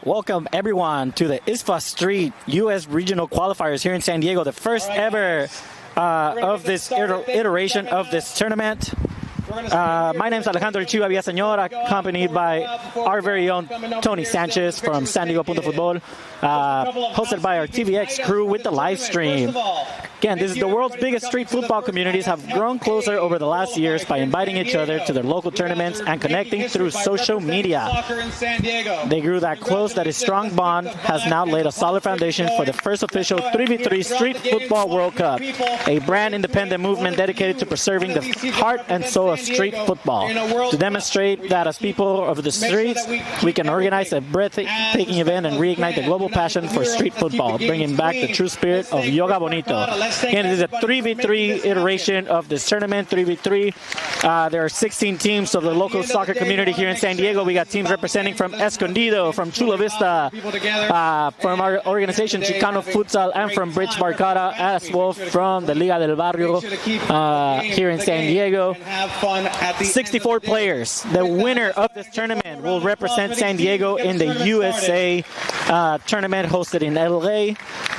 Welcome everyone to the ISFA Street U.S. Regional Qualifiers here in San Diego, the first ever of this iteration of this tournament. My name is Alejandro Chiva Villaseñor, accompanied by our very own Tony Sanchez from San Diego Punto Futbol, hosted by our TVX crew with the live stream. Again, this is the world's biggest street football communities have grown closer over the last years by inviting each other to their local tournaments and connecting through social media. They grew that close that a strong bond has now laid a solid foundation for the first official 3v3 Street Football World Cup, a brand independent movement dedicated to preserving the heart and soul of street football. To demonstrate that as people of the streets, we can organize a breathtaking event and reignite the global passion for street football, bringing back the true spirit of Yoga Bonito. Again, it is a 3v3 iteration of this tournament, 3v3. There are 16 teams of the local soccer community here in San Diego. We got teams representing from Escondido, from Chula Vista, from our organization Chicano Futsal, and from Bridge Barcata, as well from the Liga del Barrio here in San Diego. 64 players. The winner of this tournament will represent San Diego in the USA tournament hosted in LA,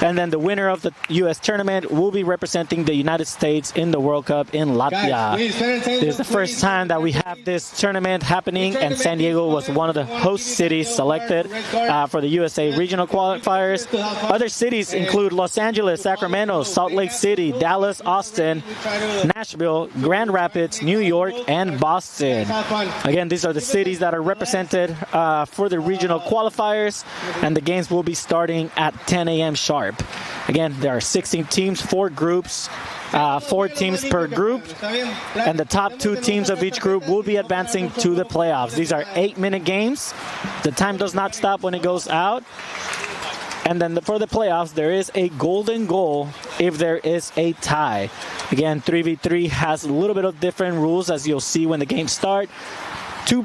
and then the winner of the US tournament will be representing the United States in the World Cup in Latvia. This is the first time that we have this tournament happening, and San Diego was one of the host cities selected for the USA regional qualifiers. Other cities include Los Angeles, Sacramento, Salt Lake City, Dallas, Austin, Nashville, Grand Rapids, New York, and Boston. Again, these are the cities that are represented for the regional qualifiers, and the games will be starting at 10 a.m. sharp. Again, there are 16 teams, 4 groups, 4 teams per group, and the top 2 teams of each group will be advancing to the playoffs. These are 8-minute games. The time does not stop when it goes out. And then for the playoffs, there is a golden goal if there is a tie. Again, 3v3 has a little bit of different rules, as you'll see when the games start. 1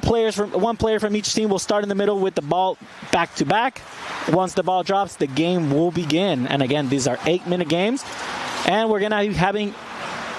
player from each team will start in the middle with the ball back to back. Once the ball drops, the game will begin. And again, these are 8-minute games. And we're going to be having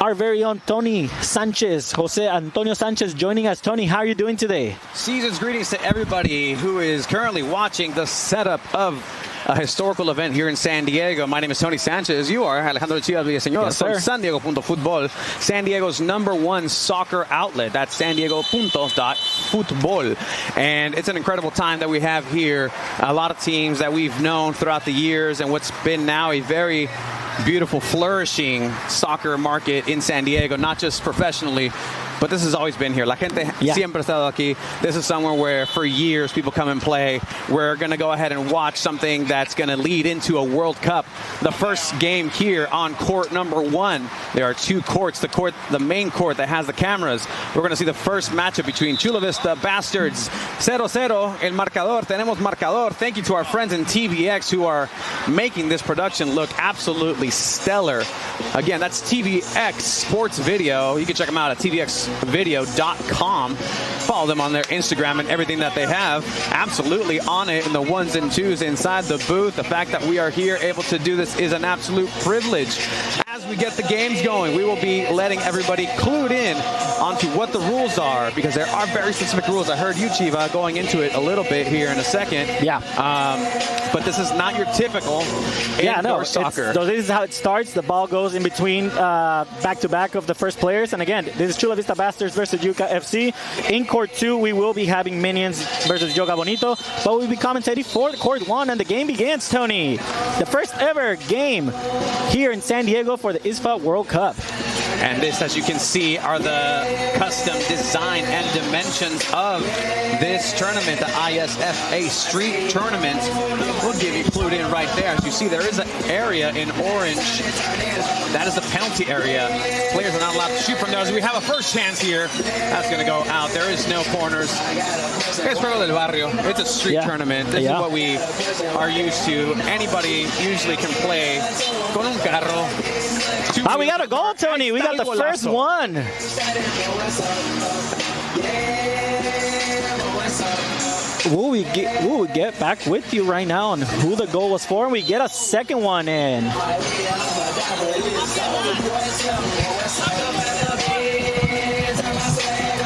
our very own Tony Sanchez, Jose Antonio Sanchez, joining us. Tony, how are you doing today? Season's greetings to everybody who is currently watching the setup of a historical event here in San Diego. My name is Tony Sanchez. You are Alejandro Chivas Villaseñor, yes, from San Diego.Futbol, San Diego's #1 soccer outlet. That's San Diego.Futbol. And it's an incredible time that we have here. A lot of teams that we've known throughout the years, and what's been now a very beautiful, flourishing soccer market in San Diego, not just professionally, but this has always been here. La gente siempre estado aquí. This is somewhere where for years people come and play. We're going to go ahead and watch something that's going to lead into a World Cup. The first game here on court #1. There are 2 courts. The main court that has the cameras. We're going to see the first matchup between Chula Vista Bastards. 0-0 el marcador. Tenemos marcador. Thank you to our friends in TVX who are making this production look absolutely stellar. Again, that's TVX Sports Video. You can check them out at tvxvideo.com. Follow them on their Instagram and everything that they have. Absolutely on it in the 1s and 2s inside the booth. The fact that we are here able to do this is an absolute privilege. As we get the games going, we will be letting everybody clued in onto what the rules are, because there are very specific rules. I heard you, Chiva, going into it a little bit here in a second. Yeah. But this is not your typical indoor soccer. So this is how it starts. The ball goes in between back-to-back of the first players. And again, this is Chula Vista Bastards versus Yucca FC. In Court 2, we will be having Minions versus Yoga Bonito. But we'll be commentating for Court 1, and the game begins, Tony. The first ever game here in San Diego for the ISFA World Cup. And this, as you can see, are the custom design and dimensions of this tournament, the ISFA Street Tournament. We'll give you clued in right there. As you see, there is an area in orange. That is the penalty area. Players are not allowed to shoot from there. As we have a first chance here, that's going to go out. There is no corners. Es Juego del Barrio. It's a street tournament. This is what we are used to. Anybody usually can play con un carro. We got a goal, Tony. We got the first one. Will we get back with you right now on who the goal was for? And we get a second one in.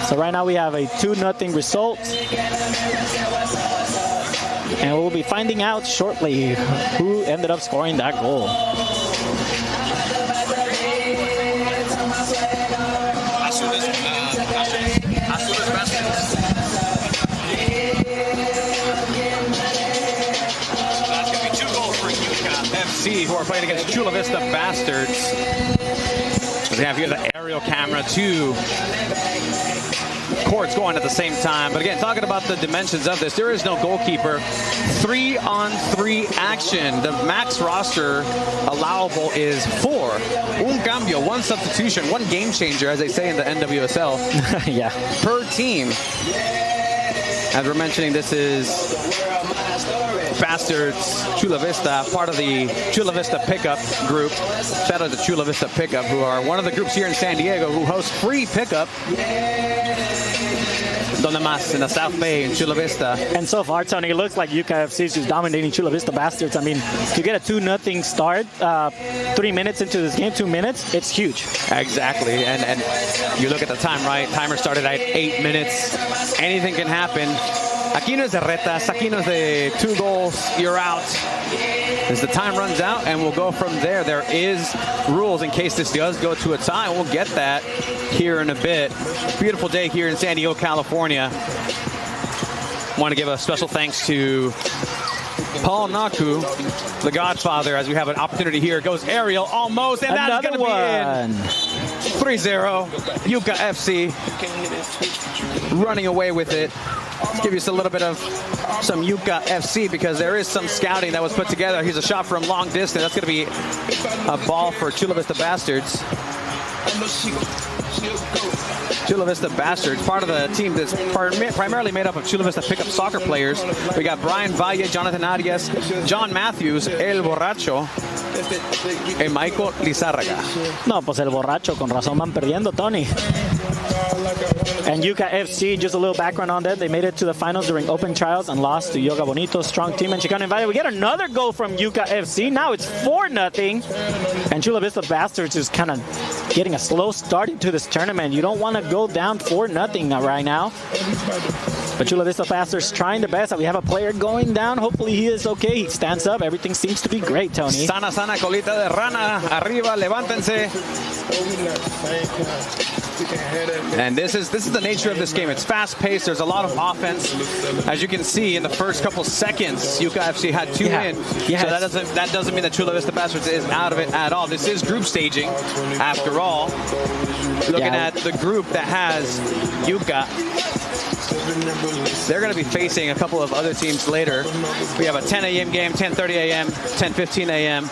So right now we have a 2-0 result. And we'll be finding out shortly who ended up scoring that goal. FC, who are playing against Chula Vista Bastards. We have here the aerial camera, 2 courts going at the same time. But again, talking about the dimensions of this, there is no goalkeeper. 3-on-3 action. The max roster allowable is 4. Un cambio, 1 substitution, 1 game changer, as they say in the NWSL. Yeah. Per team. As we're mentioning, this is Bastards Chula Vista, part of the Chula Vista Pickup group. Shout out to Chula Vista Pickup, who are one of the groups here in San Diego who host free pickup. Donde más in the South Bay in Chula Vista. And so far, Tony, it looks like UKFC is just dominating Chula Vista Bastards. I mean, to get a 2-0 start, 3 minutes into this game, 2 minutes, it's huge. Exactly. And you look at the time, right? Timer started at 8 minutes. Anything can happen. Aquí no es de retas. Aquí no es de 2 goals, you're out. As the time runs out, and we'll go from there. There is rules in case this does go to a tie. We'll get that here in a bit. Beautiful day here in San Diego, California. Want to give a special thanks to Paul Naku, the Godfather, as we have an opportunity here. It goes aerial, almost, and that's going to be in. 3-0, Yuka FC running away with it. Let's give you just a little bit of some Yuka FC, because there is some scouting that was put together. Here's a shot from long distance. That's going to be a ball for Chula Vista Bastards. Chula Vista Bastards, part of the team that's primarily made up of Chula Vista Pickup soccer players. We got Brian Valle, Jonathan Arias, John Matthews, El Borracho, and Michael Lizárraga. No, pues el borracho, con razón van perdiendo, Tony. And Yuka FC, just a little background on that. They made it to the finals during open trials and lost to Yoga Bonito, strong team, and Chicano Valle. We get another goal from Yuka FC. Now it's 4-0. And Chula Vista Bastards is kind of getting a slow start into this tournament. You don't want to go down 4-0 right now. But Chula Vista Bastards trying their best. We have a player going down. Hopefully he is okay. He stands up. Everything seems to be great, Tony. Sana, colita de rana. Arriba, levántense. And this is the nature of this game. It's fast-paced. There's a lot of offense. As you can see, in the first couple seconds, Yuka FC had 2 in. Yeah. So that doesn't mean that Chula Vista Bastards is out of it at all. This is group staging, after all. Looking at the group that has Yuka, they're going to be facing a couple of other teams later. We have a 10 a.m. game, 10:30 a.m., 10:15 a.m.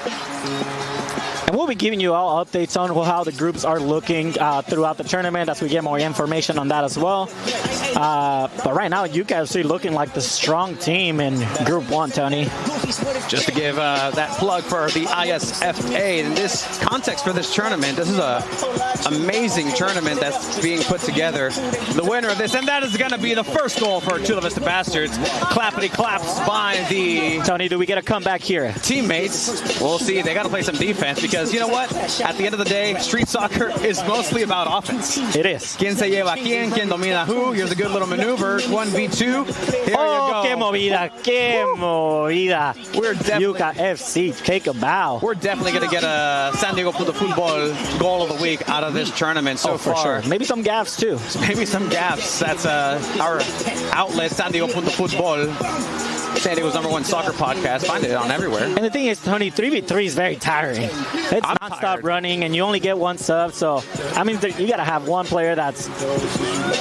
And we'll be giving you all updates on how the groups are looking throughout the tournament as we get more information on that as well. But right now, you guys are looking like the strong team in Group 1, Tony. Just to give that plug for the ISFA, in this context for this tournament, this is a amazing tournament that's being put together. The winner of this, and that is going to be the first goal for Chula Vista Bastards. Clappity claps by the... Tony, do we get a comeback here? Teammates. We'll see. They got to play some defense, because you know what? At the end of the day, street soccer is mostly about offense. It is. ¿Quién se lleva quién? ¿Quién domina who? Here's a good little maneuver. 1v2. Here you go. Qué movida, qué movida. We're definitely... Yuka FC, take a bow. We're definitely going to get a San Diego Punto Football goal of the week out of this tournament so for far. Sure. Maybe some gaffes, too. Maybe some gaffes. That's our outlet, San Diego Punto Football. San Diego's #1 soccer podcast. Find it on everywhere. And the thing is, Tony, 3v3 is very tiring. It's non-stop running, and you only get 1 sub. So, I mean, you got to have one player that's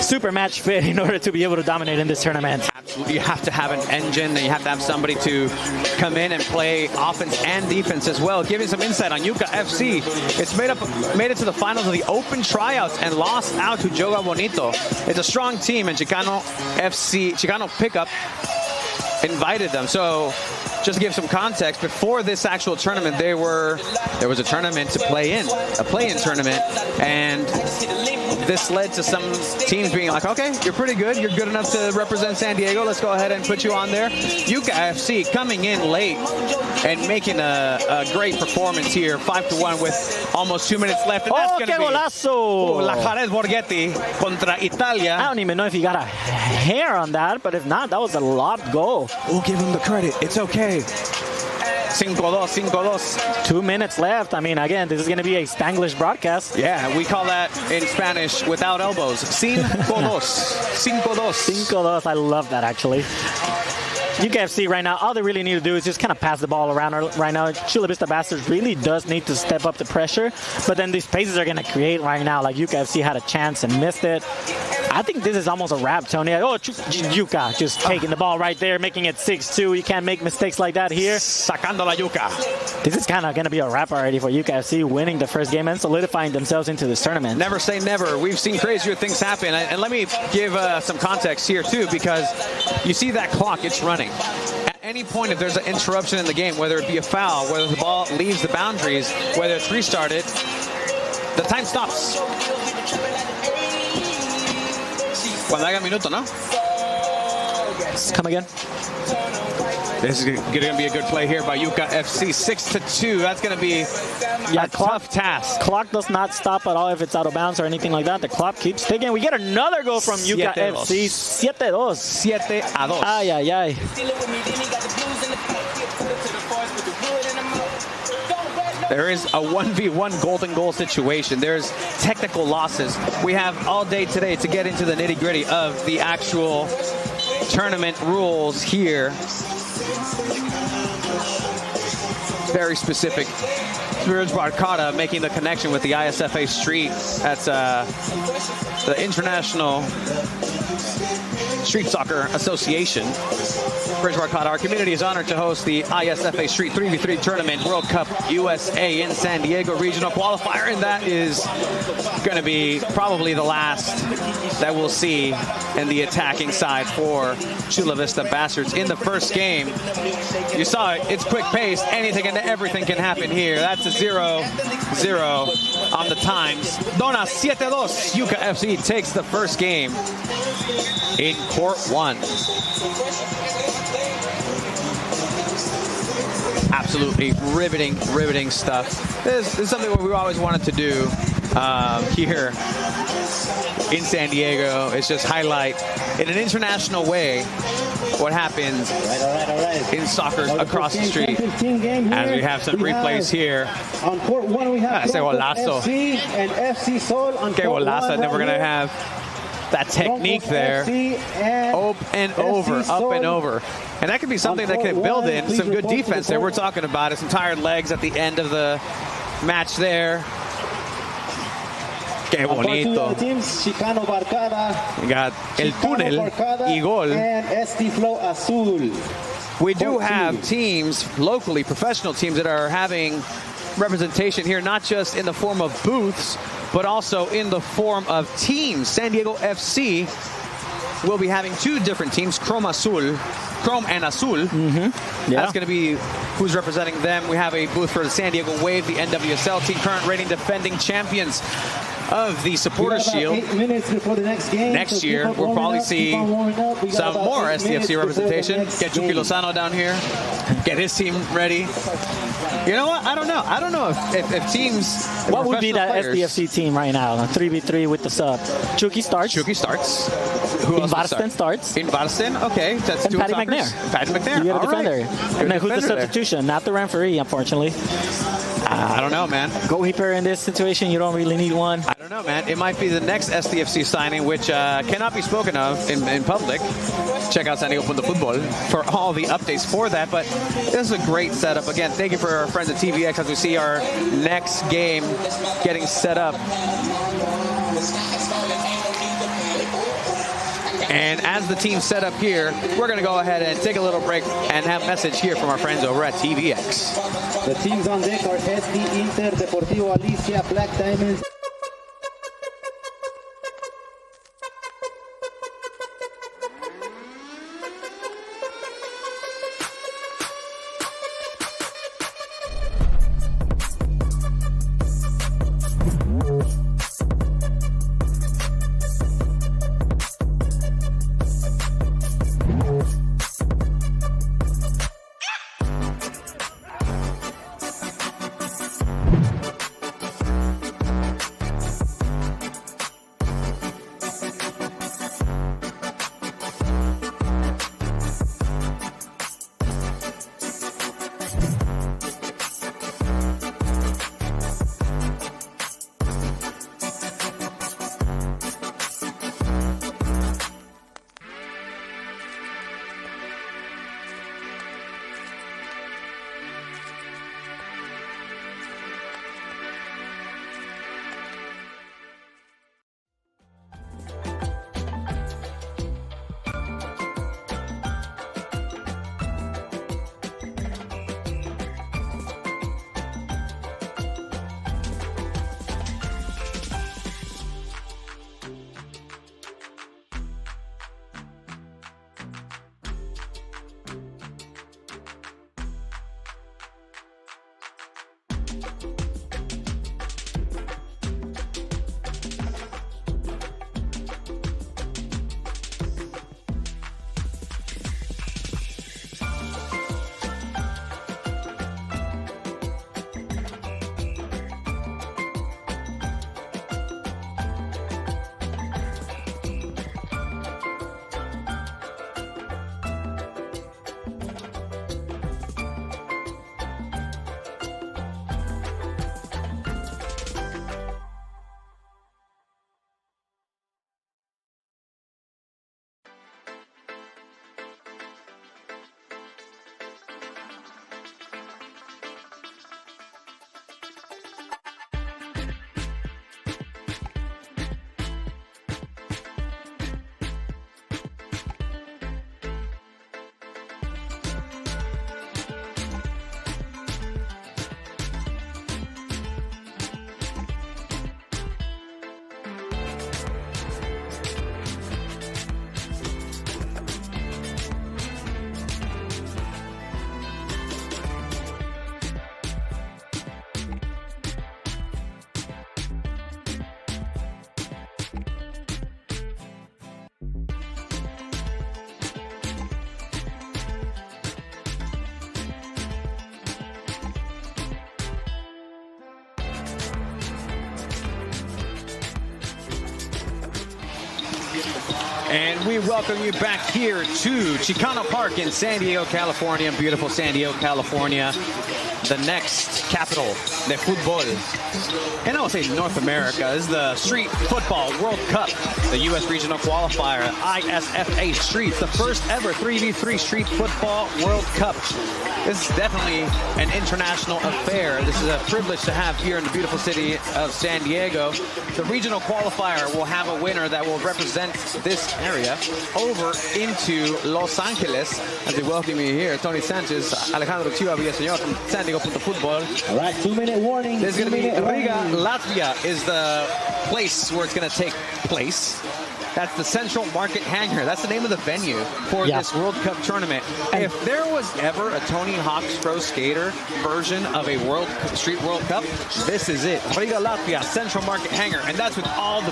super match fit in order to be able to dominate in this tournament. Absolutely. You have to have an engine, and you have to have somebody to come in and play offense and defense as well. Giving some insight on Yuka FC. It's made it to the finals of the open tryouts and lost out to Yoga Bonito. It's a strong team, and Chicano Pickup invited them. So just to give some context, before this actual tournament, there was a tournament to play in, a play-in tournament, and this led to some teams being like, okay, you're pretty good, you're good enough to represent San Diego, let's go ahead and put you on there. Yuka FC coming in late and making a great performance here, 5-1 with almost 2 minutes left, and that's going to be golazo! La Jerez Borghetti contra Italia. I don't even know if he got a hair on that, but if not, that was a lob goal. We'll give him the credit. It's okay. 5-2. 2 minutes left. I mean, again, this is going to be a Spanglish broadcast. Yeah, we call that in Spanish without elbows. 5-2. 5-2. 5-2. I love that, actually. UKFC right now, all they really need to do is just kind of pass the ball around right now. Chula Vista Bastards really does need to step up the pressure, but then these spaces are going to create right now. Like UKFC had a chance and missed it. I think this is almost a wrap, Tony. Oh, Yuka just taking the ball right there, making it 6-2. You can't make mistakes like that here. Sacando la Yuka. This is kind of going to be a wrap already for UKFC, winning the first game and solidifying themselves into this tournament. Never say never. We've seen crazier things happen. And let me give some context here, too, because you see that clock, it's running. At any point, if there's an interruption in the game, whether it be a foul, whether the ball leaves the boundaries, whether it's restarted, the time stops. Cuando haga minuto, ¿no? Come again. This is going to be a good play here by Yuka FC. 6-2. That's going to be a tough task. Clock does not stop at all if it's out of bounds or anything like that. The clock keeps ticking. We get another goal from Yuka FC. 7-2. 7-2. Ay, ay, ay. There is a 1v1 golden goal situation. There's technical losses. We have all day today to get into the nitty-gritty of the actual tournament rules here. Very specific. Spirits Barcata making the connection with the ISFA Street. That's the International Street Soccer Association. Bridge Barcata, our community is honored to host the ISFA Street 3v3 Tournament World Cup USA in San Diego Regional Qualifier, and that is going to be probably the last that we'll see in the attacking side for Chula Vista Bastards. In the first game, you saw it, it's quick pace, anything and everything can happen here. That's a 0-0 on the times. Dona 7-2, Yuka FC takes the first game in Court 1. Absolutely riveting stuff. This is something we always wanted to do here in San Diego. It's just highlight in an international way what happens in soccer across the street. As we have some replays here. On Court 1 we have FC and FC Sol. Okay, golazo. And then we're going to have that technique there. Up and over. And that could be something that could build in some good defense there. We're talking about it. Some tired legs at the end of the match there. Qué bonito. We got El Túnel y Gol. We do have teams locally, professional teams that are having representation here, not just in the form of booths, but also in the form of teams. San Diego FC will be having two different teams, Chrome and Azul. That's going to be who's representing them. We have a booth for the San Diego Wave, the NWSL team, current reigning defending champions of the Supporters Shield. 8 minutes before the next game. Next year, we'll probably see some more SDFC representation. Get Yuki Lozano down here. Get his team ready. You know what? I don't know. I don't know if teams... What would be that SDFC team right now? 3v3 with the sub. Chucky starts. Who else starts. In Varston? Okay. That's and Patty McNair. Patty McNair. You get a defender. And then who's the substitution? Not the referee, unfortunately. I don't know, man. Goalkeeper in this situation, you don't really need one. I don't know, man. It might be the next SDFC signing, which cannot be spoken of in public. Check out San Diego.Football for all the updates for that. But this is a great setup. Again, thank you for our friends at TVX as we see our next game getting set up. And as the team set up here, we're going to go ahead and take a little break and have a message here from our friends over at TVX. The teams on deck are SD Inter, Deportivo Alicia, Black Diamonds. And we welcome you back here to Chicano Park in San Diego, California. Beautiful San Diego, California. The next capital de football. And I would say North America. This is the Street Football World Cup, the U.S. Regional Qualifier, ISFA Streets, the first ever 3v3 Street Football World Cup. This is definitely an international affair. This is a privilege to have here in the beautiful city of San Diego. The regional qualifier will have a winner that will represent this area over into Los Angeles. As we welcome you here, Tony Sanchez, Alejandro Chua Villaseñor from San Diego.Football. All right, 2-minute warning. This is going to be Riga, Latvia is the place where it's going to take place. That's the Central Market Hangar. That's the name of the venue for this World Cup tournament. If there was ever a Tony Hawk's Pro Skater version of a Street World Cup, this is it. Riga, Latvia, Central Market Hangar. And that's with all the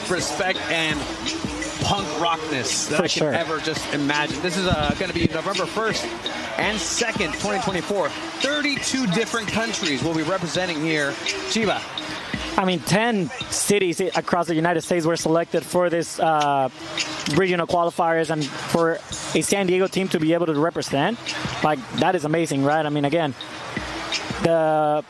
respect and punk rockness that I can ever just imagine. This is going to be November 1st and 2nd, 2024. 32 different countries will be representing here. Chiva. I mean, 10 cities across the United States were selected for this regional qualifiers, and for a San Diego team to be able to represent, like, that is amazing, right? I mean, again, the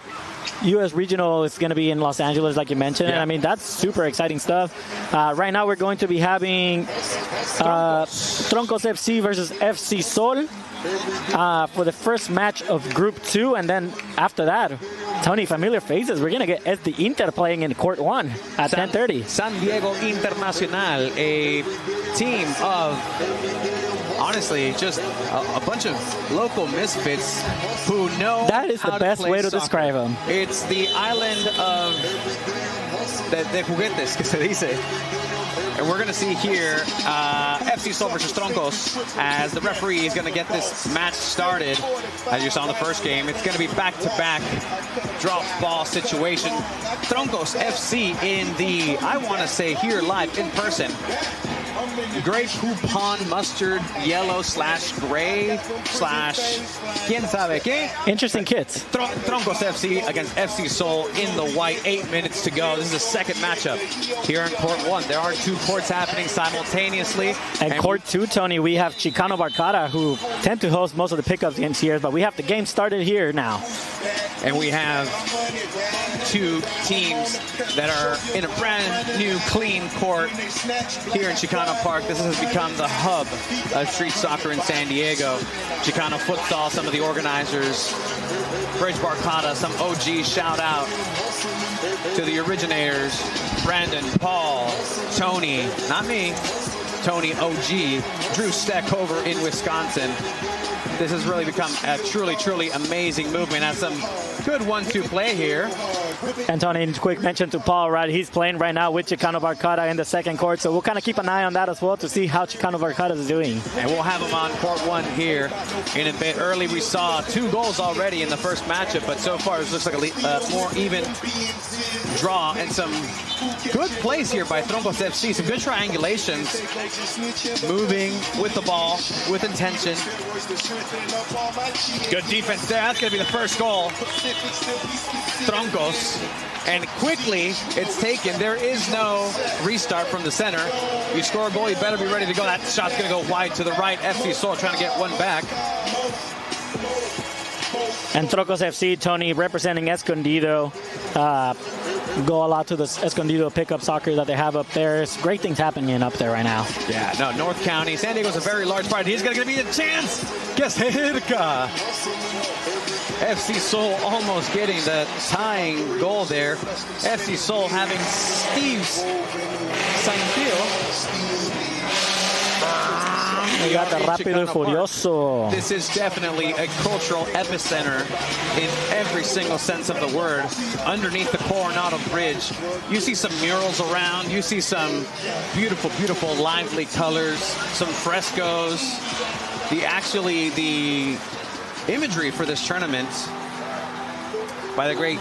U.S. regional is going to be in Los Angeles, like you mentioned. And I mean, that's super exciting stuff. Right now, we're going to be having Troncos FC versus FC Sol for the first match of Group 2, and then after that, Tony, familiar faces. We're going to get SD Inter playing in Court 1 at 10:30. San Diego Internacional, a team of, honestly, just a bunch of local misfits who know that is the best way to describe them. It's the island of de juguetes, que se dice. And we're going to see here FC Sol versus Troncos as the referee is going to get this match started. As you saw in the first game, it's going to be back-to-back drop ball situation. Troncos FC in the, I want to say here live in person, gray coupon mustard yellow / gray / quién sabe qué. Interesting kits. Troncos FC against FC Sol in the white. 8 minutes to go. This is the second matchup here in Court 1. There are 2 courts happening simultaneously. And Court 2, Tony, we have Chicano Barcata, who tend to host most of the pickup games here, but we have the game started here now. And we have 2 teams that are in a brand new clean court here in Chicano Park. This has become the hub of street soccer in San Diego. Chicano Futsal, some of the organizers. Bridge Barcata, some OGs, shout out to the originators. Brandon, Paul, Tony, not me, Tony OG, Drew Steckover in Wisconsin. This has really become a truly, truly amazing movement. Has some good 1-2 play here. And Tony, quick mention to Paul, right? He's playing right now with Chicano Barcata in the second court, so we'll kind of keep an eye on that as well to see how Chicano Barcata is doing. And we'll have him on Court 1 here in a bit. Early, we saw 2 goals already in the first matchup, but so far it looks like a more even draw and some good plays here by Troncos FC. Some good triangulations, moving with the ball, with intention. Good defense there. That's going to be the first goal. Troncos. And quickly, it's taken. There is no restart from the center. You score a goal, you better be ready to go. That shot's going to go wide to the right. FC Sol trying to get one back. And Troncos FC, Tony, representing Escondido. Go a lot to the Escondido pickup soccer that they have up there. It's great things happening up there right now. Yeah, no, North County. San Diego's a very large part. He's going to be a chance. Que cerca. FC Sol almost getting the tying goal there. FC Sol having Steve Santillo. We got the Rápido y Furioso. This is definitely a cultural epicenter in every single sense of the word. Underneath the Coronado Bridge, you see some murals around. You see some beautiful, beautiful, lively colors, some frescoes. The imagery for this tournament by the great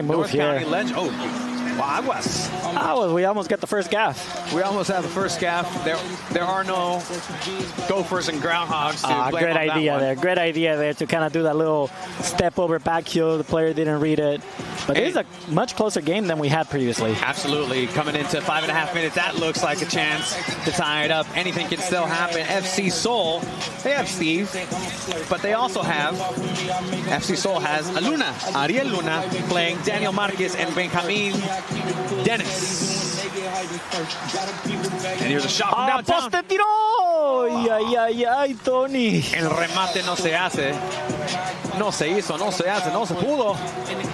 move North here. County legend. Oh, Aguas. We almost got the first gaff. We almost have the first gaff. There are no gophers and groundhogs to blame great on that idea one. there. Great idea there to kind of do that little step over back heel. The player didn't read it. But it is a much closer game than we had previously. Absolutely. Coming into 5.5 minutes, that looks like a chance to tie it up. Anything can still happen. FC Seoul, they have Steve, but they also have, FC Seoul has Ariel Luna, playing Daniel Marquez and Benjamin Dennis. And here's a shot from downtown. ¡Poste tiró! ¡Ay, Tony! El remate no se hace. No se hizo, no se hace, no se pudo.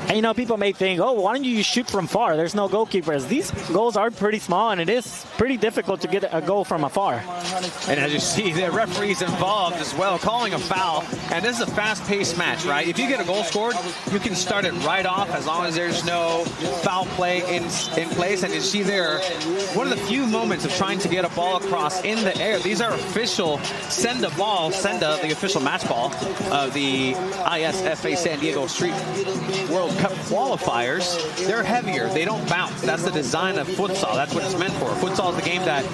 And you know, people may think, oh, why don't you shoot from far? There's no goalkeepers. These goals are pretty small, and it is pretty difficult to get a goal from afar. And as you see, the referee's involved as well, calling a foul. And this is a fast-paced match, right? If you get a goal scored, you can start it right off as long as there's no foul play in place. And you see there, one of the few moments of trying to get a ball across in the air. These are official Senda, the official match ball of the ISFA San Diego Street World Cup qualifiers. They're heavier. They don't bounce. That's the design of futsal. That's what it's meant for. Futsal is the game that,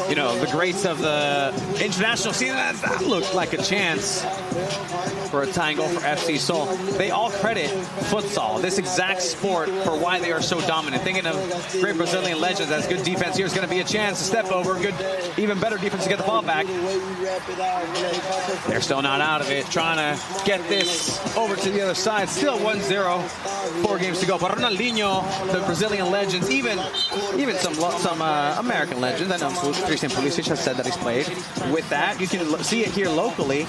you know, the greats of the international scene, that looked like a chance for a tying goal for FC Seoul. They all credit futsal, this exact sport, for why they are so dominant. Thinking of great Brazilian legends, as good defense here is going to be a chance to step over. Good, even better defense to get the ball back. They're still not out of it. Trying to get this over to the other side. Still 1-0. 4 games to go. But Ronaldinho, the Brazilian legends, even some American legends. I know Christian Pulisic has said that he's played with that. You can see it here locally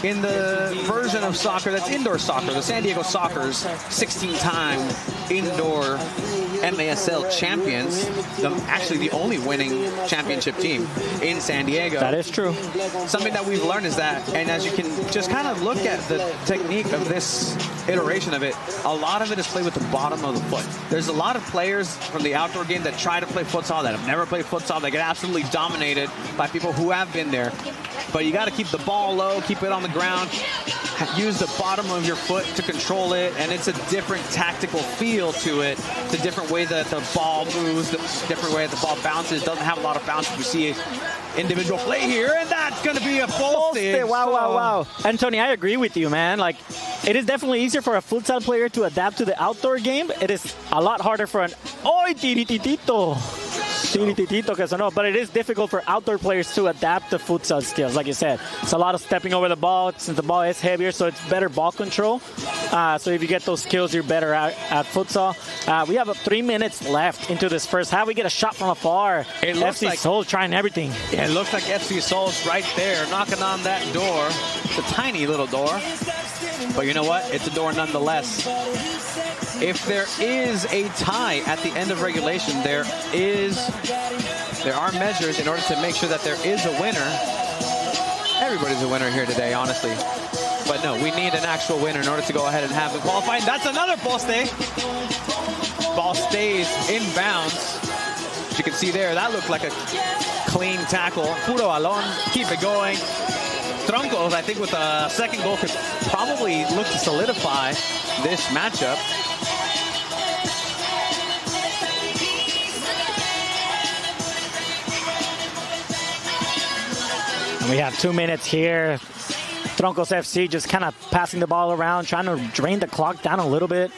in the version of soccer that's indoor soccer. The San Diego Sockers, 16-time indoor NASL champions. Actually, the only winning championship team in San Diego. That is true. Something that we've learned is that, and as you can just kind of look at the technique of this iteration of it, a lot of it is played with the bottom of the foot. There's a lot of players from the outdoor game that try to play futsal that have never played futsal. They get absolutely dominated by people who have been there. But you got to keep the ball low, keep it on the ground, use the bottom of your foot to control it, and it's a different tactical feel to it. It's a different way that the ball moves, the different way that the ball bounces. Doesn't have a lot of bounce. You see individual play here, and that's going to be a post. Wow. And Tony, I agree with you, man. Like, it is definitely easier for a futsal player to adapt to the outdoor game. It is a lot harder for an tirititito, but it is difficult for outdoor players to adapt to futsal skills. Like you said, it's a lot of stepping over the ball since the ball is heavier, so it's better ball control. So if you get those skills, you're better at futsal. We have 3 minutes left into this first half. We get a shot from afar. It looks FC like Seoul trying everything. Yeah, it looks like FC Seoul's right there, knocking on that door. It's a tiny little door, but you know what? It's a door nonetheless. If there is a tie at the end of regulation, there are measures in order to make sure that there is a winner. Everybody's a winner here today, honestly. But no, we need an actual winner in order to go ahead and have the qualifying. That's another poste. Ball stays inbounds. As you can see there, that looked like a clean tackle. Puro alon, keep it going. Troncos, I think with a second goal, could probably look to solidify this matchup. We have 2 minutes here. Troncos FC just kind of passing the ball around, trying to drain the clock down a little bit.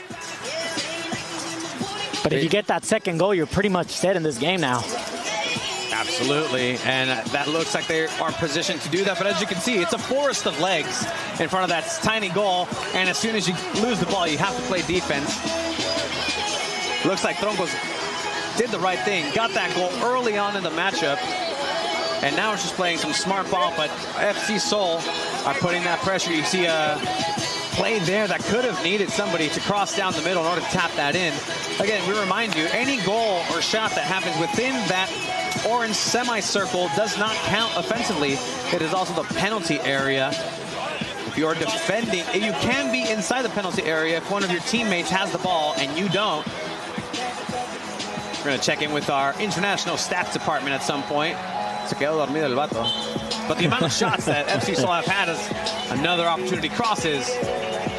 But if you get that second goal, you're pretty much set in this game now. Absolutely, and that looks like they are positioned to do that. But as you can see, it's a forest of legs in front of that tiny goal. And as soon as you lose the ball, you have to play defense. Looks like Troncos did the right thing, got that goal early on in the matchup. And now it's just playing some smart ball, but FC Seoul are putting that pressure. You see a play there that could have needed somebody to cross down the middle in order to tap that in. Again, we remind you, any goal or shot that happens within that orange semicircle does not count offensively. It is also the penalty area. If you're defending, you can be inside the penalty area if one of your teammates has the ball and you don't. We're going to check in with our international stats department at some point. Se quedó dormido el vato. But the amount of shots that FC Seoul have had is another opportunity. Crosses.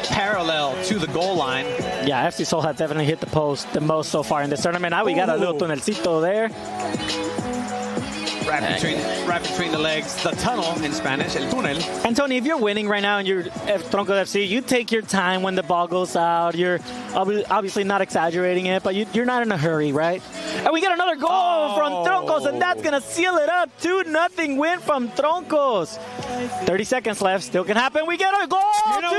parallel to the goal line. Yeah, FC Seoul has definitely hit the post the most so far in this tournament. Now we got a little tunelcito there. Right between the legs, the tunnel in Spanish, el túnel. And Tony, if you're winning right now and you're Troncos FC, you take your time when the ball goes out. You're obviously not exaggerating it, but you're not in a hurry, right? And we get another goal from Troncos, and that's going to seal it up. 2-0 win from Troncos. 30 seconds left. Still can happen. We get a goal. You know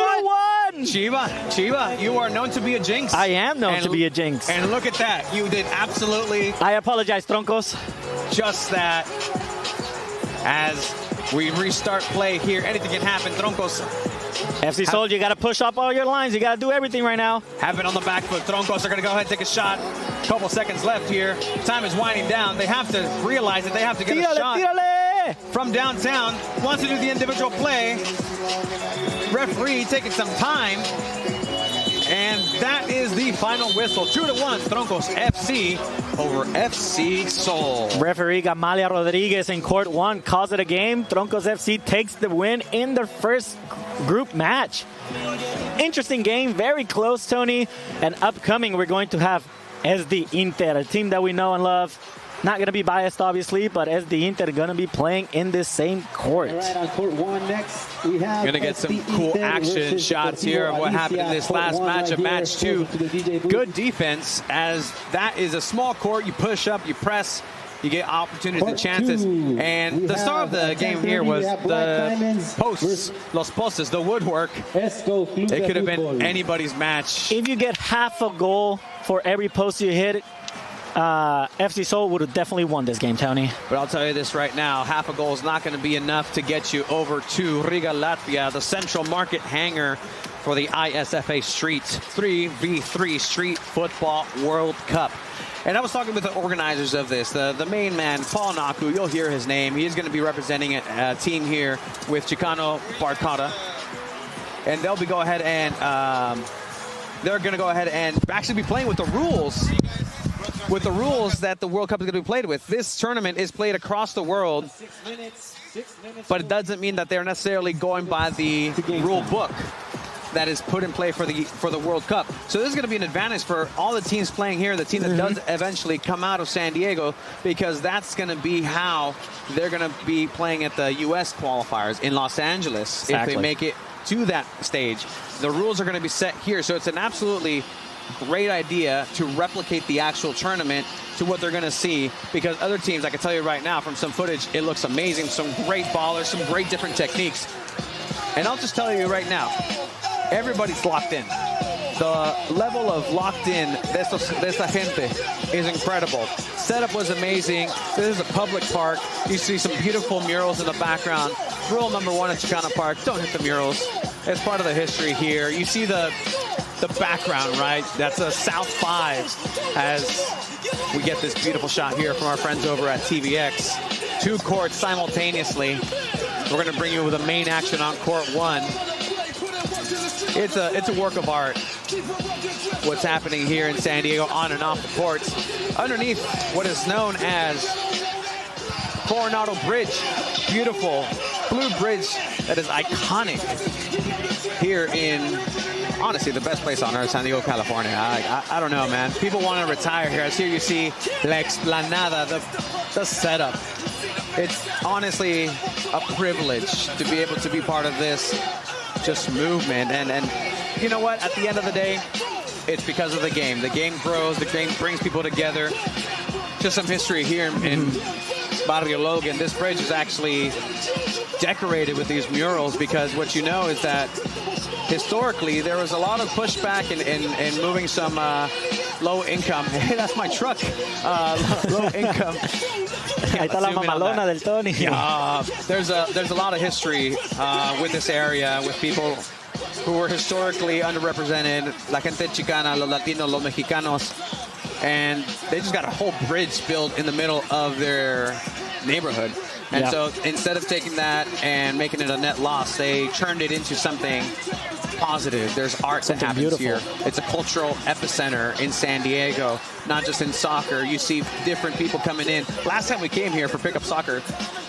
2-1. Chiva, you are known to be a jinx. I am known to be a jinx. And look at that. You did absolutely... I apologize, Troncos. Just that. As we restart play here, anything can happen. Troncos. FC Seoul, you got to push up all your lines. You got to do everything right now. Have it on the back foot. Troncos are going to go ahead and take a shot. Couple seconds left here. Time is winding down. They have to realize that they have to get a shot from downtown. Wants to do the individual play. Referee taking some time. And that is the final whistle. 2-1, Troncos FC over FC Seoul. Referee Gamalia Rodriguez in court 1 calls it a game. Troncos FC takes the win in their first group match. Interesting game, very close, Tony. And upcoming, we're going to have SD Inter, a team that we know and love. Not going to be biased, obviously, but SD Inter going to be playing in this same court. All right, on court 1 next, we have going to get some cool action shots here of what happened in this last match of match 2. Good defense, as that is a small court. You push up, you press, you get opportunities and chances. And the star of the game here was the posts, los postes, the woodwork. It could have been anybody's match. If you get half a goal for every post you hit, FC Seoul would have definitely won this game, Tony. But I'll tell you this right now, half a goal is not going to be enough to get you over to Riga, Latvia, the Central Market hangar for the ISFA Street 3v3 Street Football World Cup. And I was talking with the organizers of this, the main man, Paul Naku. You'll hear his name. He's going to be representing a team here with Chicano Barcata. And they'll be they're going to go ahead and actually be playing with the rules that the World Cup is going to be played with. This tournament is played across the world, but it doesn't mean that they're necessarily going by the rule book that is put in play for the World Cup. So this is going to be an advantage for all the teams playing here, the team that does eventually come out of San Diego, because that's going to be how they're going to be playing at the U.S. qualifiers in Los Angeles. Exactly. If they make it to that stage. The rules are going to be set here, so it's an absolutely great idea to replicate the actual tournament to what they're going to see, because other teams, I can tell you right now from some footage, it looks amazing. Some great ballers, some great different techniques. And I'll just tell you right now, everybody's locked in. The level of locked in de esta gente is incredible. Setup was amazing. This is a public park. You see some beautiful murals in the background. Rule number 1 at Chicano Park, don't hit the murals. It's part of the history here. You see the background, right? That's a South 5 as we get this beautiful shot here from our friends over at TVX. 2 courts simultaneously. We're going to bring you with the main action on court 1. It's a work of art, what's happening here in San Diego on and off the courts. Underneath what is known as Coronado Bridge, beautiful blue bridge that is iconic here in, honestly, the best place on earth, San Diego, California. I don't know, man. People want to retire here. As here you see La Explanada, the setup. It's honestly a privilege to be able to be part of this just movement. And you know what? At the end of the day, it's because of the game. The game grows. The game brings people together. Just some history here in Barrio Logan. This bridge is actually decorated with these murals because what you know is that historically there was a lot of pushback in moving some low income. Hey, that's my truck. Low income. Ahí está la mamalona del Tony. There's a lot of history with this area, with people who were historically underrepresented, la gente chicana, los latinos, los mexicanos, and they just got a whole bridge built in the middle of their neighborhood. And so instead of taking that and making it a net loss, they turned it into something positive. There's art that happens beautiful here. It's a cultural epicenter in San Diego, not just in soccer. You see different people coming in. Last time we came here for pickup soccer,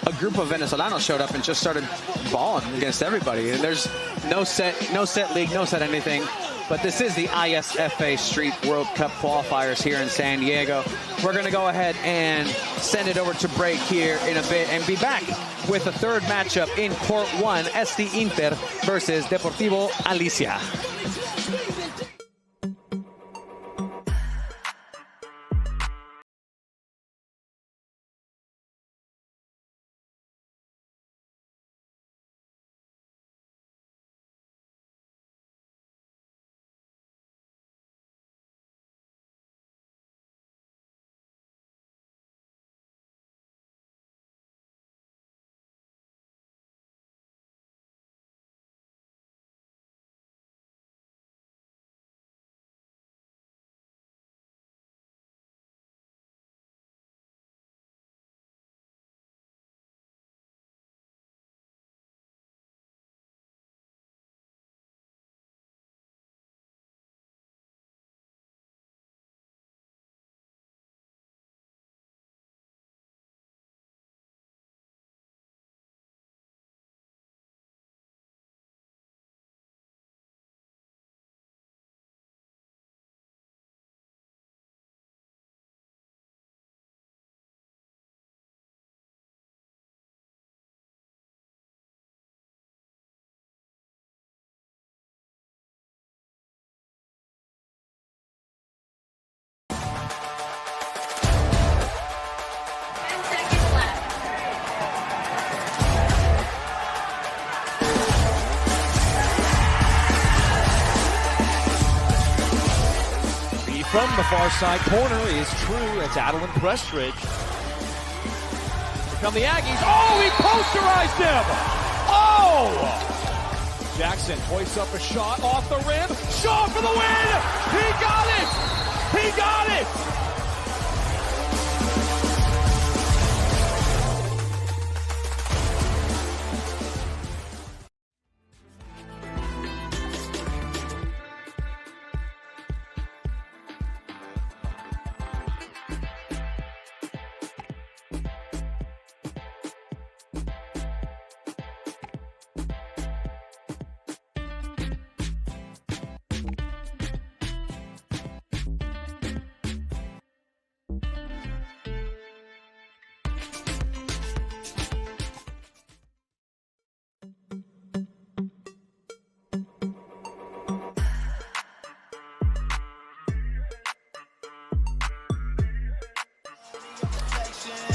a group of Venezolanos showed up and just started balling against everybody. And there's no set league, no set anything. But this is the ISFA Street World Cup qualifiers here in San Diego. We're going to go ahead and send it over to break here in a bit and be back with the third matchup in Court 1, SD Inter versus Deportivo Alicia. From the far side corner is true. It's Adeline Prestridge. Here come the Aggies. Oh, he posterized him. Oh! Jackson hoists up a shot off the rim. Shaw for the win. He got it. He got it.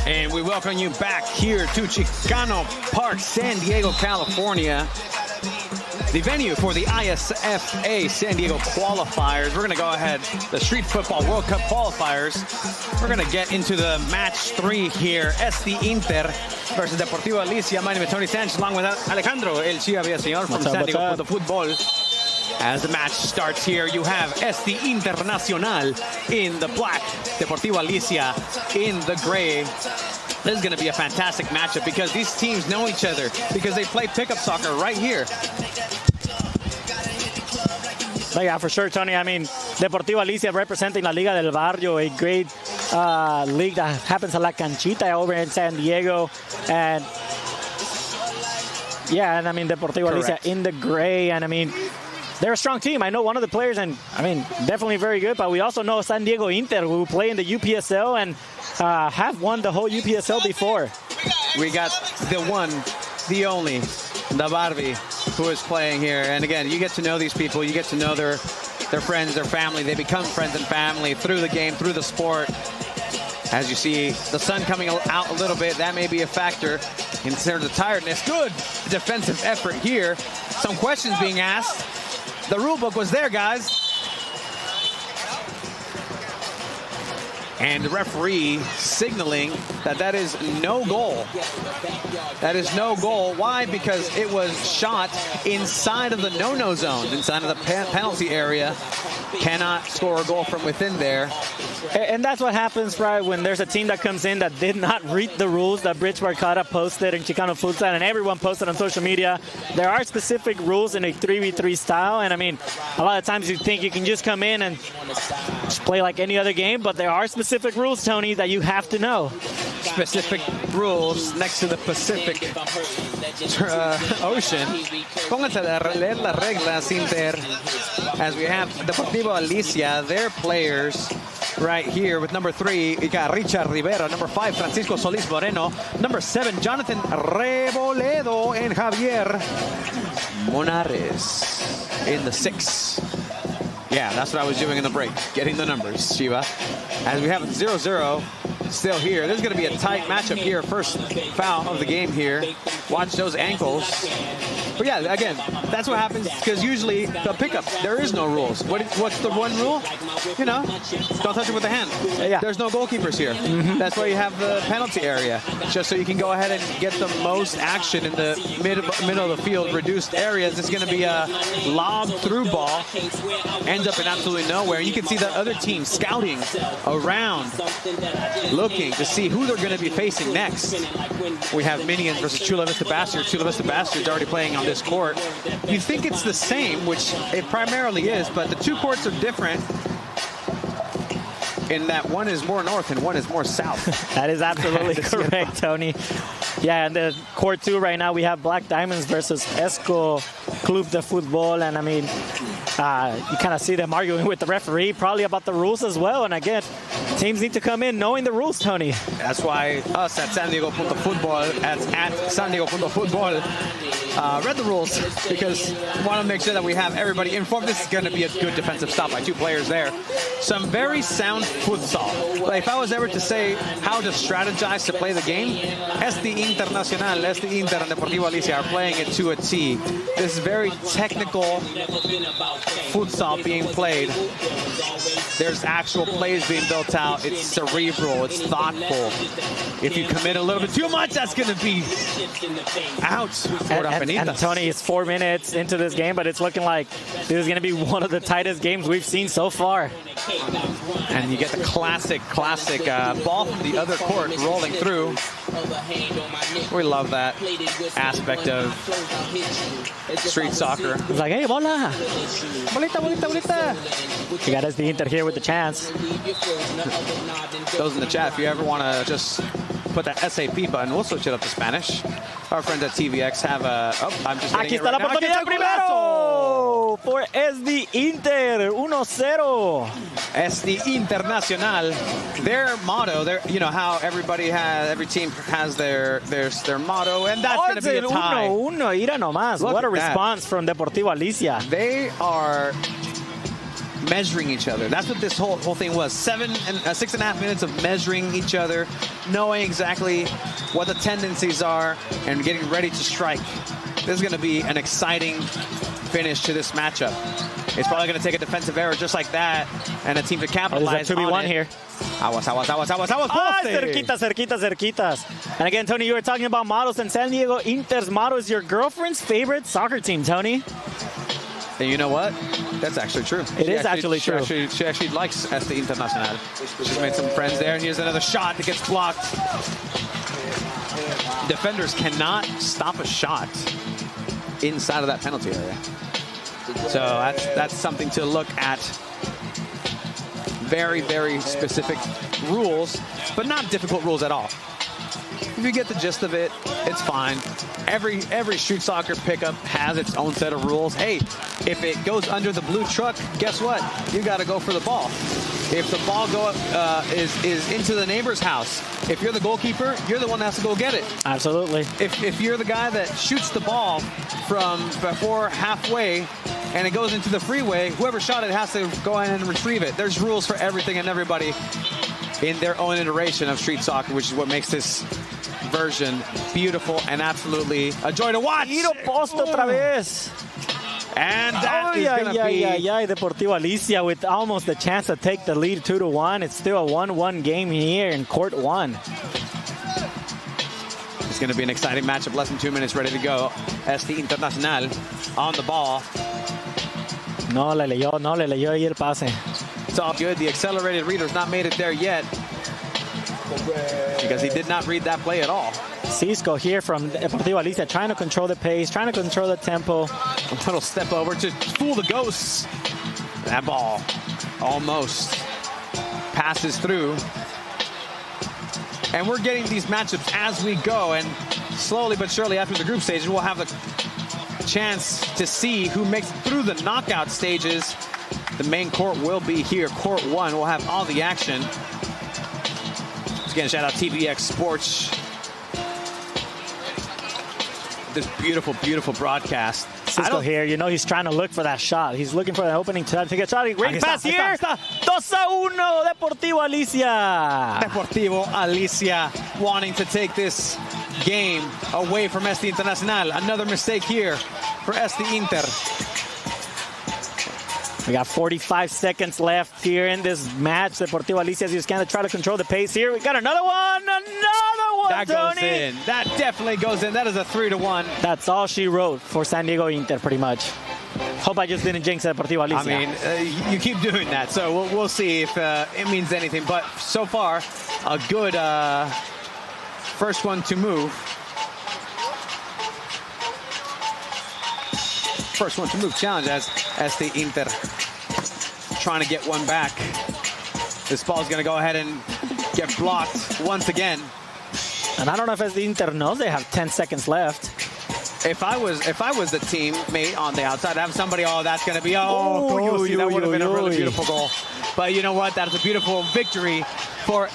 And we welcome you back here to Chicano Park, San Diego, California. The venue for the ISFA San Diego qualifiers. We're going to go ahead, the Street Football World Cup qualifiers. We're going to get into the match 3 here. SD Inter versus Deportivo Alicia. My name is Tony Sanchez, along with Alejandro El Chia Villaseñor from San Diego Football. As the match starts here, you have SD Internacional in the black, Deportivo Alicia in the gray. This is going to be a fantastic matchup because these teams know each other because they play pickup soccer right here. But yeah, for sure, Tony. I mean, Deportivo Alicia representing La Liga del Barrio, a great league that happens at La Canchita over in San Diego. And yeah, and I mean, Deportivo Alicia in the gray. And I mean, they're a strong team. I know one of the players, and I mean, definitely very good. But we also know San Diego Inter, who play in the UPSL and have won the whole UPSL before. We got the one, the only, the Barbie, who is playing here. And again, you get to know these people. You get to know their friends, their family. They become friends and family through the game, through the sport. As you see, the sun coming out a little bit, that may be a factor in terms of tiredness. Good defensive effort here. Some questions being asked. The rule book was there, guys. And the referee signaling that that is no goal. That is no goal. Why? Because it was shot inside of the no-no zone, inside of the penalty area. Cannot score a goal from within there. And that's what happens, right, when there's a team that comes in that did not read the rules that Bridge Barcata posted in Chicano Futsal, and everyone posted on social media. There are specific rules in a 3v3 style, and I mean, a lot of times you think you can just come in and just play like any other game, but there are specific rules, Tony, that you have to know. Specific rules next to the Pacific Ocean. Pónganse a leer las reglas, Inter, as we have Deportivo Alicia, their players right here with number 3, Richard Rivera, number 5, Francisco Solis Moreno, number 7, Jonathan Reboledo, and Javier Monares in the 6. Yeah, that's what I was doing in the break, getting the numbers, Shiva. As we have 0-0 still here. There's going to be a tight matchup here. First foul of the game here. Watch those ankles. But yeah, again, that's what happens because usually the pickup, there is no rules. What's the one rule? You know, don't touch it with the hand. Yeah. There's no goalkeepers here. That's why you have the penalty area, just so you can go ahead and get the most action in the middle of the field, reduced areas. It's going to be a lob through ball, ends up in absolutely nowhere. You can see the other team scouting around, looking to see who they're going to be facing next. We have Minions versus Chula Vista Bastards. Chula Vista Bastards already playing on this court. You think it's the same, which it primarily is, but the two courts are different in that one is more north and one is more south. That is absolutely correct, Tony. Yeah, and the court 2 right now, we have Black Diamonds versus Esco Club de Futbol, and I mean, you kind of see them arguing with the referee, probably about the rules as well. And again, teams need to come in knowing the rules, Tony. That's why us at San Diego.Futbol, at San Diego.Futbol, read the rules because we want to make sure that we have everybody informed. This is going to be a good defensive stop by 2 players there. Some very sound futsal. Like if I was ever to say how to strategize to play the game, Este Internacional, Este Inter and Deportivo Alicia are playing it to a T. This is very technical futsal being played. There's actual plays being built out. It's cerebral. It's thoughtful. If you commit a little bit too much, that's going to be out. And Tony, it's 4 minutes into this game, but it's looking like this is going to be one of the tightest games we've seen so far. And you get the classic ball from the other court rolling through. We love that aspect of street soccer. It's like, hey, bola. Bolita, bolita, bolita. You got SD Inter here with the chance. Those in the chat, if you ever want to just put that SAP button, we'll switch it up to Spanish. Our friends at TVX have a... Oh, I'm just Aquí está la oportunidad primero for SD Inter, 1-0. SD Internacional. Their motto, you know how every team has their motto, and that's going to be a tie. 1-1, mira nomás. What a response from Deportivo Alicia. They are measuring each other. That's what this whole thing was. 6.5 minutes of measuring each other, knowing exactly what the tendencies are, and getting ready to strike. This is going to be an exciting finish to this matchup. It's probably going to take a defensive error just like that, and a team to capitalize on it. 2v1 here. Aguas. Cerquitas. And again, Tony, you were talking about models, and San Diego Inter's model is your girlfriend's favorite soccer team, Tony. And you know what? That's actually true. It is actually true. She actually likes Este Internacional. She's made some friends there, and here's another shot that gets blocked. Defenders cannot stop a shot inside of that penalty area. So that's something to look at. Very, very specific rules, but not difficult rules at all. If you get the gist of it, it's fine. Every street soccer pickup has its own set of rules. Hey, if it goes under the blue truck, guess what? You got to go for the ball. If the ball is into the neighbor's house, if you're the goalkeeper, you're the one that has to go get it. Absolutely. If you're the guy that shoots the ball from before halfway and it goes into the freeway, whoever shot it has to go in and retrieve it. There's rules for everything and everybody in their own iteration of street soccer, which is what makes this version beautiful and absolutely a joy to watch. Tiro post otra vez. And that is going to be... Deportivo Alicia with almost the chance to take the lead 2-1. It's still a 1-1 game here in Court 1. It's going to be an exciting matchup. Less than 2 minutes ready to go. Este Internacional on the ball. No le leyó ahí el pase. It's all good. The accelerated reader's not made it there yet because he did not read that play at all. Cisco here from Deportivo Alicia trying to control the pace, trying to control the tempo. A little step over to fool the ghosts. That ball almost passes through. And we're getting these matchups as we go. And slowly but surely after the group stages, we'll have the chance to see who makes it through the knockout stages. The main court will be here. Court 1 will have all the action. Once again, shout out TVX Sports. This beautiful, beautiful broadcast. Cisco here, you know he's trying to look for that shot. He's looking for the opening to take a shot. Great pass here. 2-1, Deportivo Alicia. Deportivo Alicia wanting to take this game away from Este Internacional. Another mistake here for Este Inter. We got 45 seconds left here in this match. Deportivo Alicia is just going to try to control the pace here. We got another one. That goes in. That definitely goes in. That is a 3-1. That's all she wrote for San Diego Inter, pretty much. Hope I just didn't jinx Deportivo Alicia. I mean, you keep doing that, so we'll see if it means anything. But so far, a good first one to move. First one to move challenge as Este Inter trying to get one back. This ball's going to go ahead and get blocked once again. And I don't know if Este Inter knows they have 10 seconds left. If I was the teammate on the outside, have somebody, that's going to be, that would have been a really beautiful goal. But you know what? That's a beautiful victory for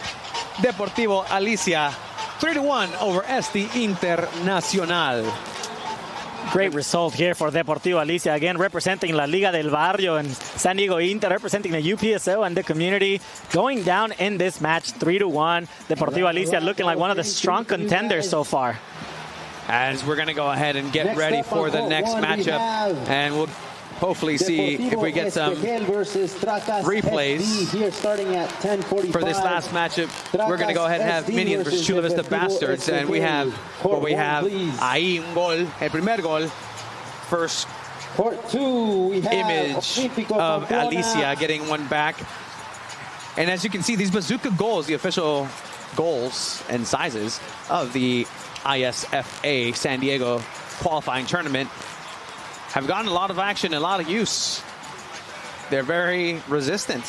Deportivo Alicia. 3-1 over Este Internacional. Great result here for Deportivo Alicia, again representing La Liga del Barrio, and San Diego Inter representing the UPSO and the community, going down in this match 3-1. Deportivo Alicia looking like one of the strong contenders so far. As we're going to go ahead and get ready for the next matchup, and we'll hopefully see if we get some replays here starting at 10:45. For this last matchup. We're going to go ahead and have Minions versus Chula Vista Bastards, and we have ahí un gol, el primer gol, first image of Alicia getting one back. And as you can see, these bazooka goals, the official goals and sizes of the ISFA San Diego qualifying tournament, have gotten a lot of action, a lot of use. They're very resistant.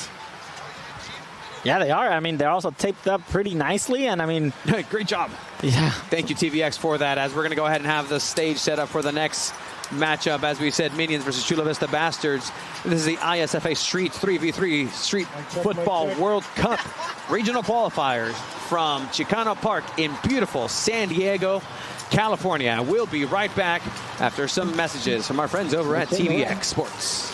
Yeah, they are. I mean, they're also taped up pretty nicely, and I mean... Great job. Yeah. Thank you, TVX, for that, as we're going to go ahead and have the stage set up for the next matchup. As we said, Minions versus Chula Vista Bastards. This is the ISFA Street 3v3 Street Football World Cup regional qualifiers from Chicano Park in beautiful San Diego, California. We'll be right back after some messages from our friends over at TVX Sports.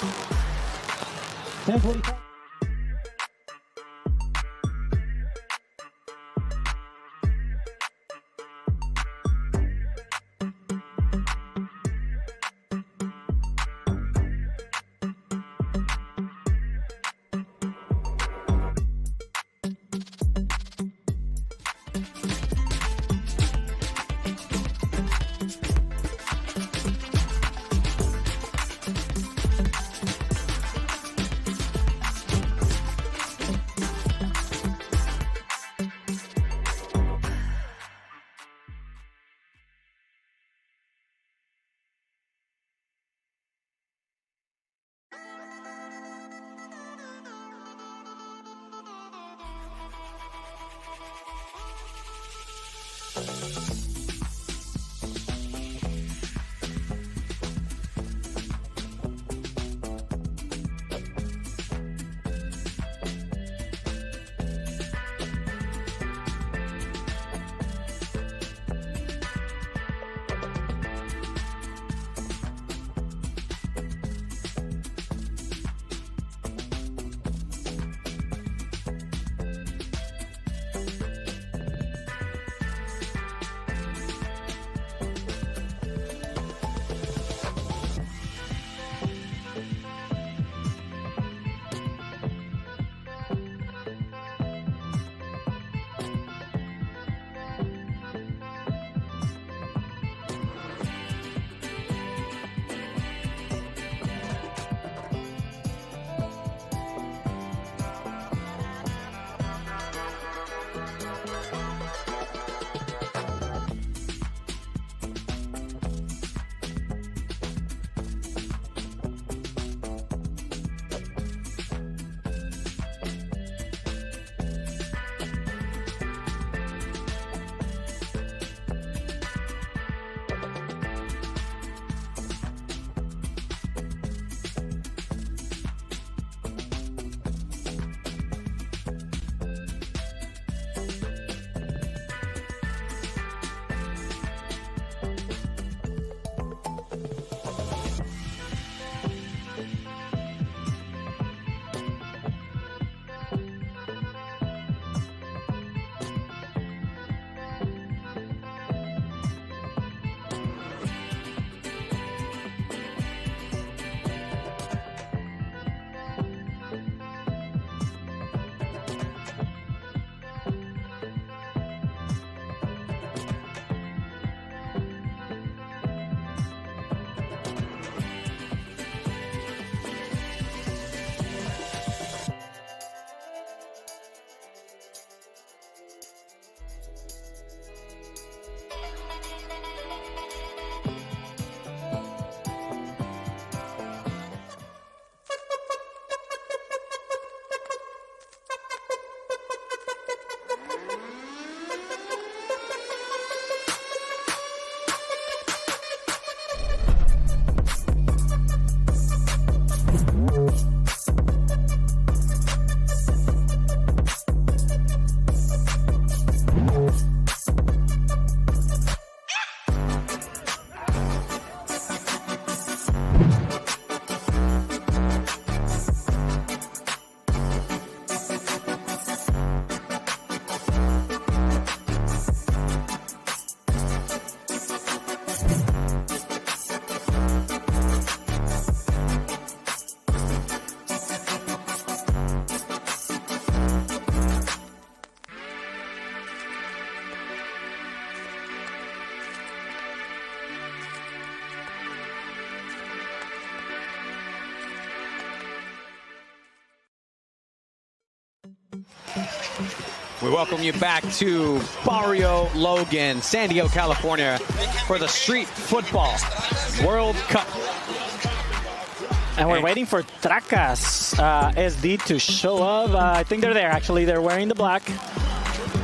We welcome you back to Barrio Logan, San Diego, California, for the Street Football World Cup. And we're waiting for Tracas SD to show up. I think they're there, actually. They're wearing the black.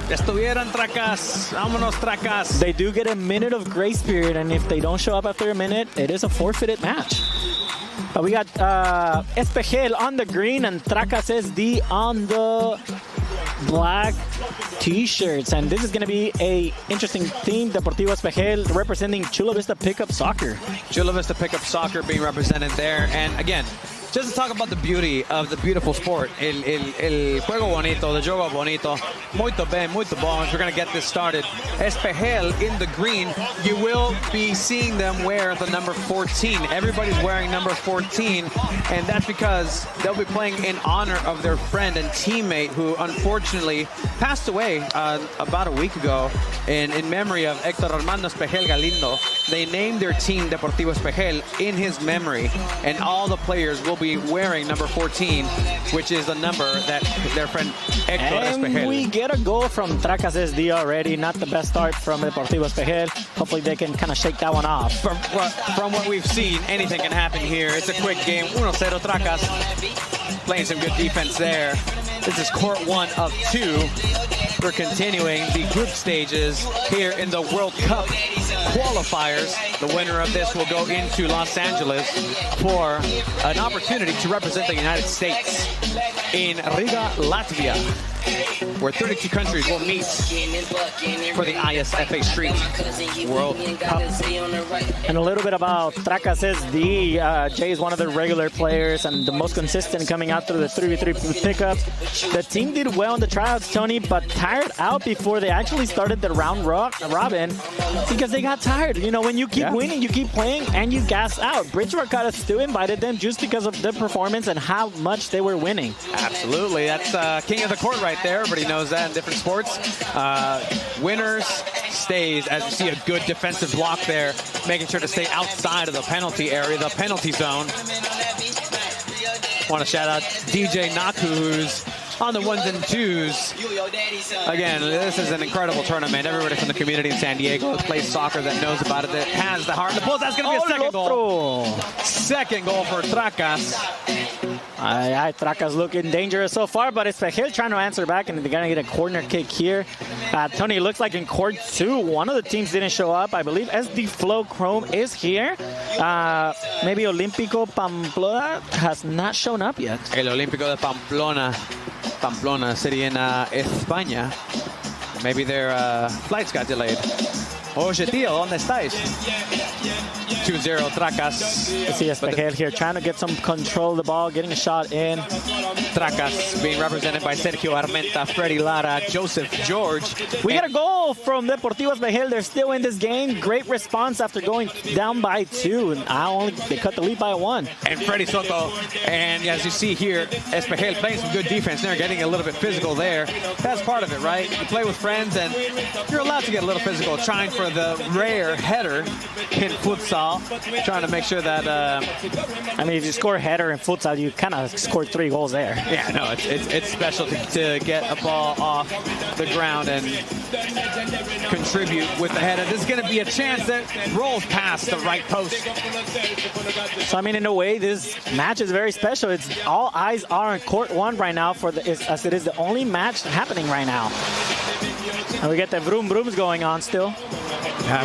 Estuvieran Tracas. Vámonos, Tracas. They do get a minute of grace period, and if they don't show up after a minute, it is a forfeited match. We got Espejel on the green and Tracas SD on the black t-shirts, and this is going to be a interesting team. Deportivo Espejel representing Chula Vista Pickup Soccer. Chula Vista Pickup Soccer being represented there, and again, just to talk about the beauty of the beautiful sport, el juego bonito, the jogo bonito, muito bem, muito bom. We're going to get this started. Espejel in the green, you will be seeing them wear the number 14. Everybody's wearing number 14, and that's because they'll be playing in honor of their friend and teammate who unfortunately passed away about a week ago in memory of Héctor Armando Espejel Galindo. They named their team Deportivo Espejel in his memory, and all the players will be wearing number 14, which is the number that their friend Héctor Espejel. And we get a goal from Tracas SD already. Not the best start from Deportivo Espejel. Hopefully they can kind of shake that one off. From what we've seen, anything can happen here. It's a quick game. 1-0 Tracas. Playing some good defense there. This is court 1 of 2. We're continuing the group stages here in the World Cup qualifiers. The winner of this will go into Los Angeles for an opportunity to represent the United States in Riga, Latvia, where 32 countries will meet for the ISFA Street World Cup. And a little bit about Tracas SD. Jay is one of the regular players and the most consistent coming out through the 3v3 pickup. The team did well in the tryouts, Tony, but tired out before they actually started the round robin because they got tired. You know, when you keep winning, you keep playing, and you gas out. Bridge Mercado still invited them just because of the performance and how much they were winning. Absolutely. That's king of the court right there. Everybody knows that in different sports. Winners stays, as you see a good defensive block there, making sure to stay outside of the penalty area, the penalty zone. Want to shout out DJ Naku, who's on the 1s and 2s. Again, this is an incredible tournament. Everybody from the community in San Diego that plays soccer, that knows about it, that has the heart and the pulse. That's going to be a second goal. Second goal for Tracas. Tracas looking dangerous so far, but Espejel trying to answer back, and they're going to get a corner kick here. Tony, looks like in court 2, one of the teams didn't show up. I believe SD Flow Chrome is here. Maybe Olímpico Pamplona has not shown up yet. El Olímpico de Pamplona City in España. Maybe their flights got delayed. Oye, tío, ¿dónde estáis? 2-0 Tracas. See Espejel here trying to get some control of the ball, getting a shot in. Tracas being represented by Sergio Armenta, Freddy Lara, Joseph George. We got a goal from Deportivo Espejel. They're still in this game. Great response after going down by 2. And they cut the lead by 1. And Freddy Soto. And as you see here, Espejel playing some good defense there, getting a little bit physical there. That's part of it, right? You play with friends and you're allowed to get a little physical, trying for the rare header in futsal, trying to make sure that I mean, if you score a header in futsal, you kind of scored 3 goals there. Yeah, no, it's special to get a ball off the ground and contribute with the header. This is going to be a chance that rolls past the right post. So I mean, in a way, this match is very special. It's all eyes are on court 1 right now as it is the only match happening right now. And we get the vroom vrooms going on still.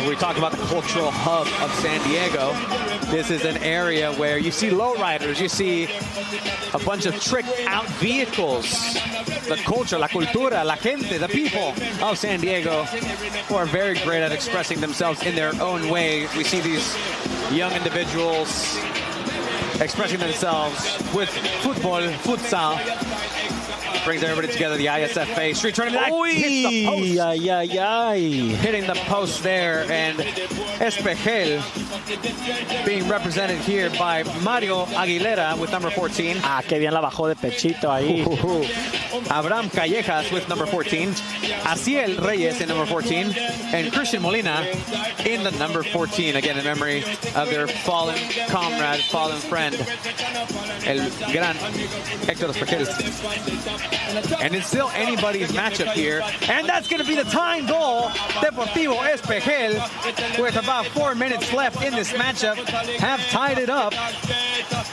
We talk about the cultural hub of San Diego. This is an area where you see lowriders, you see a bunch of tricked out vehicles. The culture, la cultura, la gente, the people of San Diego who are very great at expressing themselves in their own way. We see these young individuals expressing themselves with football, futsal. Brings everybody together, the ISFA Street Tournament. Hits the post. Hitting the post there, and Espejel being represented here by Mario Aguilera with number 14. Qué bien la bajó de pechito ahí. Abraham Callejas with number 14. Asiel Reyes in number 14. And Christian Molina in the number 14. Again, in memory of their fallen comrade, fallen friend, el gran Héctor Espejel. And it's still anybody's matchup here. And that's going to be the tying goal. Deportivo Espejel, with about 4 minutes left in this matchup, have tied it up.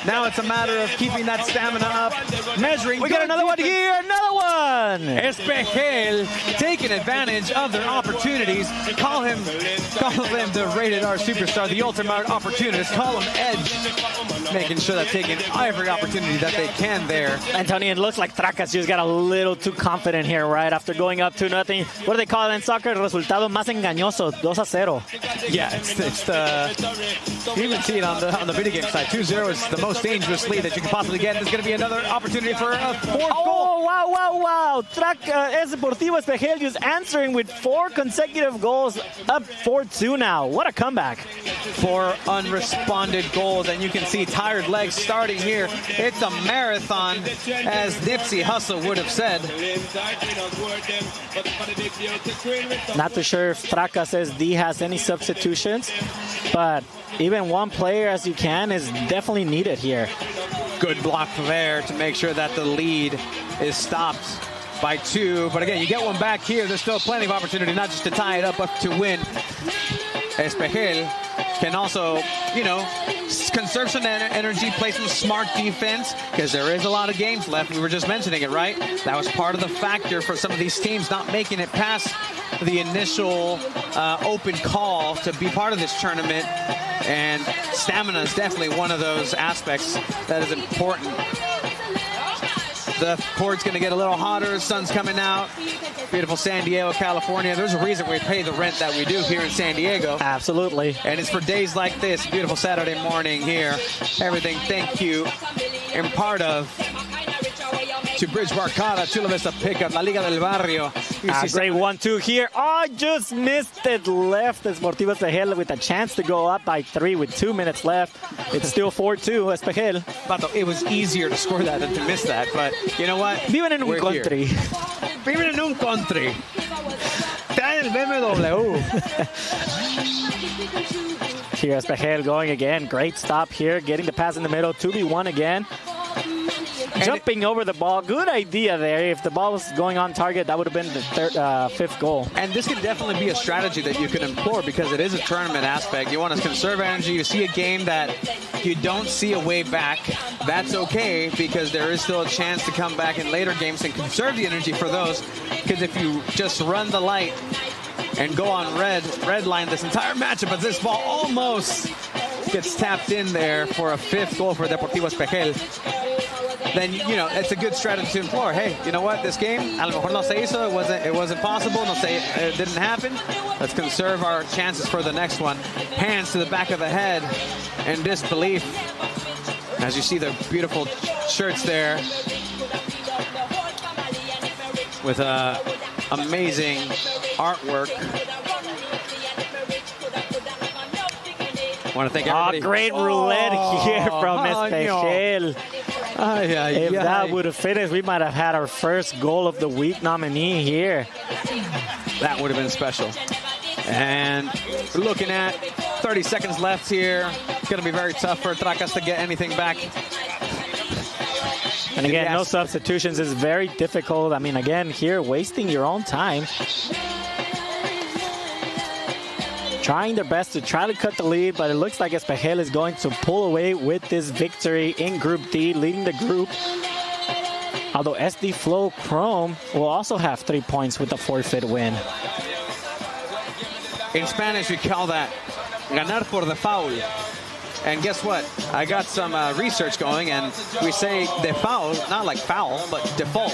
Now it's a matter of keeping that stamina up, measuring. We got another one here, another one. Espejel taking advantage of their opportunities. Call them the rated R superstar, the ultimate opportunist. Call them Edge, making sure they're taking every opportunity that they can there. And Tony, it looks like Tracas just got a little too confident here, right? After going up 2-0. What do they call it in soccer? El resultado más engañoso, 2-0. Yeah, it's the you even see it on the video game side. 2-0 is the most dangerous lead that you can possibly get. There's going to be another opportunity for a fourth goal. Oh, wow. Deportivo Espejel just answering with 4 consecutive goals, up 4-2 now. What a comeback. 4 unresponded goals, and you can see tired legs starting here. It's a marathon, as Nipsey Hussle would have said. Not too sure if Tracas SD has any substitutions, but even one player as you can is definitely needed here. Good block there to make sure that the lead is stopped by 2. But again, you get one back here. There's still plenty of opportunity, not just to tie it up, but to win. Espejel can also, conserve some energy, play some smart defense, because there is a lot of games left. We were just mentioning it, right? That was part of the factor for some of these teams not making it past the initial open call to be part of this tournament. And stamina is definitely one of those aspects that is important. The court's going to get a little hotter. Sun's coming out. Beautiful San Diego, California. There's a reason we pay the rent that we do here in San Diego. Absolutely. And it's for days like this. Beautiful Saturday morning here. Everything, thank you, in part of to Bridge Barcada, Chula Vista pickup, La Liga del Barrio. Great 1-2 here. Oh, just missed it left. Deportivo Espejel with a chance to go up by 3 with 2 minutes left. It's still 4-2, Espejel. But it was easier to score that than to miss that. But you know what? Viven en un country. Viven en un country. Traen el BMW. Here, Espejel going again. Great stop here. Getting the pass in the middle. 2v1 again. Jumping over the ball. Good idea there. If the ball was going on target, that would have been the 5th goal. And this could definitely be a strategy that you can employ, because it is a tournament aspect. You want to conserve energy. You see a game that you don't see a way back. That's okay, because there is still a chance to come back in later games and conserve the energy for those. Because if you just run the light and go on red line this entire matchup, but this ball almost gets tapped in there for a 5th goal for Deportivo Espejel, then it's a good strategy to employ. Hey, you know what? This game, a lo mejor no se hizo. It wasn't possible. It didn't happen. Let's conserve our chances for the next one. Hands to the back of the head in disbelief. As you see the beautiful shirts there with amazing artwork. I want to thank everybody. Great roulette here from Espejel. If that would have finished, we might have had our first goal of the week nominee here. That would have been special. And looking at 30 seconds left here. It's going to be very tough for Tracas to get anything back. And again, no substitutions is very difficult. I mean, again, here, wasting your own time. Trying their best to try to cut the lead, but it looks like Espejel is going to pull away with this victory in Group D, leading the group. Although SD Flow Chrome will also have 3 points with the forfeit win. In Spanish, we call that ganar por default. And guess what? I got some research going, and we say default, not like foul, but default.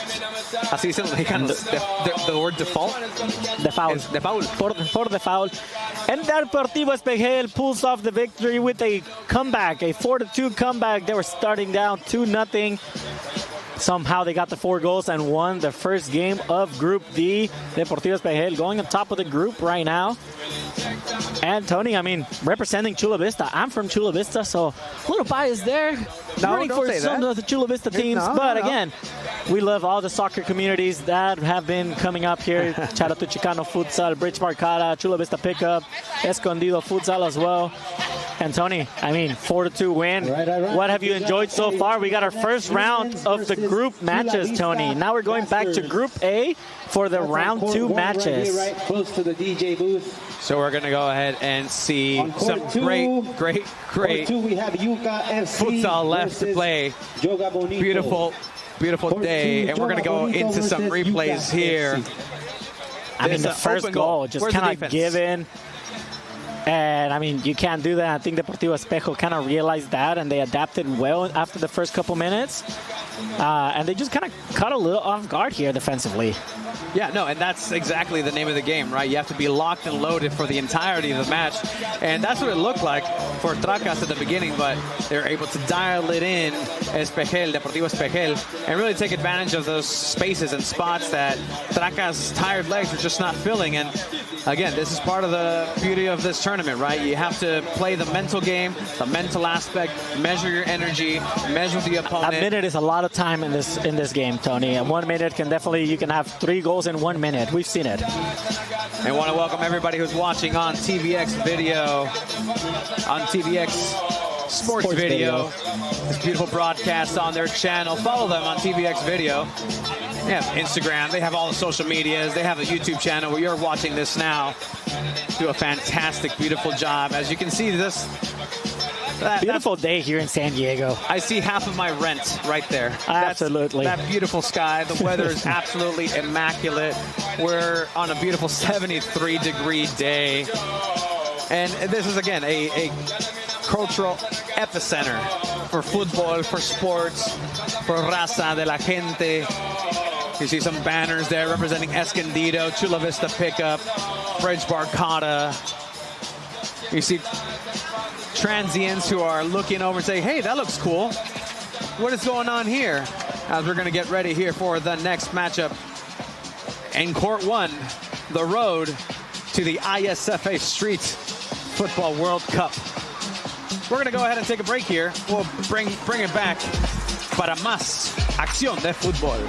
Así dicen los mexicanos. The word default? Default. Default. For default. And Deportivo Espejel pulls off the victory with a comeback, a 4-2 comeback. They were starting down 2-0. Somehow they got the 4 goals and won the first game of Group D. Deportivo Espejel going on top of the group right now. And Tony, I mean, representing Chula Vista. I'm from Chula Vista, so a little bias there. No, don't say some that. of the Chula Vista teams. But again, we love all the soccer communities that have been coming up here. Shout out to Chicano Futsal, Bridge Barcada, Chula Vista Pickup, Escondido Futsal as well. And Tony, I mean, 4-2 win. Right. What have you enjoyed so far? We got our first round of the group matches, Tony. Now we're going back to Group A for the round 2 matches. Right close to the DJ booth. So we're going to go ahead and see some great we have Yuka FC futsal left to play. Beautiful day, and we're going to go into some replays here. I mean, the first goal just kind of given. And, I mean, you can't do that. I think Deportivo Espejo kind of realized that, and they adapted well after the first couple minutes. And they just kind of caught a little off guard here defensively. Yeah, no, and that's exactly the name of the game, right? You have to be locked and loaded for the entirety of the match. And that's what it looked like for Tracas at the beginning, but they're able to dial it in, Deportivo Espejel, and really take advantage of those spaces and spots that Tracas' tired legs were just not filling. And again, this is part of the beauty of this tournament, right? You have to play the mental game, the mental aspect, measure your energy, measure the opponent. A minute is a lot of time in this game, Tony. And 1 minute you can have 3 goals in 1 minute. We've seen it. I want to welcome everybody who's watching on TVX video, on TVX Sports Video. This beautiful broadcast on their channel. Follow them on TVX Video. They have Instagram. They have all the social medias. They have a YouTube channel where you're watching this now. Do a fantastic, beautiful job. As you can see, beautiful day here in San Diego. I see half of my rent right there. Absolutely. That beautiful sky. The weather is absolutely immaculate. We're on a beautiful 73-degree day. And this is, again, a cultural epicenter for football, for sports, for raza de la gente. You see some banners there representing Escondido, Chula Vista Pickup, Bridge Barcata. You see transients who are looking over and saying, hey, that looks cool. What is going on here? As we're going to get ready here for the next matchup in Court 1, the road to the ISFA Street Football World Cup. We're going to go ahead and take a break here. We'll bring it back para más acción de fútbol.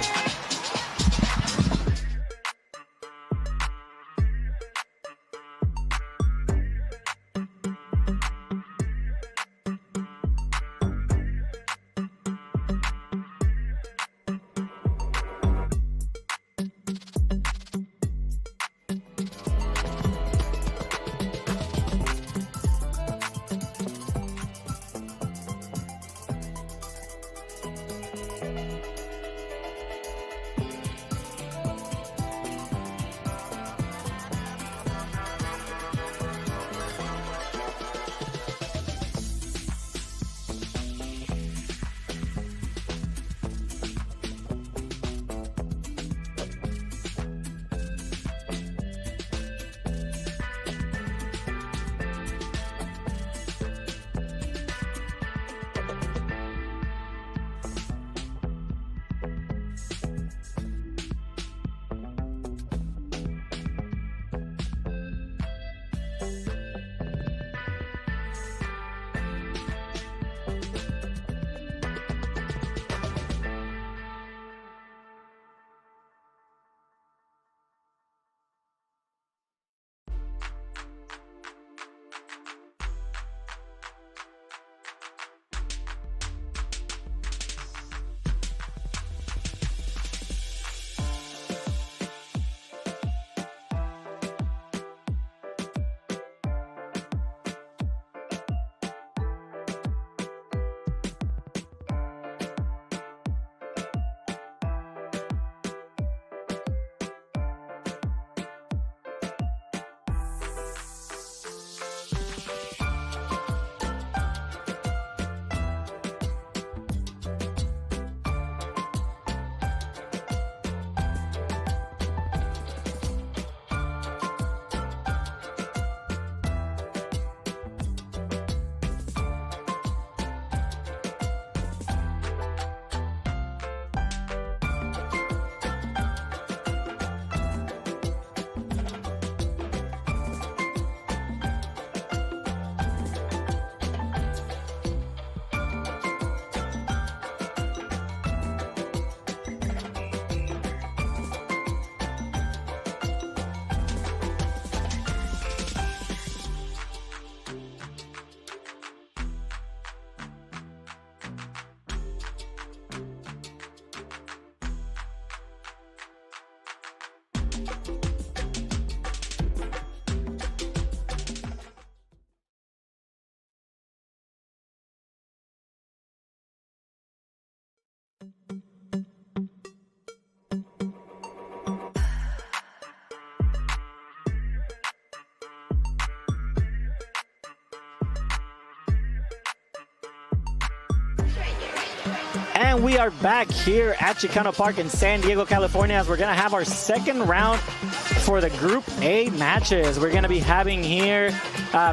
And we are back here at Chicano Park in San Diego, California, as we're going to have our second round for the Group A matches. We're going to be having here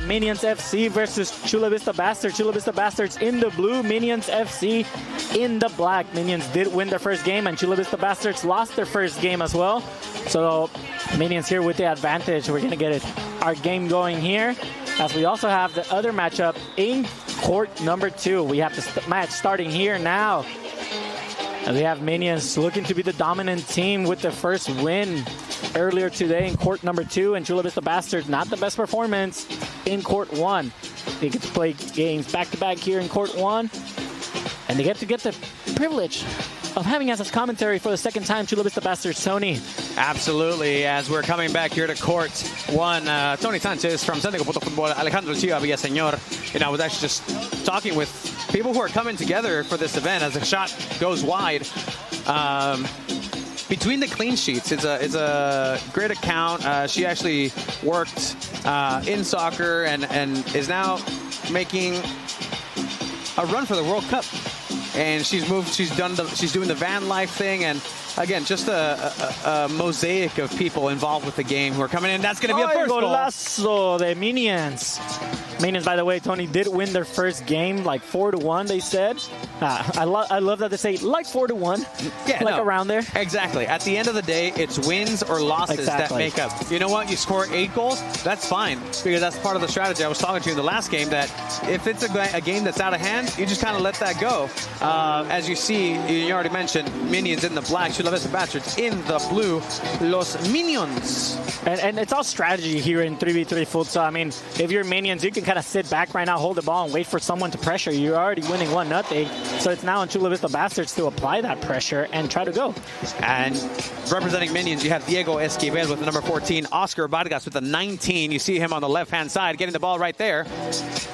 Minions FC versus Chula Vista Bastards. Chula Vista Bastards in the blue, Minions FC in the black. Minions did win their first game, and Chula Vista Bastards lost their first game as well. So Minions here with the advantage. We're going to get our game going here, as we also have the other matchup in court number 2. We have the match starting here now. And we have Minions looking to be the dominant team with the first win earlier today in court number 2. And Chula Vista Bastards, not the best performance in court 1. They get to play games back-to-back here in court 1. And they get the privilege of having us as commentary for the second time, Chula Vista Bastards. Tony. Absolutely. As we're coming back here to court 1, Tony Sanchez from San Diego Football, Alejandro Chiva Villaseñor. I was actually just talking with people who are coming together for this event as a shot goes wide. Between the clean sheets, it's a great account. She actually worked in soccer and is now making a run for the World Cup. And she's doing the van life thing, and again, just a mosaic of people involved with the game who are coming in. That's going to be a first goal. Golazo de Minions. Minions, by the way, Tony, did win their first game like 4-1, they said. I love that they say like 4-1. Yeah, like around there. Exactly. At the end of the day, it's wins or losses that make up. You know what? You score 8 goals, that's fine, because that's part of the strategy. I was talking to you in the last game that if it's a game that's out of hand, you just kind of let that go. As you see, you already mentioned Minions in the black, Chula Vista Bastards in the blue, Los Minions. And it's all strategy here in 3v3 futsal. I mean, if you're Minions, you can kind of sit back right now, hold the ball, and wait for someone to pressure you. You're already winning 1-0. So it's now on Chula Vista Bastards to apply that pressure and try to go. And representing Minions, you have Diego Esquivel with the number 14, Oscar Vargas with the 19. You see him on the left-hand side, getting the ball right there.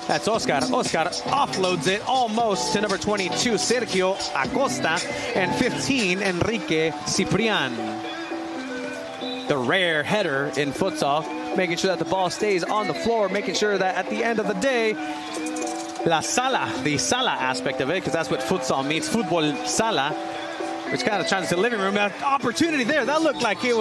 That's Oscar. Oscar offloads it almost to number 22, Sergio Acosta, and 15, Enrique Ciprian. The rare header in futsal, making sure that the ball stays on the floor, making sure that at the end of the day, the sala aspect of it, because that's what futsal means, football sala, which kind of translates to living room. That opportunity there, that looked like it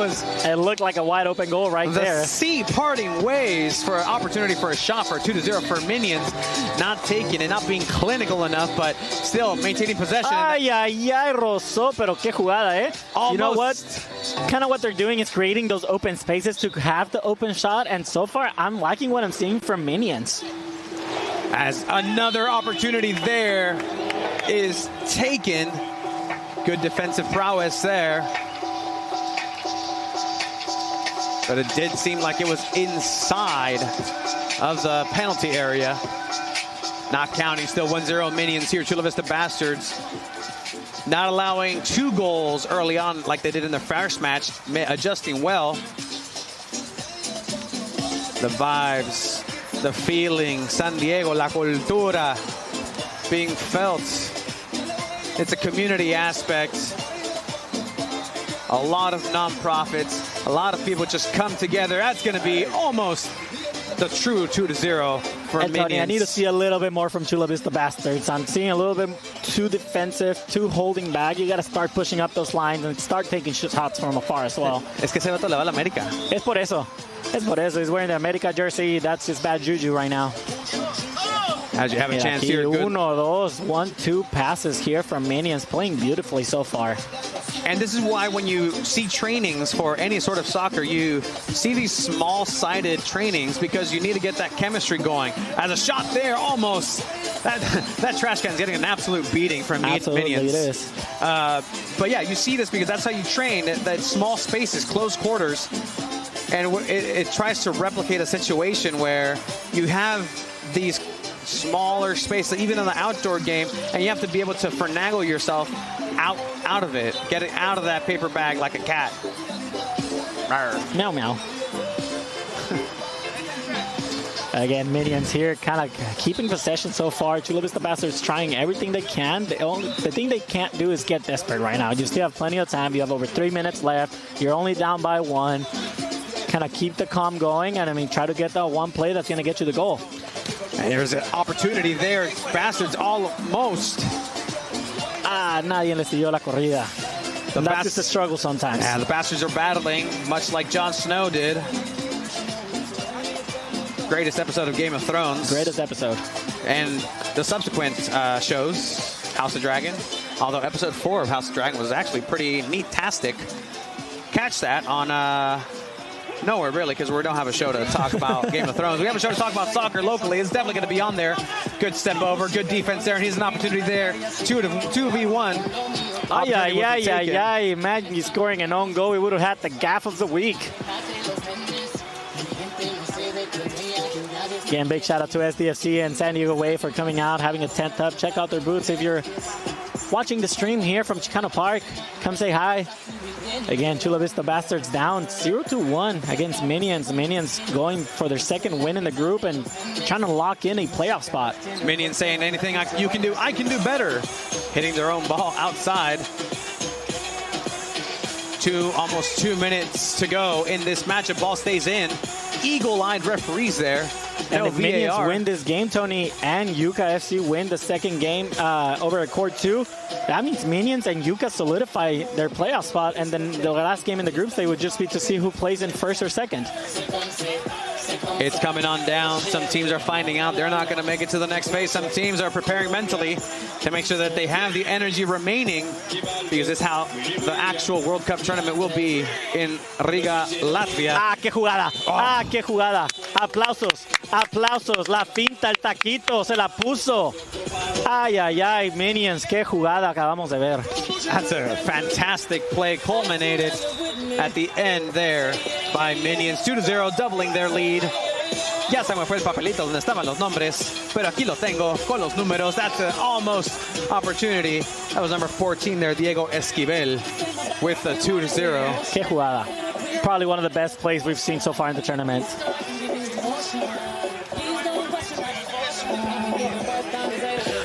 looked like a wide open goal right there. The sea parting ways for an opportunity for a shot for a 2-0 for Minions. Not taking it, not being clinical enough, but still maintaining possession. Ay, rozó, pero qué jugada, eh? Almost. You know what? Kind of what they're doing is creating those open spaces to have the open shot, and so far, I'm liking what I'm seeing from Minions. As another opportunity there is taken. Good defensive prowess there. But it did seem like it was inside of the penalty area. Not counting, still 1-0 Minions here, Chula Vista Bastards. Not allowing 2 goals early on like they did in the first match, adjusting well. The vibes, the feeling, San Diego, la cultura being felt. It's a community aspect. A lot of nonprofits, a lot of people just come together. That's going to be almost the true 2-0 for Minions. Tony, I need to see a little bit more from Chula Vista Bastards. I'm seeing a little bit too defensive, too holding back. You got to start pushing up those lines and start taking shots from afar as well. Es que ese vato le va a la América. Es por eso. He's wearing the América jersey. That's his bad juju right now. As you have a chance here. Good. 1-2 passes here from Minions, playing beautifully so far. And this is why when you see trainings for any sort of soccer, you see these small-sided trainings because you need to get that chemistry going. As a shot there, almost. That trash can is getting an absolute beating from Minions. Absolutely, it is. But yeah, you see this because that's how you train, that small spaces, close quarters. And it tries to replicate a situation where you have these smaller space, even in the outdoor game, and you have to be able to finagle yourself out of it, get it out of that paper bag like a cat. Meow meow. Again, Minions here kind of keeping possession so far. Chula Vista Bastards trying everything they can. The thing they can't do is get desperate right now. You still have plenty of time. You have over 3 minutes left. You're only down by 1. Kind of keep the calm going, and I mean, try to get that one play that's going to get you the goal. And there's an opportunity there. Bastards almost. nadie le siguió la corrida. That's just a struggle sometimes. Yeah, the Bastards are battling, much like Jon Snow did. Greatest episode of Game of Thrones. Greatest episode. And the subsequent shows, House of Dragon. Although episode 4 of House of Dragon was actually pretty neat-tastic. Catch that on nowhere, really, because we don't have a show to talk about Game of Thrones. We have a show to talk about soccer locally. It's definitely going to be on there. Good step over, good defense there, and he's an opportunity there. 2v1. Imagine he's scoring an own goal. We would have had the gaff of the week. Again, big shout out to SDFC and San Diego Way for coming out, having a tent up. Check out their booths. If you're watching the stream here from Chicano Park, come say hi. Again, Chula Vista Bastards down 0-1 against Minions. Minions going for their second win in the group and trying to lock in a playoff spot. Minions saying anything you can do, I can do better. Hitting their own ball outside. Almost 2 minutes to go in this matchup. Ball stays in. Eagle-eyed referees there. And if Minions win this game, Tony, and Yuka FC win the second game over at Court 2, that means Minions and Yuka solidify their playoff spot, and then the last game in the group stage would just be to see who plays in first or second. It's coming on down. Some teams are finding out they're not going to make it to the next phase. Some teams are preparing mentally to make sure that they have the energy remaining, because it's how the actual World Cup tournament will be in Riga, Latvia. Ah, qué jugada. Oh. Ah, qué jugada. Aplausos. Aplausos. La finta, el taquito, se la puso. Ay, ay, ay, Minions, qué jugada acabamos de ver. That's a fantastic play, culminated at the end there by Minions. 2-0, doubling their lead. Ya se me fue el papelito donde estaban los nombres, pero aquí lo tengo con los números. That's an almost opportunity. That was number 14 there, Diego Esquivel, with the 2-0. Qué jugada. Probably one of the best plays we've seen so far in the tournament.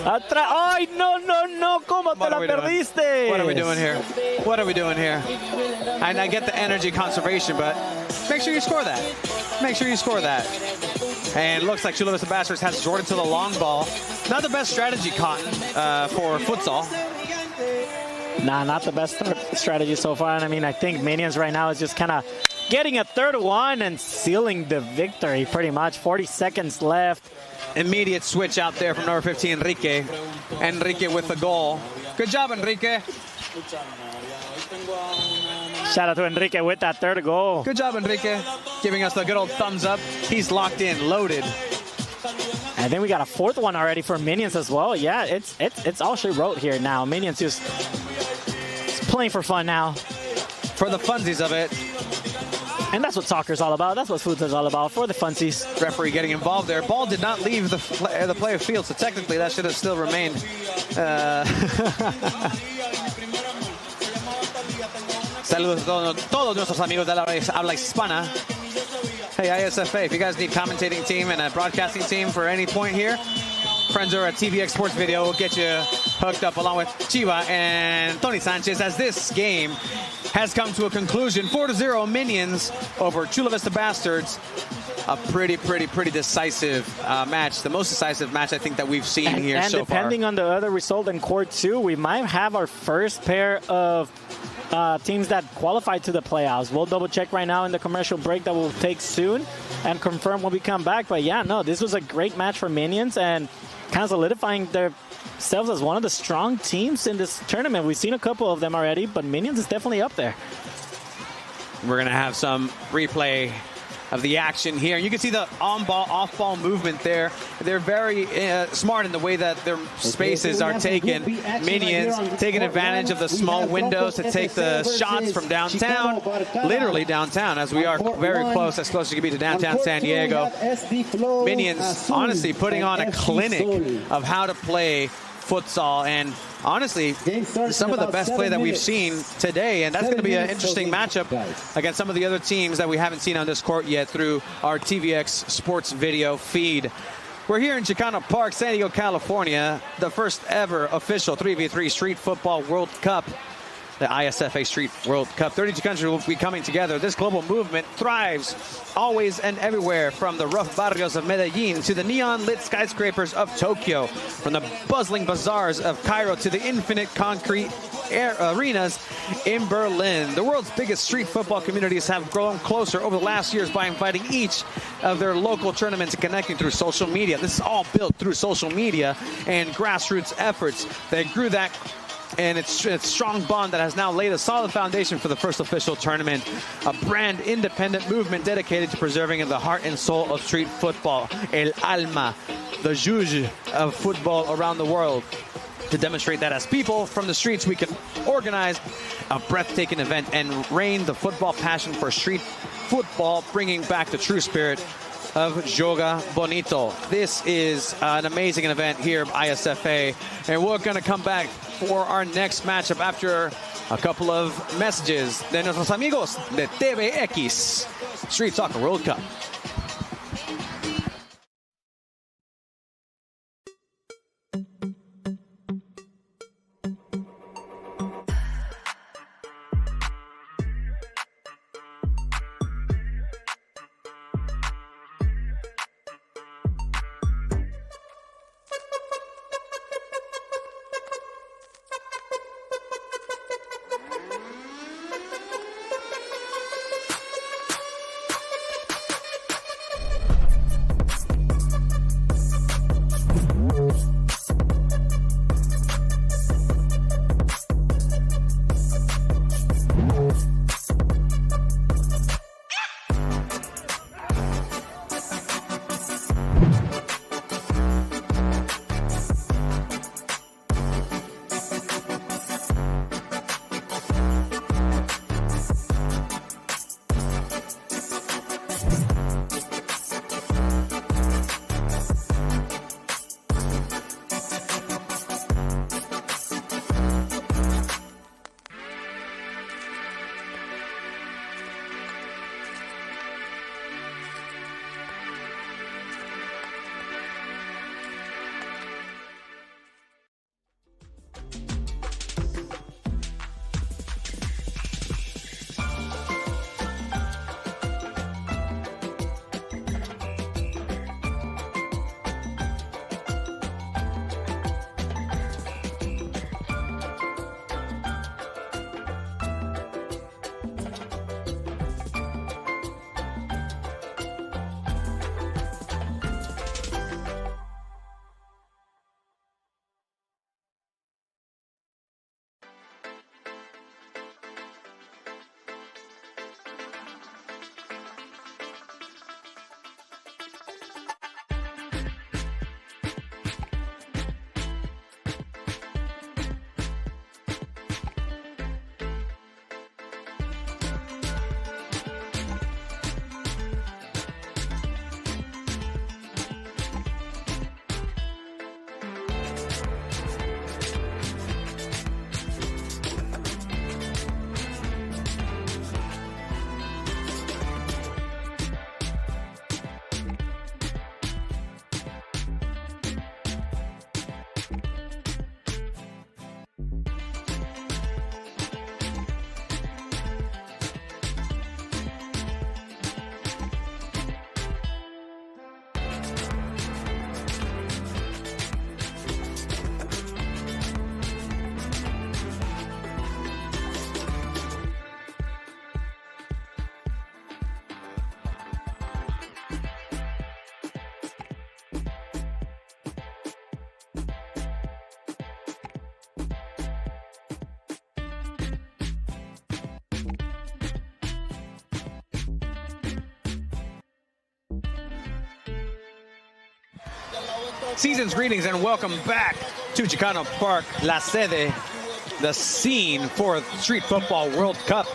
¡Ay, no, no, no! ¿Cómo te la perdiste? What are we doing here? What are we doing here? And I get the energy conservation, but make sure you score that. Make sure you score that. And it looks like Chula Vista Bastards has Jordan to the long ball. Not the best strategy, Cotton, for futsal. Nah, not the best strategy so far. And I mean, I think Minions right now is just kind of getting a third one and sealing the victory pretty much. 40 seconds left. Immediate switch out there from number 15, Enrique. Enrique with the goal. Good job, Enrique. Shout out to Enrique with that third goal. Good job, Enrique. Giving us the good old thumbs up. He's locked in, loaded. I think we got a fourth one already for Minions as well. Yeah, it's all she wrote here now. Minions just playing for fun now. For the funsies of it. And that's what soccer's all about. That's what futsal's all about, for the funsies. Referee getting involved there. Ball did not leave the play of field, so technically that should have still remained. Saludos a todos nuestros amigos de la habla hispana. Hey, ISFA, if you guys need commentating team and a broadcasting team for any point here, friends are at TVX Sports Video. We'll get you hooked up along with Chiva and Tony Sanchez as this game has come to a conclusion. 4-0 Minions over Chula Vista Bastards. A pretty decisive match. The most decisive match I think that we've seen here so far. And depending on the other result in Court 2, we might have our first pair of teams that qualify to the playoffs. We'll double check right now in the commercial break that we'll take soon and confirm when we come back. But yeah, no, this was a great match for Minions and kind of solidifying themselves as one of the strong teams in this tournament. We've seen a couple of them already, but Minions is definitely up there. We're going to have some replay of the action here. You can see the on-ball, off-ball movement there. They're very smart in the way that their spaces are taken. Minions taking advantage of the small windows to take the shots from downtown, literally downtown, as we are very close, as close as you can be to downtown San Diego. Minions honestly putting on a clinic of how to play futsal, and honestly, some of the best play that we've seen today, and that's going to be an interesting matchup against some of the other teams that we haven't seen on this court yet through our TVX Sports Video feed. We're here in Chicano Park, San Diego, California, the first ever official 3v3 Street Football World Cup the ISFA Street World Cup. 32 countries will be coming together. This global movement thrives always and everywhere, from the rough barrios of Medellin to the neon-lit skyscrapers of Tokyo, from the bustling bazaars of Cairo to the infinite concrete arenas in Berlin. The world's biggest street football communities have grown closer over the last years by inviting each of their local tournaments and connecting through social media. This is all built through social media and grassroots efforts that grew that, and it's a strong bond that has now laid a solid foundation for the first official tournament, a brand independent movement dedicated to preserving the heart and soul of street football, el alma, the juge of football around the world. To demonstrate that as people from the streets, we can organize a breathtaking event and reign the football passion for street football, bringing back the true spirit of Joga Bonito. This is an amazing event here at ISFA, and we're going to come back for our next matchup after a couple of messages de nuestros amigos de TVX Street Soccer World Cup. Season's greetings and welcome back to Chicano Park, La Sede, the scene for Street Football World Cup,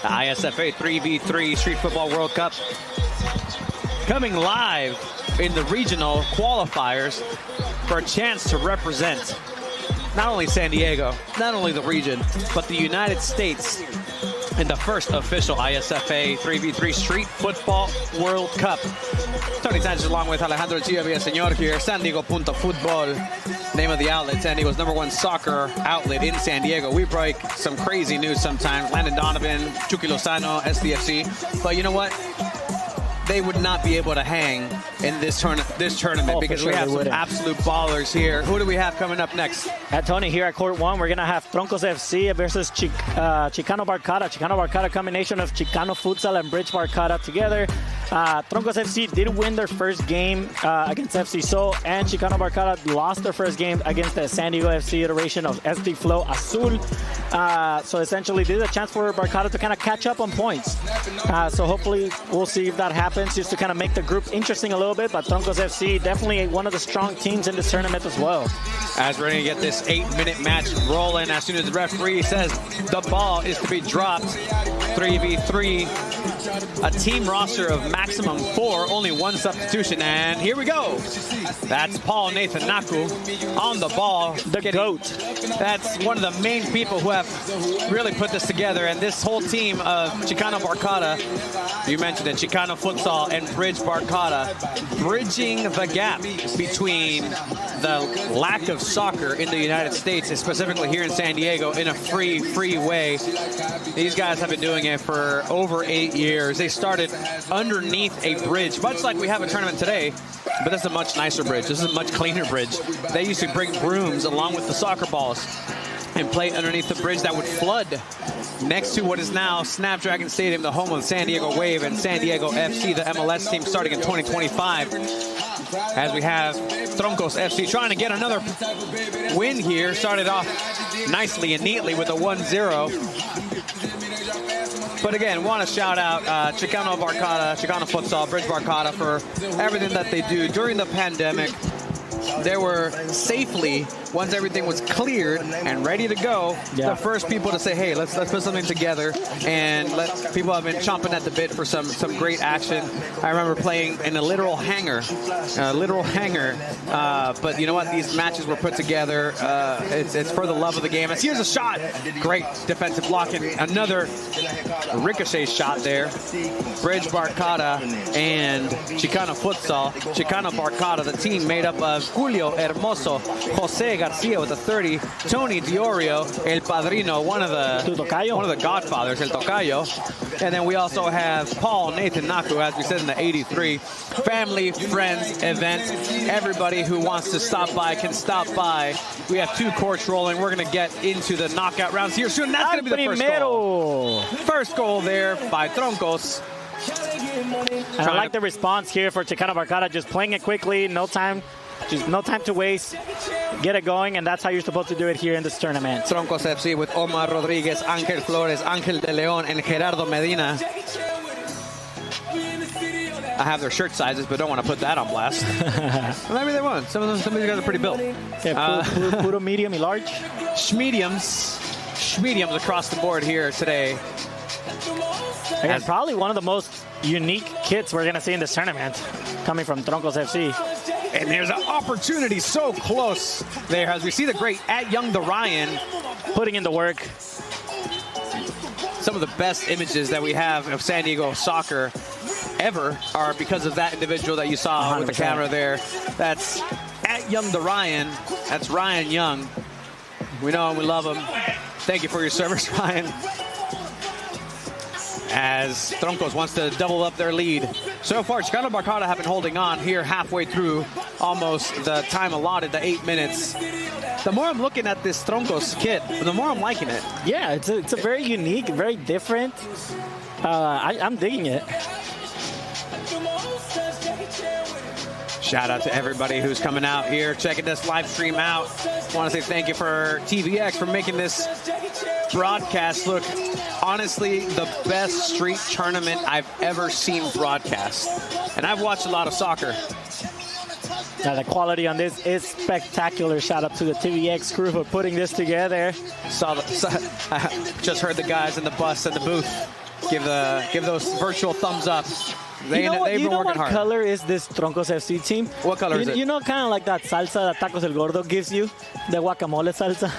the ISFA 3v3 Street Football World Cup, coming live in the regional qualifiers for a chance to represent not only San Diego, not only the region, but the United States in the first official ISFA 3v3 Street Football World Cup. Tony Sanchez along with Alejandro Chia Villaseñor here. San Diego Punto Futbol, name of the outlet. San Diego's #1 soccer outlet in San Diego. We break some crazy news sometimes. Landon Donovan, Chucky Lozano, SDFC. But you know what? They would not be able to hang in this tournament because we have some absolute ballers here. Who do we have coming up next? Tony, here at Court 1, we're going to have Troncos FC versus Chicano Barcata. Chicano Barcata, combination of Chicano Futsal and Bridge Barcata together. Troncos FC did win their first game against FC Sol, and Chicano Barcata lost their first game against the San Diego FC iteration of SD Flow Azul. So essentially, this is a chance for Barcata to kind of catch up on points. So hopefully, we'll see if that happens, just to kind of make the group interesting a little bit. But Troncos FC, definitely one of the strong teams in this tournament as well. As we're going to get this 8-minute match rolling, as soon as the referee says the ball is to be dropped, 3v3, a team roster of maximum 4, only 1 substitution, and here we go. That's Paul Nathan Naku on the ball. The GOAT. That's one of the main people who have really put this together, and this whole team of Chicano Barcata, you mentioned it, Chicano Futsal and Bridge Barcata, bridging the gap between the lack of soccer in the United States, and specifically here in San Diego, in a free way. These guys have been doing it for over 8 years. They started underneath a bridge, much like we have a tournament today, but this is a much nicer bridge. This is a much cleaner bridge. They used to bring brooms along with the soccer balls and play underneath the bridge that would flood next to what is now Snapdragon Stadium, the home of San Diego Wave and San Diego FC, the MLS team, starting in 2025. As we have Troncos FC trying to get another win here. Started off nicely and neatly with a 1-0. But again, want to shout out Chicano Barcata, Chicano Futsal, Bridge Barcata for everything that they do during the pandemic. They were safely, once everything was cleared and ready to go, the first people to say, hey, let's put something together, and people have been chomping at the bit for some great action. I remember playing in a literal hangar, but you know what? These matches were put together. It's for the love of the game. And here's a shot. Great defensive blocking. Another ricochet shot there. Bridge Barcata and Chicano Futsal. Chicano Barcata, the team made up of Julio Hermoso, Jose Garcia with a 30, Tony Diorio, El Padrino, one of the godfathers, El Tocayo. And then we also have Paul Nathan Naku, as we said, in the 83. Family, friends, event. Everybody who wants to stop by can stop by. We have 2 courts rolling. We're going to get into the knockout rounds here soon. That's going to be the first goal. First goal there by Troncos. And I like the response here for Chicano Barcata, just playing it quickly, no time to waste, get it going, and that's how you're supposed to do it here in this tournament. Troncos FC with Omar Rodriguez, Ángel Flores, Ángel de León, and Gerardo Medina. I have their shirt sizes, but don't want to put that on blast. Well, maybe they won't. Some of these guys are pretty built. Okay, puro medium y large. Schmediums across the board here today. Again, probably one of the most unique kits we're going to see in this tournament, coming from Troncos FC. And there's an opportunity so close there as we see the great Young Ryan putting in the work. Some of the best images that we have of San Diego soccer ever are because of that individual that you saw 100%. With the camera there. That's Young Ryan. That's Ryan Young. We know him, we love him. Thank you for your service, Ryan. As Troncos wants to double up their lead. So far, Chicano Barcata have been holding on here halfway through almost the time allotted, the 8 minutes. The more I'm looking at this Troncos kit, the more I'm liking it. Yeah, it's a very unique, very different. I'm digging it. Shout out to everybody who's coming out here, checking this live stream out. I want to say thank you for TVX for making this broadcast look, honestly, the best street tournament I've ever seen broadcast. And I've watched a lot of soccer. Yeah, the quality on this is spectacular. Shout out to the TVX crew for putting this together. I just heard the guys in the bus and the booth give those virtual thumbs up. They've been working hard. What color is this Troncos FC team? What color is it? You know, kind of like that salsa that Tacos El Gordo gives you, the guacamole salsa.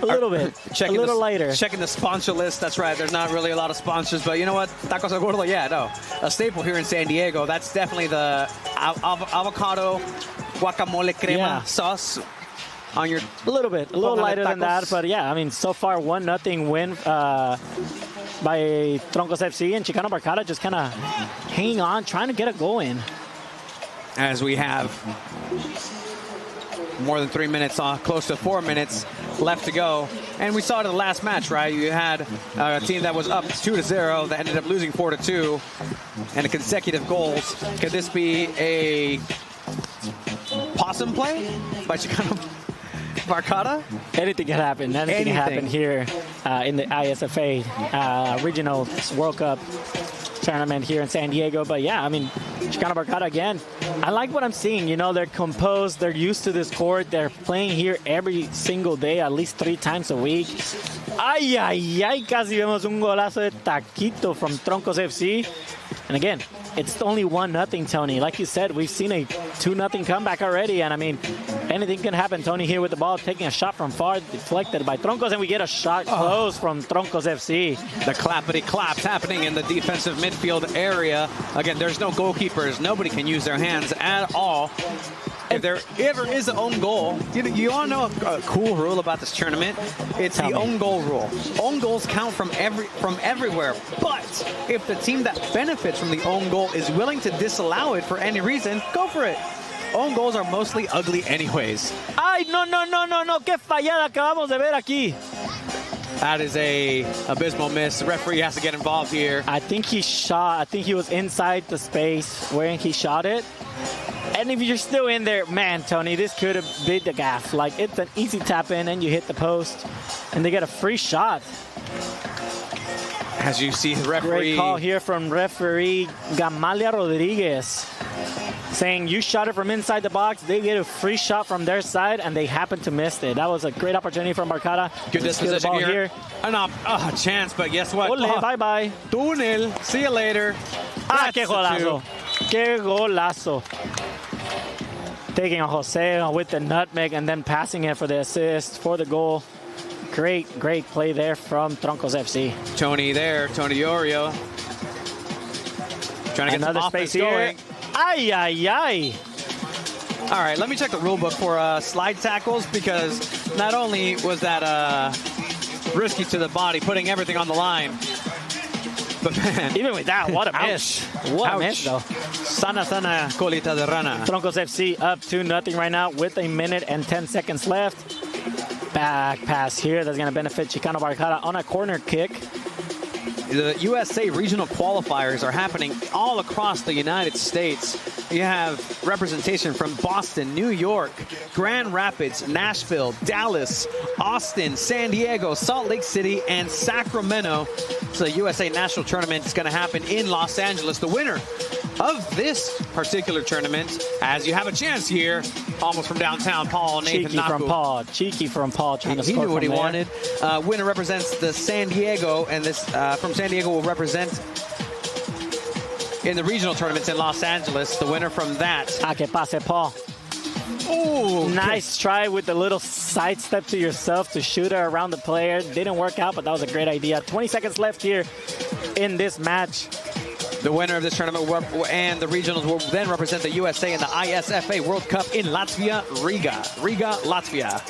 A little bit. A little lighter. Checking the sponsor list. That's right. There's not really a lot of sponsors, but you know what? Tacos al gordo, yeah, no. A staple here in San Diego. That's definitely the avocado guacamole crema sauce on your... A little bit. A little lighter than that, but yeah, I mean, so far 1-0 win by Troncos FC, and Chicano Barcata just kind of hanging on, trying to get a goal in. As we have more than 3 minutes, close to 4 minutes left to go. And we saw it in the last match, right? You had a team that was up 2-0 that ended up losing 4-2 and the consecutive goals. Could this be a possum play by Chicano Barcata? Anything can happen. Anything can happen here in the ISFA Regional World Cup tournament here in San Diego. But yeah, I mean, Chicano Barcata again. I like what I'm seeing. You know, they're composed. They're used to this court. They're playing here every single day, at least 3 times a week. Ay, ay, ay, casi vemos un golazo de taquito from Troncos FC. And again, it's only 1-0, Tony. Like you said, we've seen a 2-0 comeback already. And I mean, anything can happen. Tony here with the ball, taking a shot from far, deflected by Troncos, and we get a shot close from Troncos FC. The clappity claps happening in the defensive midfield area. Again, there's no goalkeepers. Nobody can use their hands at all. If there ever is an own goal, you all know a cool rule about this tournament. It's the own goal rule. Own goals count from everywhere. But if the team that benefits from the own goal is willing to disallow it for any reason, go for it. Own goals are mostly ugly anyways. Ay, no, qué fallada acabamos de ver aquí. That is a abysmal miss. The referee has to get involved here. I think he shot. I think he was inside the space where he shot it. And if you're still in there, man, Tony, this could have been the gaff. Like, it's an easy tap in and you hit the post and they get a free shot. As you see, the referee. Great call here from referee Gamalia Rodriguez, saying you shot it from inside the box. They get a free shot from their side, and they happen to miss it. That was a great opportunity from Barcata. Good disposition here. A chance, but guess what? Ole, bye-bye. Túnel. See you later. Qué golazo. Qué golazo. Taking a Jose with the nutmeg and then passing it for the assist for the goal. Great play there from Troncos FC. Tony Iorio. Trying to get another space here. Ay, ay, ay. All right, let me check the rule book for slide tackles, because not only was that risky to the body, putting everything on the line, but man, even with that, what a miss. What a miss, though. Sana colita de rana. Troncos FC up 2-0 right now with 1 minute and 10 seconds left. Back pass here. That's going to benefit Chicano Barcata on a corner kick. The USA regional qualifiers are happening all across the United States. You have representation from Boston, New York, Grand Rapids, Nashville, Dallas, Austin, San Diego, Salt Lake City, and Sacramento. So the USA National Tournament is going to happen in Los Angeles. The winner of this particular tournament, as you have a chance here, almost from downtown, Paul Nathan Naku. Cheeky from Paul, trying to score. He knew what he wanted. Winner represents the San Diego, and this from San Diego will represent in the regional tournaments in Los Angeles. The winner from that. Que pase, Paul. Ooh, nice try with the little sidestep to yourself to shoot her around the player. Didn't work out, but that was a great idea. 20 seconds left here in this match. The winner of this tournament and the regionals will then represent the USA in the ISFA World Cup in Latvia, Riga, Latvia.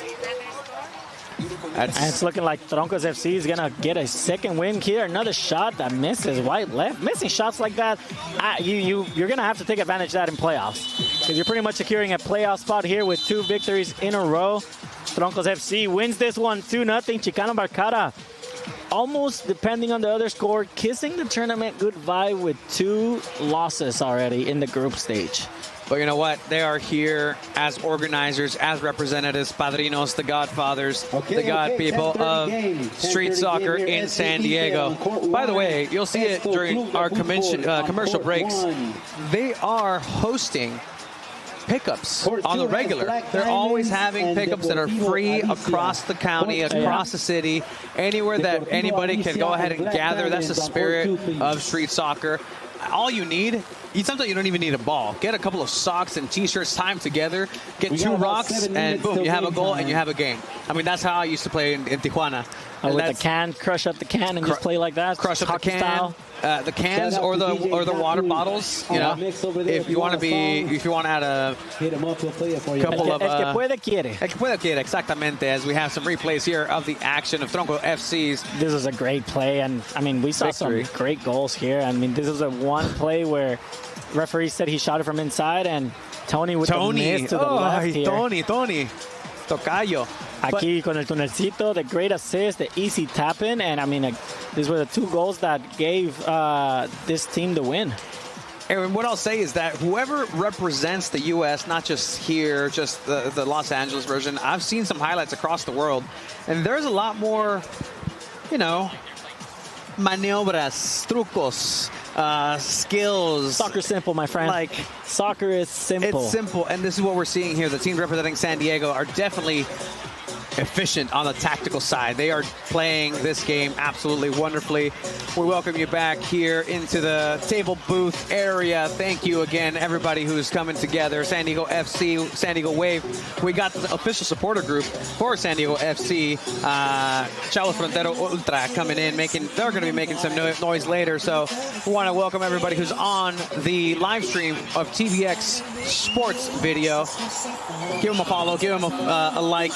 And it's looking like Troncos FC is going to get a second win here. Another shot that misses wide left. Missing shots like that, you're going to have to take advantage of that in playoffs, because you're pretty much securing a playoff spot here with 2 victories in a row. Troncos FC wins this one 2-0. Chicano Barcata, almost, depending on the other score, kissing the tournament goodbye with 2 losses already in the group stage. But you know what? They are here as organizers, as representatives, padrinos, the godfathers, the god people of street soccer in San Diego. By the way, you'll see it during our commercial breaks. They are hosting pickups on the regular. They're always having pickups that are free across the county, across the city, anywhere that anybody can go ahead and gather. That's the spirit of street soccer. All you need, sometimes you don't even need a ball. Get a couple of socks and T-shirts timed together, get 2 rocks, and boom, you have a goal and you have a game. I mean, that's how I used to play in Tijuana. With the can, crush up the can and just play like that. Crush up the can, the cans or the water bottles. You know, if you want to add a couple of. El que puede quiere. El que puede quiere, exactamente. As we have some replays here of the action of Tronco FC's. This is a great play, and I mean, we saw some great goals here. I mean, this is a one play where referee said he shot it from inside, and Tony with the miss to the left here. Tony, Tocayo. Aquí con el tunelcito, the great assist, the easy tap-in, and I mean, these were the 2 goals that gave this team the win. And what I'll say is that whoever represents the U.S., not just here, just the Los Angeles version, I've seen some highlights across the world, and there's a lot more, you know, maniobras, trucos, skills. Soccer's simple, my friend. Like, soccer is simple. It's simple, and this is what we're seeing here. The teams representing San Diego are definitely efficient on the tactical side. They are playing this game absolutely wonderfully. We welcome you back here into the table booth area. Thank you again, everybody who's coming together. San Diego FC, San Diego Wave. We got the official supporter group for San Diego FC. Chavos Frontero Ultra coming in, they're going to be making some noise later. So we want to welcome everybody who's on the live stream of TVX Sports Video. Give them a follow, give them a like.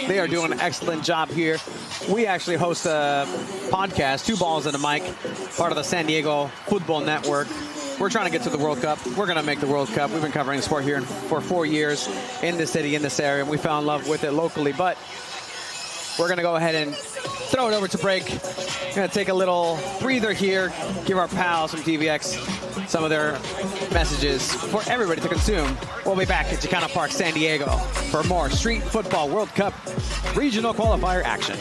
They are doing an excellent job here. We actually host a podcast, 2 Balls and a Mic, part of the San Diego Football Network. We're trying to get to the World Cup. We're going to make the World Cup. We've been covering sport here for 4 years in this city, in this area, and we fell in love with it locally. But we're going to go ahead and throw it over to break. We're going to take a little breather here, give our pals from TVX some of their messages for everybody to consume. We'll be back at Chicano Park, San Diego for more Street Football World Cup Regional Qualifier action.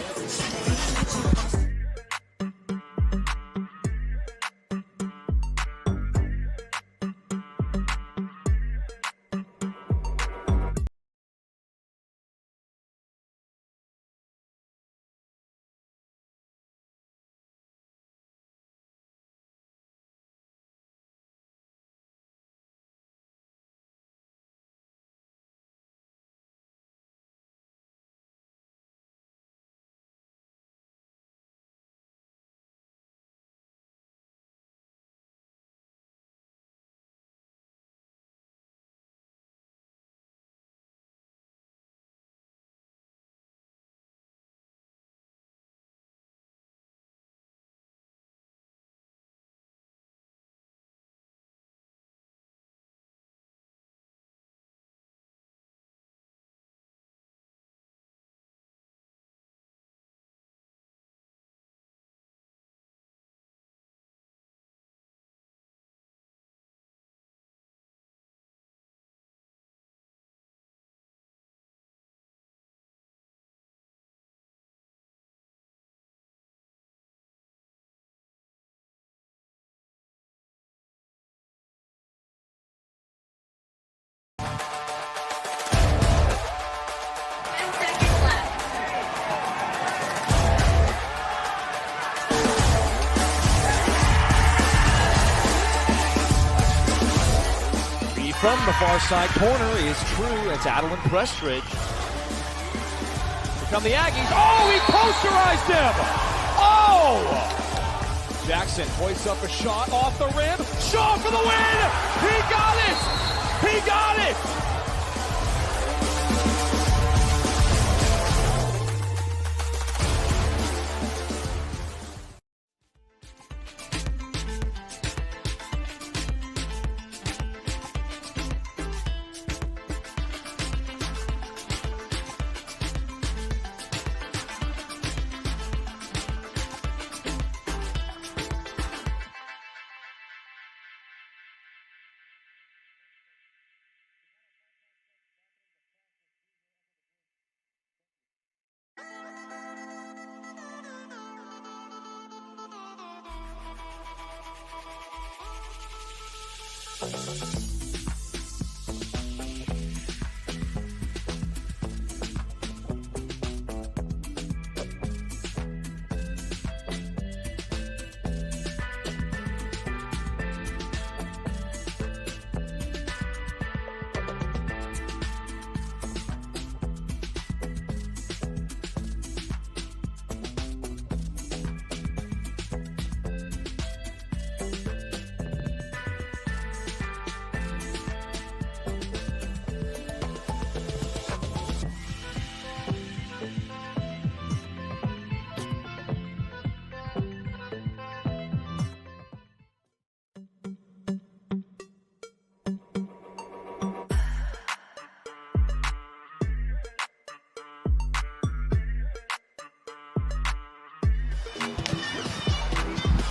From the far side corner is true. It's Adeline Prestridge. Here come the Aggies. Oh, he posterized him. Oh! Jackson hoists up a shot off the rim. Shaw for the win. He got it. He got it.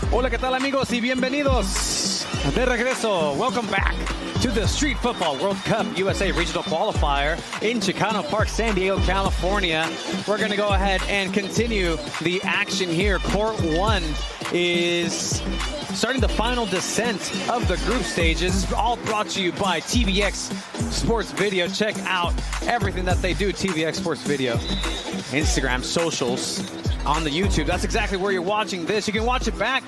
Hola, ¿qué tal, amigos? Y bienvenidos de regreso. Welcome back to the Street Football World Cup USA Regional Qualifier in Chicano Park, San Diego, California. We're going to go ahead and continue the action here. Court 1 is starting the final descent of the group stages. This is all brought to you by TVX Sports Video. Check out everything that they do, TVX Sports Video. Instagram, socials, on the YouTube. That's exactly where you're watching this. You can watch it back.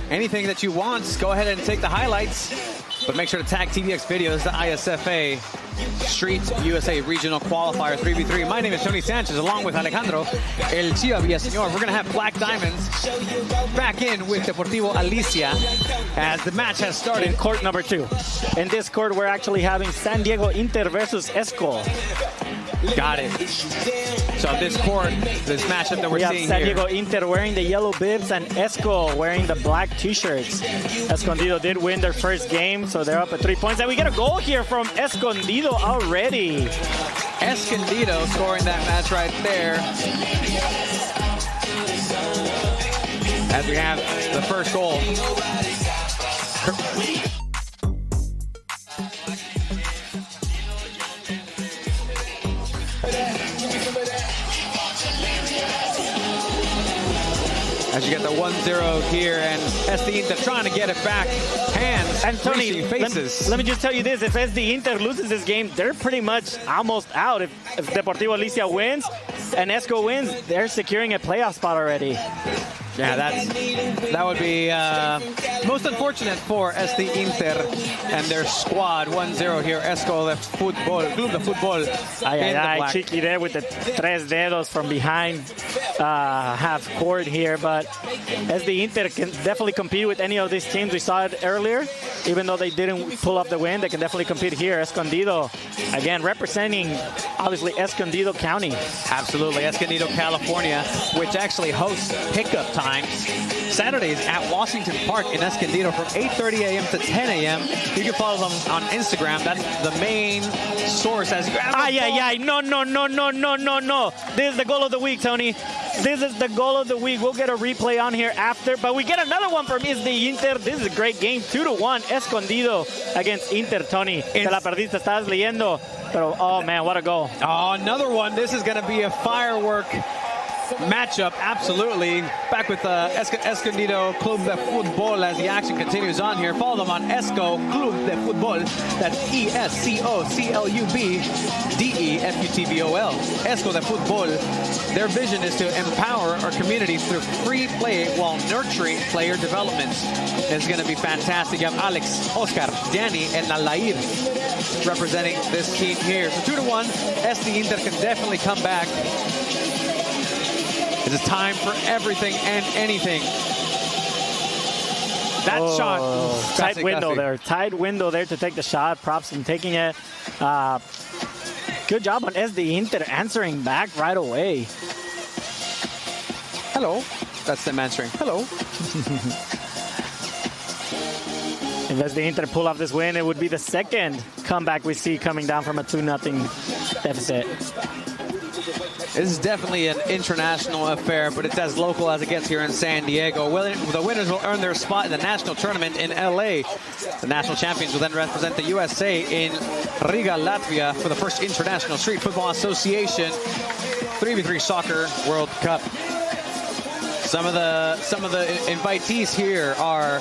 Anything that you want, go ahead and take the highlights. But make sure to tag TVX Videos, the ISFA Street USA Regional Qualifier 3v3. My name is Tony Sanchez, along with Alejandro El Chia Villaseñor. We're going to have Black Diamonds back in with Deportivo Alicia as the match has started. In court number 2. In this court, we're actually having San Diego Inter versus Esco. Got it. So this court, this matchup that we're seeing San here. Diego Inter wearing the yellow bibs and Esco wearing the black t-shirts. Escondido did win their first game, so they're up at 3 points. And we get a goal here from Escondido already. Escondido scoring that match right there. As we have the first goal. As you get the 1-0 here, and SD Inter trying to get it back. Hands and Tony, faces. Let me just tell you this. If SD Inter loses this game, they're pretty much almost out. If Deportivo Alicia wins and Esco wins, they're securing a playoff spot already. Yeah, that would be most unfortunate for SD Inter and their squad. 1-0 here. Esco de Fútbol, Club de Fútbol. Ay, Chiqui there with the tres dedos from behind half court here. But SD Inter can definitely compete with any of these teams. We saw it earlier. Even though they didn't pull up the win, they can definitely compete here. Escondido, again, representing, obviously, Escondido County. Absolutely. Escondido, California, which actually hosts pickup times Saturdays at Washington Park in Escondido from 8:30 a.m. to 10 a.m. You can follow them on Instagram. That's the main source. As you No. This is the goal of the week, Tony. This is the goal of the week. We'll get a replay on here after, but we get another one from SD Inter. This is a great game. 2-1, Escondido against Inter, Tony. Te la perdiste, estabas leyendo. Pero, oh, man, what a goal. Oh, another one. This is going to be a firework matchup, absolutely. Back with Escondido Club de Fútbol as the action continues on here. Follow them on Esco Club de Fútbol. That's ESCOCLUBDEFUTBOL. Esco de Fútbol. Their vision is to empower our community through free play while nurturing player development. It's going to be fantastic. You have Alex, Oscar, Danny, and Alair representing this team here. So 2-1. SD Inter can definitely come back. It is time for everything and anything. That shot. Tight window there. Tight window there to take the shot. Props in taking it. Good job on SD Inter answering back right away. Hello. That's them answering. Hello. If SD Inter pull off this win, it would be the second comeback we see coming down from a 2-0 deficit. This is definitely an international affair, but it's as local as it gets here in San Diego. Well, the winners will earn their spot in the national tournament in LA. The national champions will then represent the USA in Riga, Latvia for the first International Street Football Association 3v3 Soccer World Cup. Some of the invitees here are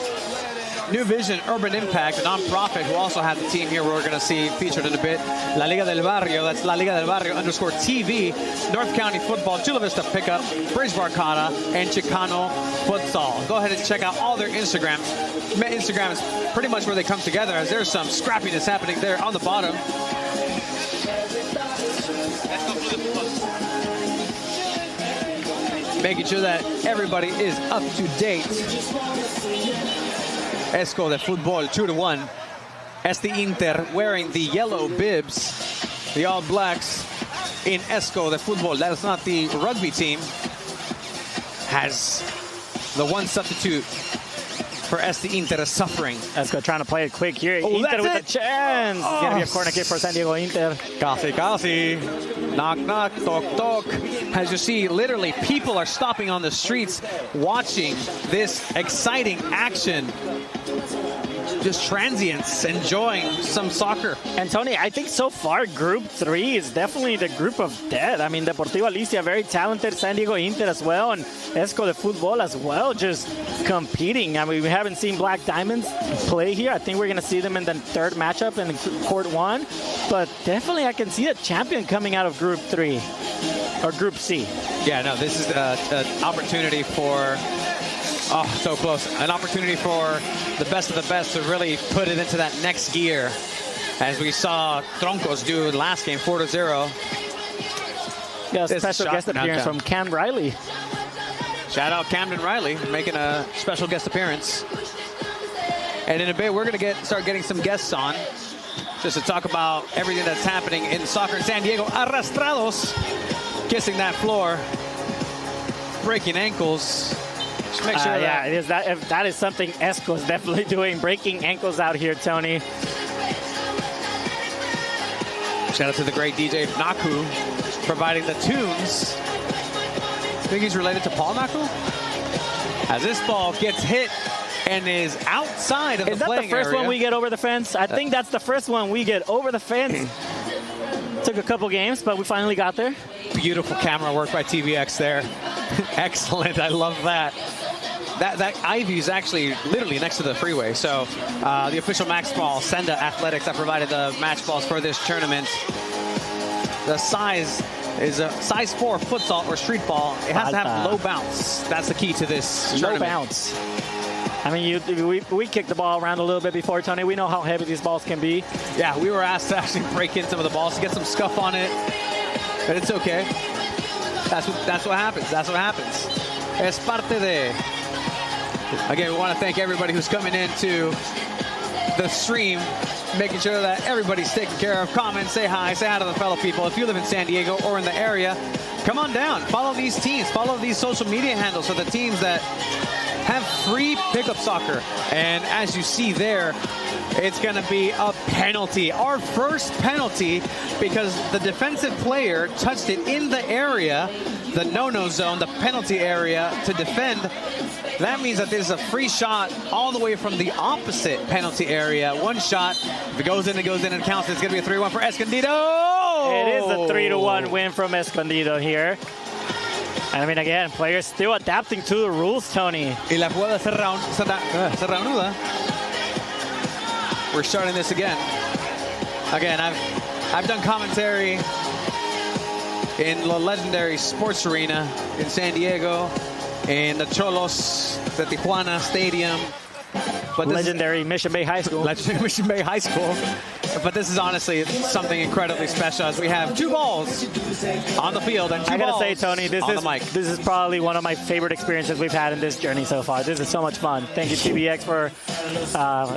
New Vision Urban Impact, a non-profit who also have the team here we're going to see featured in a bit. La Liga del Barrio, that's La Liga del Barrio _TV. North County Football, Chula Vista Pickup, Bridge Barcata, and Chicano Futsal. Go ahead and check out all their Instagrams. Instagram is pretty much where they come together, as there's some scrappiness happening there on the bottom. Making sure that everybody is up to date. Esco de Fútbol, 2-1. SD Inter wearing the yellow bibs, the All Blacks in Esco de Fútbol. That is not the rugby team. Has the one substitute for SD Inter is suffering. Esco trying to play it quick here. Oh, Inter with that's a chance. It's going to be a corner kick for San Diego Inter. Casi. Knock, knock, toc, toc. As you see, literally, people are stopping on the streets watching this exciting action. Just transients enjoying some soccer. And Tony, I think so far Group 3 is definitely the group of death. I mean, Deportivo Alicia, very talented, San Diego Inter as well, and Esco de Football as well, just competing. I mean, we haven't seen Black Diamonds play here. I think we're going to see them in the third matchup in Court 1. But definitely I can see a champion coming out of Group 3 or Group C. Yeah, no, this is an opportunity for... Oh, so close. An opportunity for the best of the best to really put it into that next gear. As we saw Troncos do last game, 4-0. Yeah, a special guest appearance from Cam Riley. Shout out Camden Riley making a special guest appearance. And in a bit, we're going to start getting some guests on just to talk about everything that's happening in soccer in San Diego. Arrastrados, kissing that floor, breaking ankles. Just make sure yeah, it is that is something Esco is definitely doing, breaking ankles out here, Tony. Shout out to the great DJ Naku providing the tunes. I think he's related to Paul Naku. As this ball gets hit and is outside of the playing area. Is that the first one we get over the fence? I think that's the first one we get over the fence. Took a couple games, but we finally got there. Beautiful camera work by TVX there. Excellent. I love that. That Ivy is actually literally next to the freeway. So the official max ball, Senda Athletics, that provided the match balls for this tournament. The size is a size 4 futsal or street ball. It has to have low bounce. That's the key to this tournament. Low bounce. I mean, we kicked the ball around a little bit before, Tony. We know how heavy these balls can be. Yeah, we were asked to actually break in some of the balls to get some scuff on it, but it's okay. That's what happens. That's what happens. Es parte de. Again, we want to thank everybody who's coming into the stream, making sure that everybody's taken care of. Comment, say hi to the fellow people. If you live in San Diego or in the area, come on down. Follow these teams. Follow these social media handles for the teams that have free pickup soccer. And as you see there, it's going to be a penalty. Our first penalty because the defensive player touched it in the area, the no-no zone, the penalty area to defend. That means that there's a free shot all the way from the opposite penalty area. One shot. If it goes in, it goes in and counts. It's going to be a 3-1 for Escondido. It is a 3-1 win from Escondido here. And I mean, again, players still adapting to the rules, Tony. Y la jugada se reanuda. We're starting this again. Again, I've done commentary in the legendary sports arena in San Diego, in the Cholos de Tijuana Stadium. But legendary Mission Bay High School. Legendary Mission Bay High School. But this is honestly something incredibly special as we have 2 balls on the field and 2 balls. I gotta say, Tony, this is probably one of my favorite experiences we've had in this journey so far. This is so much fun. Thank you, TBX, for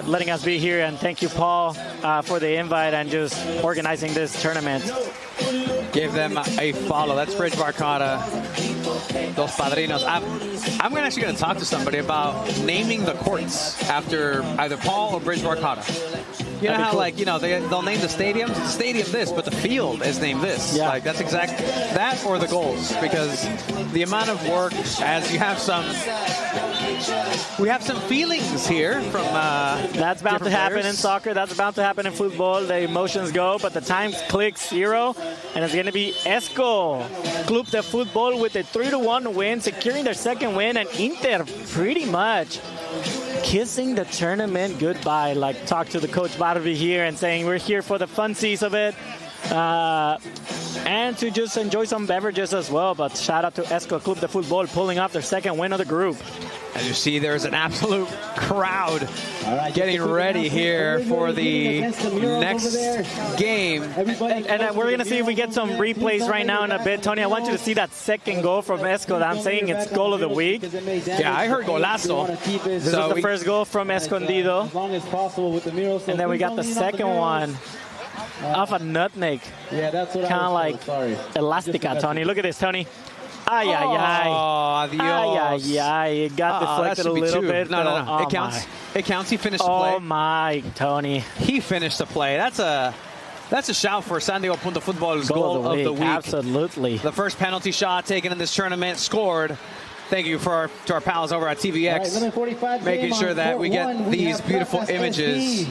letting us be here, and thank you, Paul, for the invite and just organizing this tournament. Give them a follow. That's Bridge Barcata, Dos Padrinos. I'm actually going to talk to somebody about naming the courts after either Paul or Bridge Barcata. You know how, cool. Like, you know, they'll name the stadiums, stadium this, but the field is named this. Yeah. Like, that's exact that or the goals, because the amount of work, as you have some, we have some feelings here from that's bound to happen players. In soccer. That's about to happen in football. The emotions go, but the time clicks 0, and it's going to be Esco Club de Football with a 3-1 win, securing their second win, and Inter pretty much kissing the tournament goodbye. Like, talk to the coach Barbie here and saying we're here for the funsies of it, and to just enjoy some beverages as well. But shout out to Esco Club de Football pulling off their second win of the group. As you see, there's an absolute crowd getting ready here for the next game. And we're going to see if we get some replays right now in a bit. Tony, I want you to see that second goal from Esco. I'm saying it's goal of the week. Yeah, I heard golazo. This is the first goal from Escondido. And then we got the second one off a nutmeg. Yeah, that's what kind of like Elastica, Tony. Look at this, Tony. Ay, ay, ay. Oh, adios. Ay, ay, ay. It got deflected a little bit. No. Oh, it counts. My. It counts. He finished the play. Oh, my, Tony. He finished the play. That's a shout for San Diego Punto Football's goal of the week. Absolutely. The first penalty shot taken in this tournament, scored. Thank you to our pals over at TVX, right, making sure that we get these beautiful images.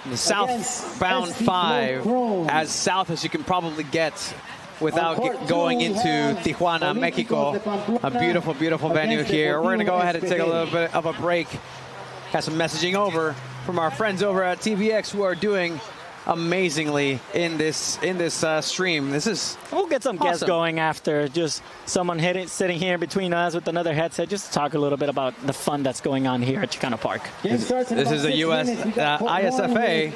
The southbound 5, as south as you can probably get without going into Tijuana, Mexico. A beautiful, beautiful venue here. We're going to go ahead and take a little bit of a break. Got some messaging over from our friends over at TVX who are doing amazingly in this stream. This is We'll get some guests going after. Just someone sitting here between us with another headset. Just to talk a little bit about the fun that's going on here at Chicano Park. This is the U.S. ISFA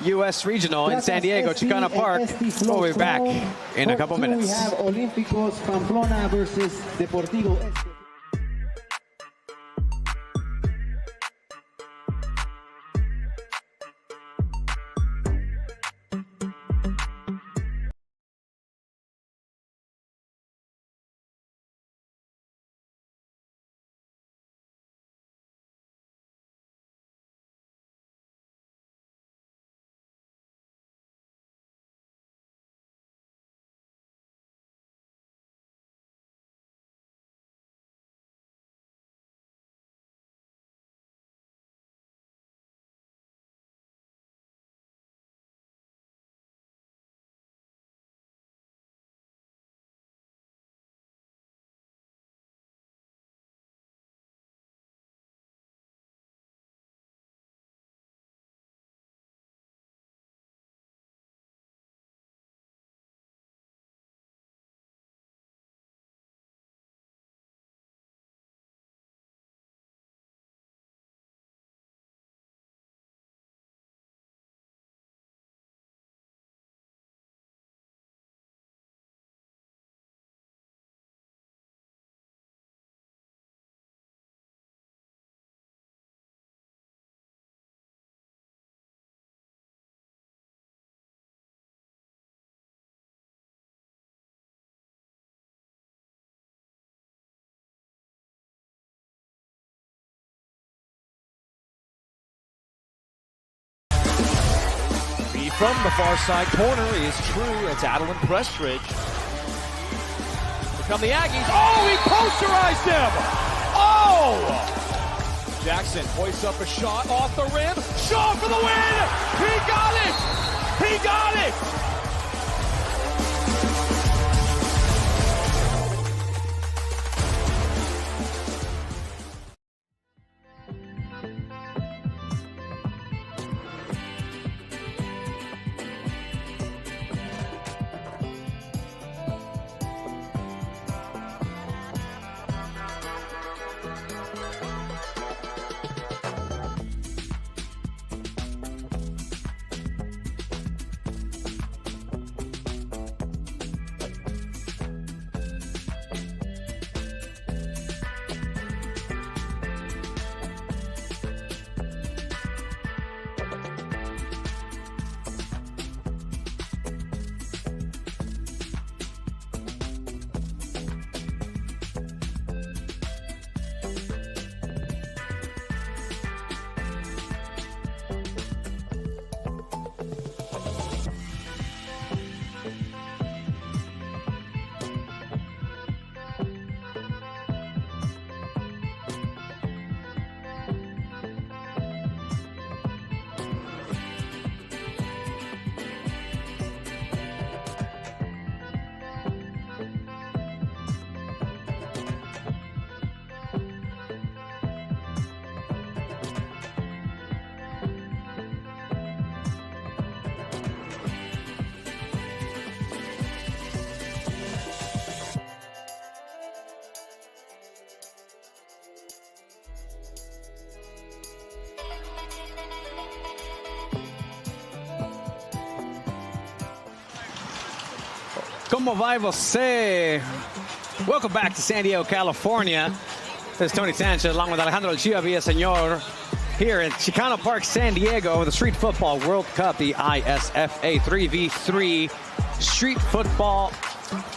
U.S. Regional in San Diego, Chicano Park. We'll be back in a couple minutes. We have Olímpicos Pamplona versus Deportivo Este. From the far side corner is true. It's Adeline Prestridge. Here come the Aggies. Oh, he posterized him! Oh! Jackson hoists up a shot off the rim. Shaw for the win! He got it! He got it! Como vai você? Welcome back to San Diego, California. This is Tony Sanchez along with Alejandro Chia Villaseñor here in Chicano Park, San Diego, the Street Football World Cup, the ISFA 3v3 Street Football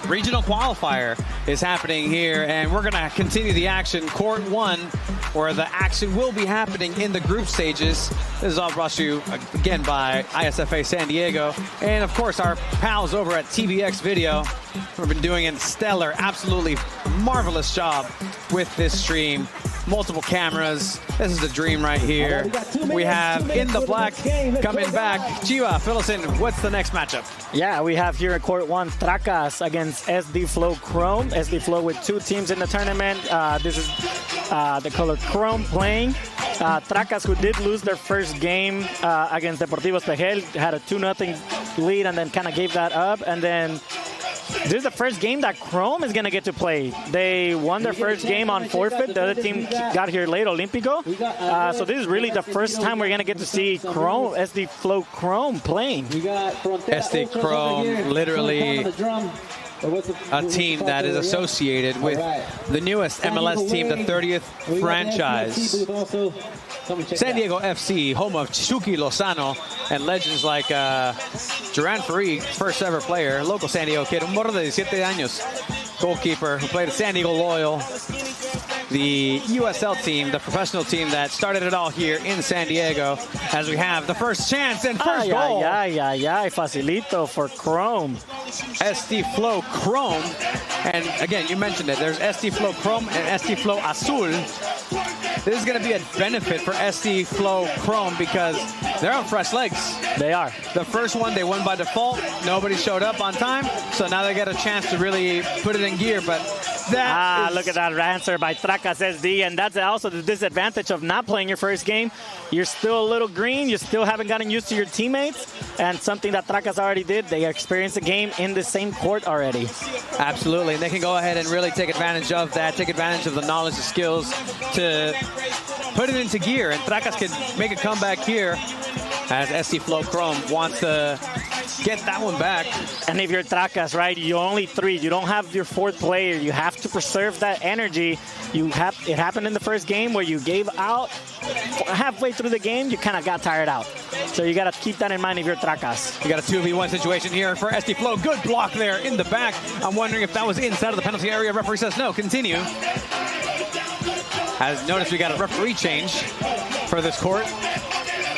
regional qualifier is happening here, and we're going to continue the action. Court 1, where the action will be happening in the group stages. This is all brought to you again by ISFA San Diego, and of course our pals over at TVX Video have been doing a stellar, absolutely marvelous job with this stream. Multiple cameras. This is a dream right here. We have in the black coming back. Chiva, fill us in. What's the next matchup? Yeah, we have here in Court 1, Tracas against SD Flow Chrome. SD Flow with 2 teams in the tournament. This is the color Chrome playing. Tracas, who did lose their first game against Deportivo Espejel, had a 2-0 lead and then kind of gave that up. And then this is the first game that Chrome is going to get to play. They won their first game on forfeit. The other team got here late, Olímpico. So this is really the first time we're going to get to see Chrome, SD Flow Chrome playing. SD Chrome, literally a team that is associated with the newest MLS team, the 30th franchise. San Diego FC, home of Chucky Lozano and legends like Duran Farid, first ever player, local San Diego kid, un morro de 17 años, goalkeeper who played at San Diego Loyal. The USL team, the professional team that started it all here in San Diego, as we have the first chance and first goal. Facilito for Chrome. SD Flow Chrome. And again, you mentioned it. There's SD Flow Chrome and SD Flow Azul. This is going to be a benefit for SD Flow Chrome because they're on fresh legs. They are. The first one, they won by default. Nobody showed up on time. So now they get a chance to really put it in gear. But that look at that answer by Tracas SD. And that's also the disadvantage of not playing your first game. You're still a little green. You still haven't gotten used to your teammates. And something that Tracas already did, they experienced a game in the same court already. Absolutely. And they can go ahead and really take advantage of that, take advantage of the knowledge and skills to put it into gear. And Tracas can make a comeback here as SD Flow Chrome wants to get that one back. And if you're Tracas, right, you're only 3. You don't have your 4th player. You have to preserve that energy. It happened in the first game where you gave out halfway through the game. You kind of got tired out. So you got to keep that in mind if you're Tracas. You got a 2v1 situation here for SD Flow. Good block there in the back. I'm wondering if that was inside of the penalty area. Referee says no. Continue. As noticed, we got a referee change for this court.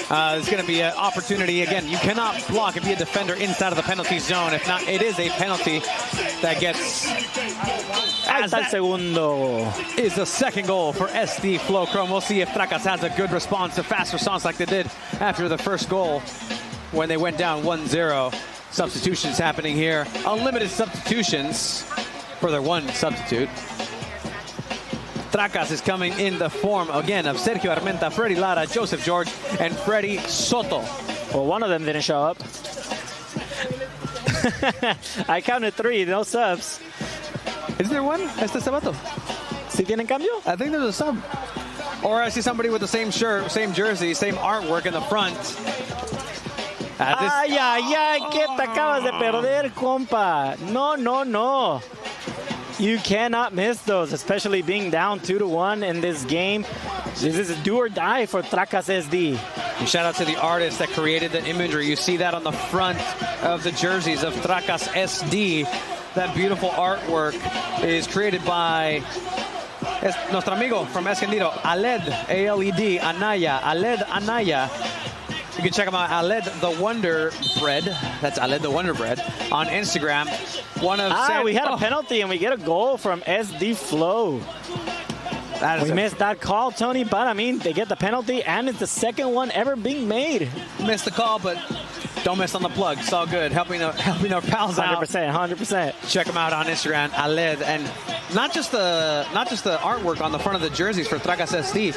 It's going to be an opportunity. Again, you cannot block and be a defender inside of the penalty zone. If not, it is a penalty that gets... Hasta el segundo. Is the second goal for SD Flow Chrome. We'll see if Tracas has a good response, a fast response like they did after the first goal when they went down 1-0. Substitutions happening here. Unlimited substitutions for their one substitute. Tracas is coming in the form, again, of Sergio Armenta, Freddy Lara, Joseph George, and Freddy Soto. Well, one of them didn't show up. I counted 3, no subs. Is there one? Este Sabato. ¿Sí tienen cambio? I think there's a sub. Or I see somebody with the same shirt, same jersey, same artwork in the front. Ay, ¿qué te acabas de perder, compa? No. You cannot miss those, especially being down 2-1 in this game. This is a do or die for Tracas SD. And shout out to the artist that created the imagery. You see that on the front of the jerseys of Tracas SD. That beautiful artwork is created by nuestro amigo from Escondido, Aled, A-L-E-D, Anaya, Aled Anaya. You can check him out, Aled the Wonder Bread. That's Aled the Wonder Bread on Instagram. We had a penalty and we get a goal from SD Flow. We missed that call, Tony, but I mean, they get the penalty and it's the second one ever being made. Missed the call, but don't miss on the plug. It's all good. Helping our pals out. 100%. Check them out on Instagram, Aled, and not just the artwork on the front of the jerseys for Tracas SD.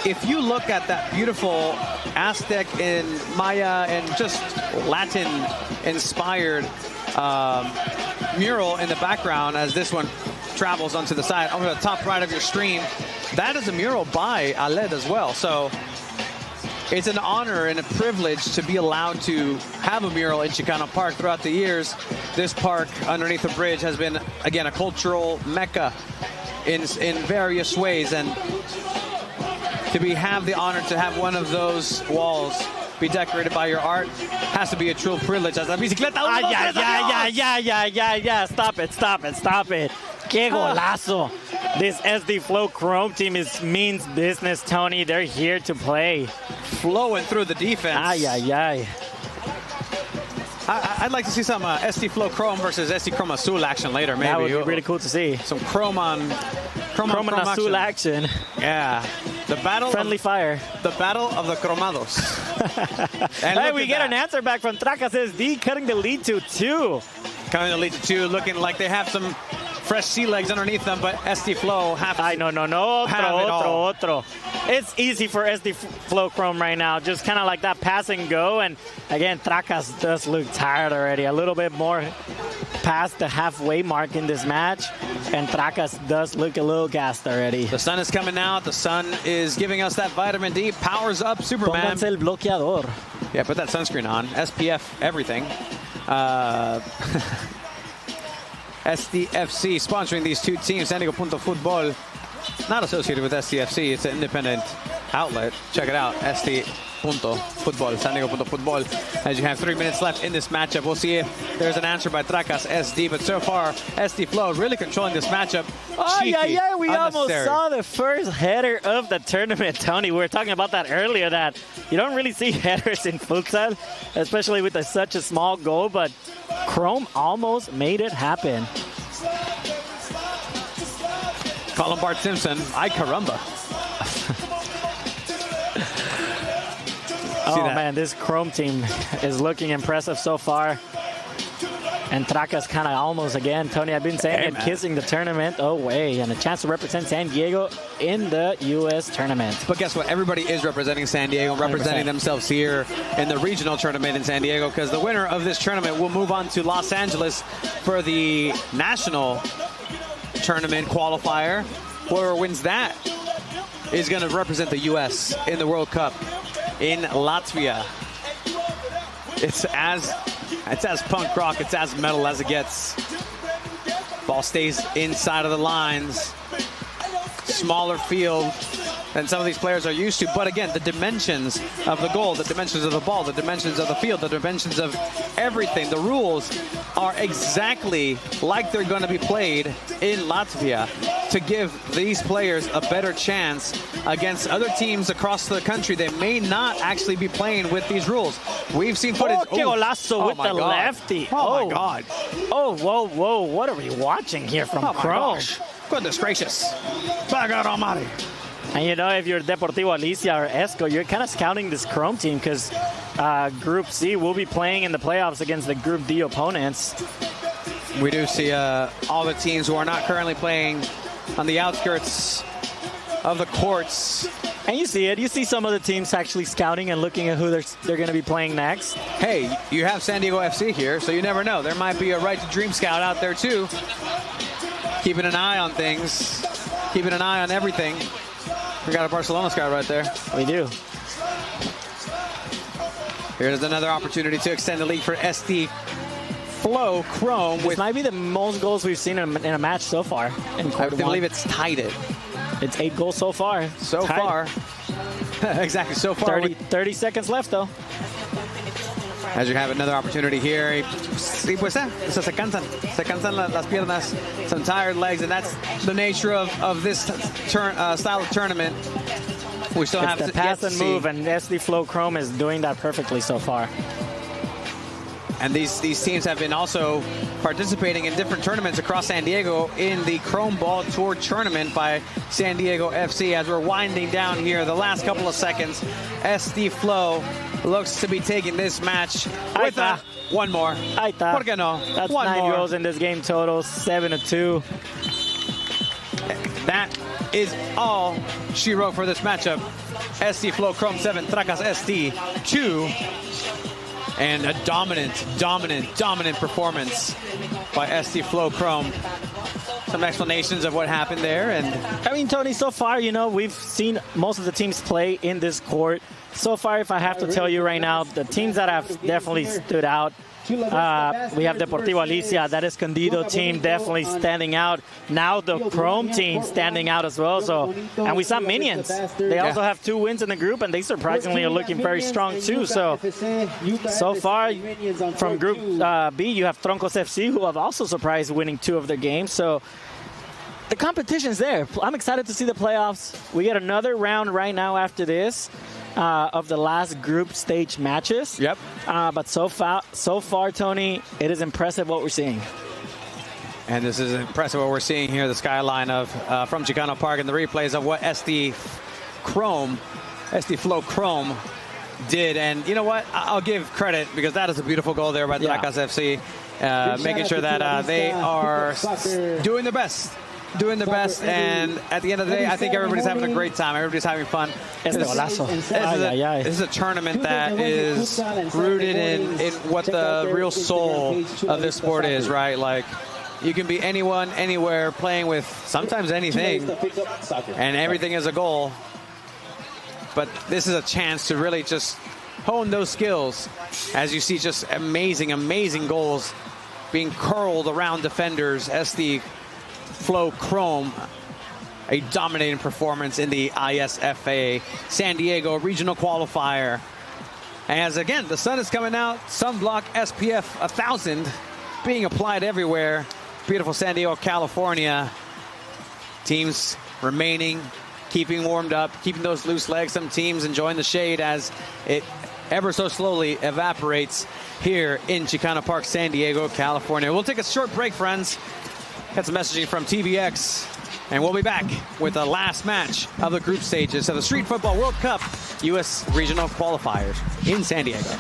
If you look at that beautiful Aztec and Maya and just Latin-inspired mural in the background as this one travels onto the side, over the top right of your stream, that is a mural by Aled as well. So it's an honor and a privilege to be allowed to have a mural in Chicano Park throughout the years. This park underneath the bridge has been, again, a cultural mecca in various ways. And to have the honor to have one of those walls be decorated by your art. Has to be a true privilege. As la bicicleta. Yeah. Stop it. Qué golazo. This SD Flow Chrome team means business, Tony. They're here to play. Flowing through the defense. I'd like to see some SD Flow Chrome versus SD Chrome Azul action later, maybe. That would be really cool to see. Some Chrome on Chrome Azul action. Yeah. The battle Friendly fire. The battle of the Cromados. And hey, we get an answer back from Tracas SD, cutting the lead to 2. Cutting the lead to 2, looking like they have some fresh sea legs underneath them, but SD Flow have Otro. It's easy for SD Flow Chrome right now. Just kind of like that pass and go. And again, Tracas does look tired already. A little bit more past the halfway mark in this match. And Tracas does look a little gassed already. The sun is coming out. The sun is giving us that vitamin D. Powers up, Superman. Pónganse el bloqueador. Yeah, put that sunscreen on. SPF, everything. SDFC sponsoring these two teams. San Diego Punto Futbol, not associated with SDFC. It's an independent outlet. Check it out. SD Punto Futbol. San Diego Punto Futbol. As you have 3 minutes left in this matchup, we'll see if there's an answer by Tracas SD. But so far, SD Flow really controlling this matchup. We almost saw the first header of the tournament, Tony. We were talking about that earlier, that you don't really see headers in futsal, especially with such a small goal, but Chrome almost made it happen. Colin Bart Simpson, ay caramba. Man, this Chrome team is looking impressive so far. And Tracas kind of almost again, Tony, I've been saying it, kissing the tournament away, and a chance to represent San Diego in the U.S. tournament. But guess what? Everybody is representing San Diego, representing 100%. Themselves here in the regional tournament in San Diego, because the winner of this tournament will move on to Los Angeles for the national tournament qualifier. Whoever wins that is going to represent the U.S. in the World Cup in Latvia. It's as punk rock, it's as metal as it gets. Ball stays inside of the lines. Smaller field than some of these players are used to. But again, the dimensions of the goal, the dimensions of the ball, the dimensions of the field, the dimensions of everything, the rules are exactly like they're going to be played in Latvia to give these players a better chance against other teams across the country that may not actually be playing with these rules. We've seen footage. Oh, golazo with the lefty. Oh, my God. Oh, whoa. What are we watching here from Chrome? Goodness gracious. By God almighty. And you know, if you're Deportivo Alicia or ESCO, you're kind of scouting this Chrome team, because Group C will be playing in the playoffs against the Group D opponents. We do see all the teams who are not currently playing on the outskirts of the courts. And you see it. You see some of the teams actually scouting and looking at who they're going to be playing next. Hey, you have San Diego FC here, so you never know. There might be a Right to Dream scout out there, too. Keeping an eye on things. Keeping an eye on everything. We got a Barcelona scout right there. We do. Here's another opportunity to extend the lead for SD Flow Chrome. This might be the most goals we've seen in a match so far. I believe it's tied it. It's 8 goals so far. So far. Exactly, so far. 30 seconds left, though. As you have another opportunity here. Sí, pues se cansan las piernas, some tired legs, and that's the nature of this style of tournament. We still have the pass and move, and SD Flow Chrome is doing that perfectly so far. And these teams have been also participating in different tournaments across San Diego in the Chrome Ball Tour tournament by San Diego FC. As we're winding down here, the last couple of seconds, SD Flow looks to be taking this match with one more. ¿Por qué no? That's one 9 more. goals in this game total, 7-2. That is all she wrote for this matchup. SD Flow Chrome 7, Tracas SD 2. And a dominant performance by SD Flow Chrome. Some explanations of what happened there. And I mean, Tony, so far, you know, we've seen most of the teams play in this court So far, if I have to tell you right now, the teams that have definitely stood out, we have Deportivo Alicia, that Escondido team definitely standing out. Now the Chrome team standing out as well. So, and we saw Minions. They also have 2 wins in the group, and they surprisingly are looking very strong too. So far from Group B, you have Troncos FC, who have also surprised winning 2 of their games. So the competition's there. I'm excited to see the playoffs. We get another round right now after this. Of the last group stage matches. Yep. But so far, Tony, it is impressive what we're seeing. And this is impressive what we're seeing here, the skyline of from Chicano Park and the replays of what SD Flow Chrome did. And you know what? I'll give credit because that is a beautiful goal there by the Troncos FC, making sure that they are doing their best. And at the end of the day, I think everybody's having a great time. Everybody's having fun. This is a tournament that is rooted in what the real soul of this sport is, right? Like, you can be anyone, anywhere, playing with sometimes anything, and everything is a goal. But this is a chance to really just hone those skills as you see just amazing, amazing goals being curled around defenders. SD Flow Chrome, a dominating performance in the ISFA San Diego Regional Qualifier. As again, the sun is coming out, sunblock SPF 1000 being applied everywhere. Beautiful San Diego, California. Teams remaining, keeping warmed up, keeping those loose legs. Some teams enjoying the shade as it ever so slowly evaporates here in Chicano Park, San Diego, California. We'll take a short break, friends. Got some messaging from TVX, and we'll be back with the last match of the group stages of the Street Football World Cup U.S. Regional Qualifiers in San Diego.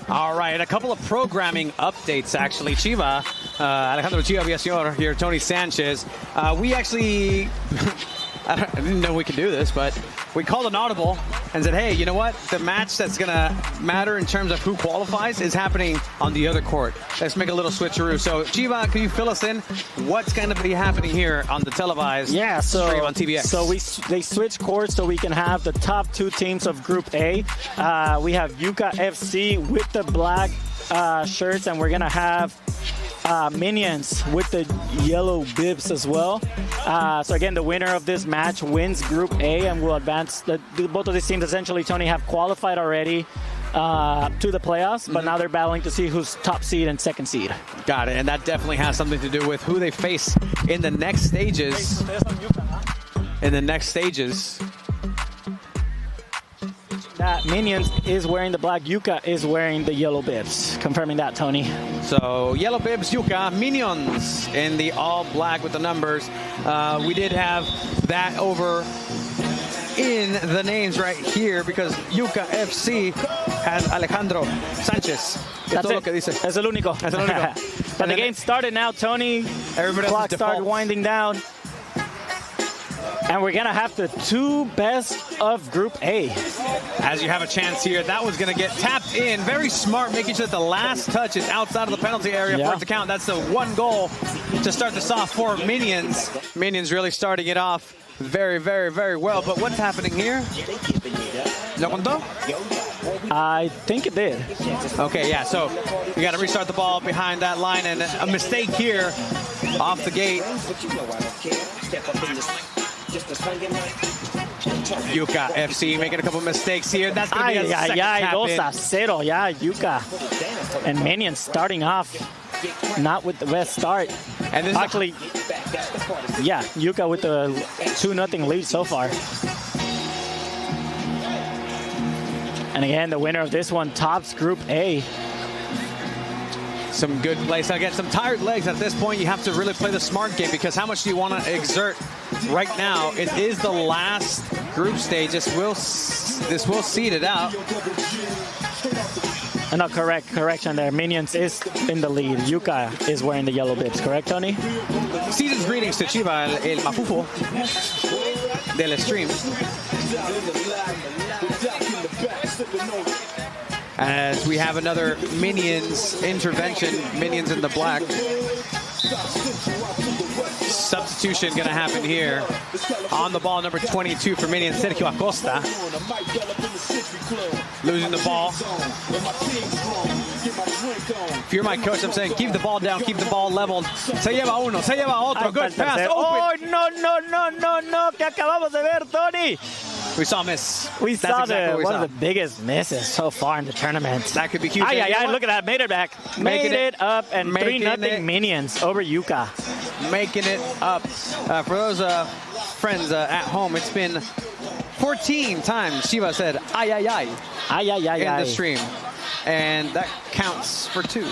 All right, a couple of programming updates, actually. Chiva, Alejandro Chiva Villaseñor here, Tony Sanchez. We actually, I didn't know we could do this, but we called an audible and said, hey, you know what? The match that's going to matter in terms of who qualifies is happening on the other court. Let's make a little switcheroo. So, Chiva, can you fill us in? What's going to be happening here on the televised stream on TVX? So they switch courts so we can have the top 2 teams of Group A. We have Yuka FC with the black shirts, and we're going to have Minions with the yellow bibs as well. So again, the winner of this match wins Group A and will advance. Both of these teams essentially, Tony, have qualified already to the playoffs, but now they're battling to see who's top seed and second seed. Got it, and that definitely has something to do with who they face in the next stages. That Minions is wearing the black, Yuka is wearing the yellow bibs. Confirming that, Tony. So yellow bibs, Yuka, Minions in the all black with the numbers. We did have that over in the names right here because Yuka FC has Alejandro Sanchez. That's it. Es el único. But the game started now, Tony. Everybody clock started winding down. And we're going to have the 2 best of Group A. As you have a chance here, that was going to get tapped in. Very smart, making sure that the last touch is outside of the penalty area for it to count. That's the 1 goal to start this off for Minions. Minions really starting it off very, very, very well. But what's happening here? ¿No contó? I think it did. Okay, yeah, so we got to restart the ball behind that line, and a mistake here off the gate. Yuka FC making a couple mistakes here. That's going to be a second tap 2-0. Yeah, Yuka. And Minions starting off not with the best start. And this actually, yeah, Yuka with the 2-0 lead so far. And again, the winner of this one tops Group A. Some good plays. Again, some tired legs at this point. You have to really play the smart game because how much do you want to exert right now? It is the last group stage. This will seed it out. No, correction there. Minions is in the lead. Yuka is wearing the yellow bibs. Correct, Tony? Season's greetings to Chiva, el mafufo del stream. As we have another Minions intervention, Minions in the black. Substitution going to happen here. On the ball, number 22 for Minions, Sergio Acosta. Losing the ball. If you're my coach, I'm saying keep the ball down, keep the ball leveled. Se lleva uno, se lleva otro. Good pass. Oh, no. Que acabamos de ver, Tony. We saw a miss. We saw one of the biggest misses so far in the tournament. That could be huge. Look at that. Made it back. Made it up, and 3-0 Minions over Yuka. Making it up. For those friends at home, it's been 14 times Chiva said, ay, ay, ay. Ay, ay, ay, in the stream. And that counts for 2.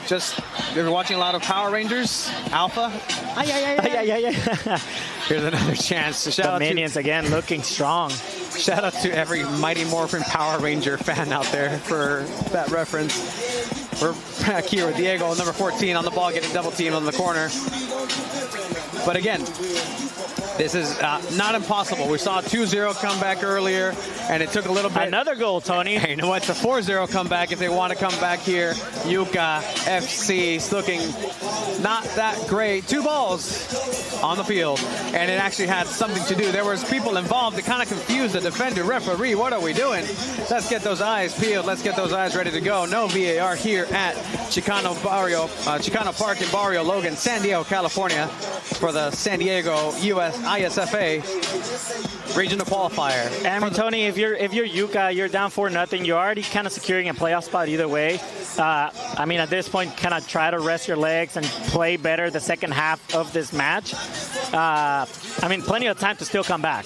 Just, you're watching a lot of Power Rangers, Alpha. Ay, ay, ay, ay, ay, ay. Here's another chance. Shout out Minions again looking strong. Shout out to every Mighty Morphin Power Ranger fan out there for that reference. We're back here with Diego, number 14, on the ball, getting double teamed on the corner. But again, this is not impossible. We saw a 2-0 comeback earlier, and it took a little bit. Another goal, Tony. Hey, you know what? It's a 4-0 comeback if they want to come back here. Yuka FC is looking not that great. 2 balls on the field, and it actually had something to do. There was people involved that kind of confused the defender. Referee, what are we doing? Let's get those eyes peeled. Let's get those eyes ready to go. No VAR here at Chicano Park in Barrio Logan, San Diego, California, for the San Diego US ISFA regional qualifier. And Tony, if you're Yuka, you're down 4-0. You're already kind of securing a playoff spot either way. I mean, at this point, kind of try to rest your legs and play better the second half of this match. I mean, plenty of time to still come back.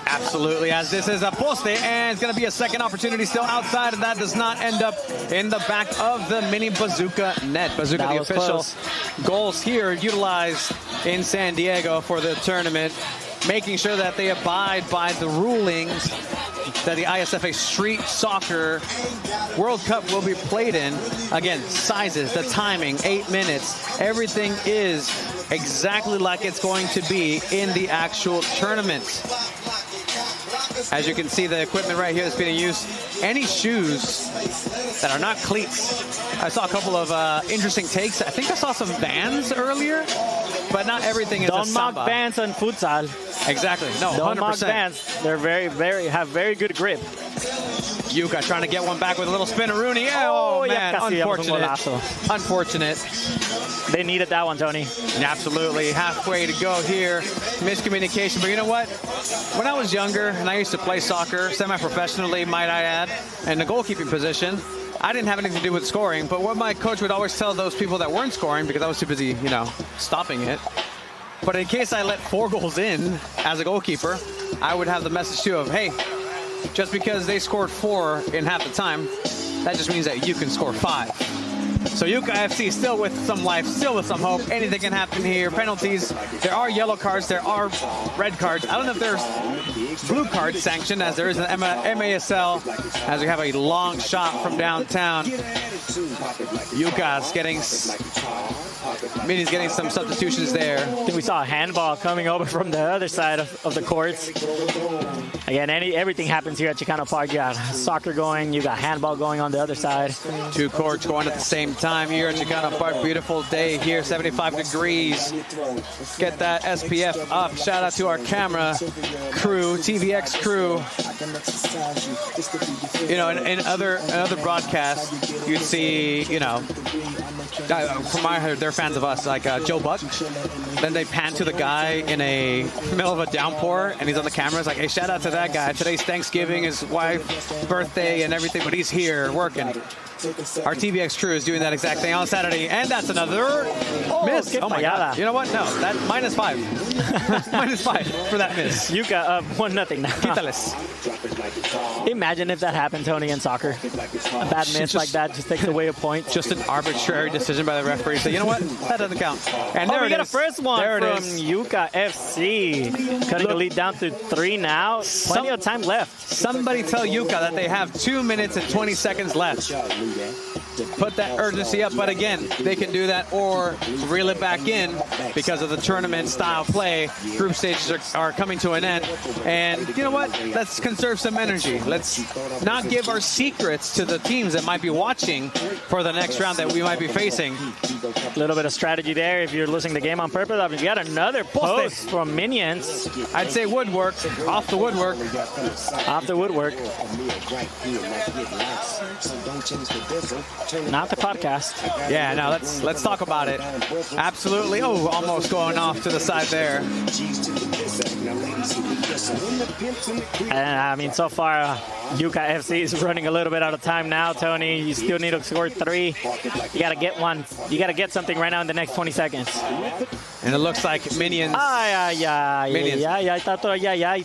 Absolutely, as this is a poste, and it's going to be a second opportunity still outside, and that does not end up in the back of the mini Bazooka net. Bazooka, the official goals here utilized in San Diego for the tournament, making sure that they abide by the rulings that the ISFA Street Soccer World Cup will be played in. Again, sizes, the timing, 8 minutes, everything is exactly like it's going to be in the actual tournament. As you can see, the equipment right here that's being used, any shoes that are not cleats. I saw a couple of interesting takes. I think I saw some Vans earlier, but not everything is a Don't mock Samba. Vans on futsal. Exactly. No, Don't 100%. mock Vans. They're have very good grip. Yuka trying to get one back with a little spinneroonie. Oh, man, unfortunate. They needed that one, Tony. Absolutely. Halfway to go here. Miscommunication. But you know what? When I was younger, and I used to play soccer, semi-professionally, might I add, in the goalkeeping position, I didn't have anything to do with scoring. But what my coach would always tell those people that weren't scoring, because I was too busy, you know, stopping it. But in case I let 4 goals in as a goalkeeper, I would have the message too of, hey, just because they scored 4 in half the time, that just means that you can score 5. So Yuka FC still with some life, still with some hope. Anything can happen here. Penalties. There are yellow cards. There are red cards. I don't know if there's blue cards sanctioned, as there is an MASL, as we have a long shot from downtown. Yuka's getting... Mini's getting some substitutions there. I think we saw a handball coming over from the other side of the courts. Again, everything happens here at Chicano Park. You got soccer going, you got handball going on the other side. 2 courts going at the same time here at Chicano Park. Beautiful day here, 75 degrees. Get that SPF up. Shout out to our camera crew, TVX crew. You know, in other broadcasts, you'd see, you know, from my heard, they're fans of us, like Joe Buck. Then they pan to the guy in a middle of a downpour, and he's on the camera. It's like, hey, shout out to that guy. Today's Thanksgiving, his wife's birthday, and everything, but he's here working. Our TVX crew is doing that exact thing on Saturday, and that's another miss. Oh my God! You know what? No, that -5. -5 for that miss. Yuka up 1-0 now. Quítales. Imagine if that happened, Tony, in soccer. A bad miss like that just takes away a point. Just an arbitrary decision by the referee. So you know what? That doesn't count. And there we it got is. a first one there from Yuka FC. Cutting the lead down to 3 now. Plenty of time left. Somebody tell Yuka that they have 2 minutes and 20 seconds left. Put that urgency up, but again, they can do that or reel it back in because of the tournament style play. Group stages are coming to an end, and you know what? Let's conserve some energy. Let's not give our secrets to the teams that might be watching for the next round that we might be facing. A little bit of strategy there if you're losing the game on purpose. I mean, you got another post from Minions. I'd say woodwork, off the woodwork. Off the woodwork. Not the podcast. Yeah, no, let's talk about it. Absolutely. Oh, almost going off to the side there. And I mean, so far, Yuka FC is running a little bit out of time now, Tony. You still need to score 3. You got to get one. You got to get something right now in the next 20 seconds. And it looks like Minions.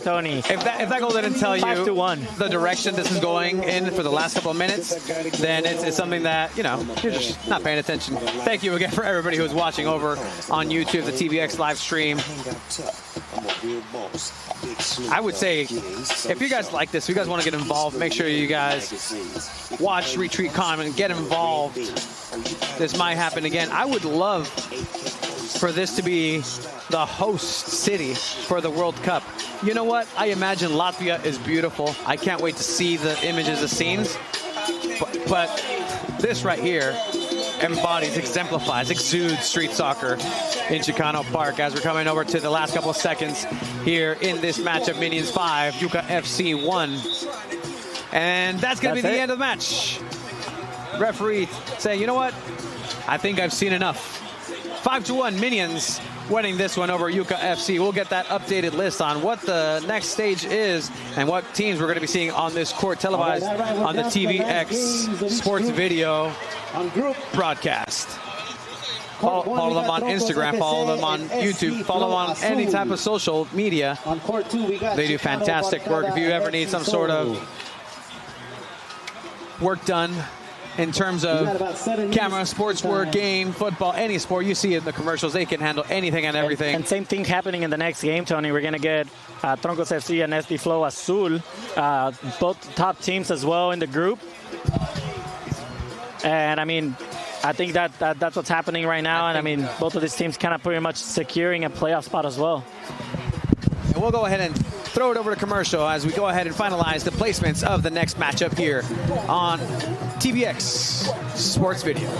Tony. If that goal didn't tell you 5-1 the direction this is going in for the last couple of minutes, then it's something that, you know, you're just not paying attention. Thank you again for everybody who's watching over on YouTube, the TVX live stream. I would say, if you guys like this, if you guys want to get involved, make sure you guys watch, retweet, comment, get involved. This might happen again. I would love for this to be the host city for the World Cup. You know what? I imagine Latvia is beautiful. I can't wait to see the images, the scenes. But this right here embodies, exemplifies, exudes street soccer in Chicano Park as we're coming over to the last couple of seconds here in this match of Minions 5, Yuka FC 1. And that's going to be the end of the match. Referee saying, you know what? I think I've seen enough. 5-1 Minions winning this one over Yuka FC. We'll get that updated list on what the next stage is and what teams we're going to be seeing on this court, televised on the TVX Sports Video broadcast. Follow them on Instagram, follow them on YouTube, follow them on any type of social media. They do fantastic work. If you ever need some sort of work done, in terms of camera, sports work, game, football, any sport. You see it in the commercials. They can handle anything and everything. And same thing happening in the next game, Tony. We're going to get Troncos FC and SB Flow Azul, both top teams as well in the group. And, I mean, I think that's what's happening right now. And, I mean, both of these teams kind of pretty much securing a playoff spot as well. And we'll go ahead and throw it over to commercial as we go ahead and finalize the placements of the next matchup here on TVX Sports Video.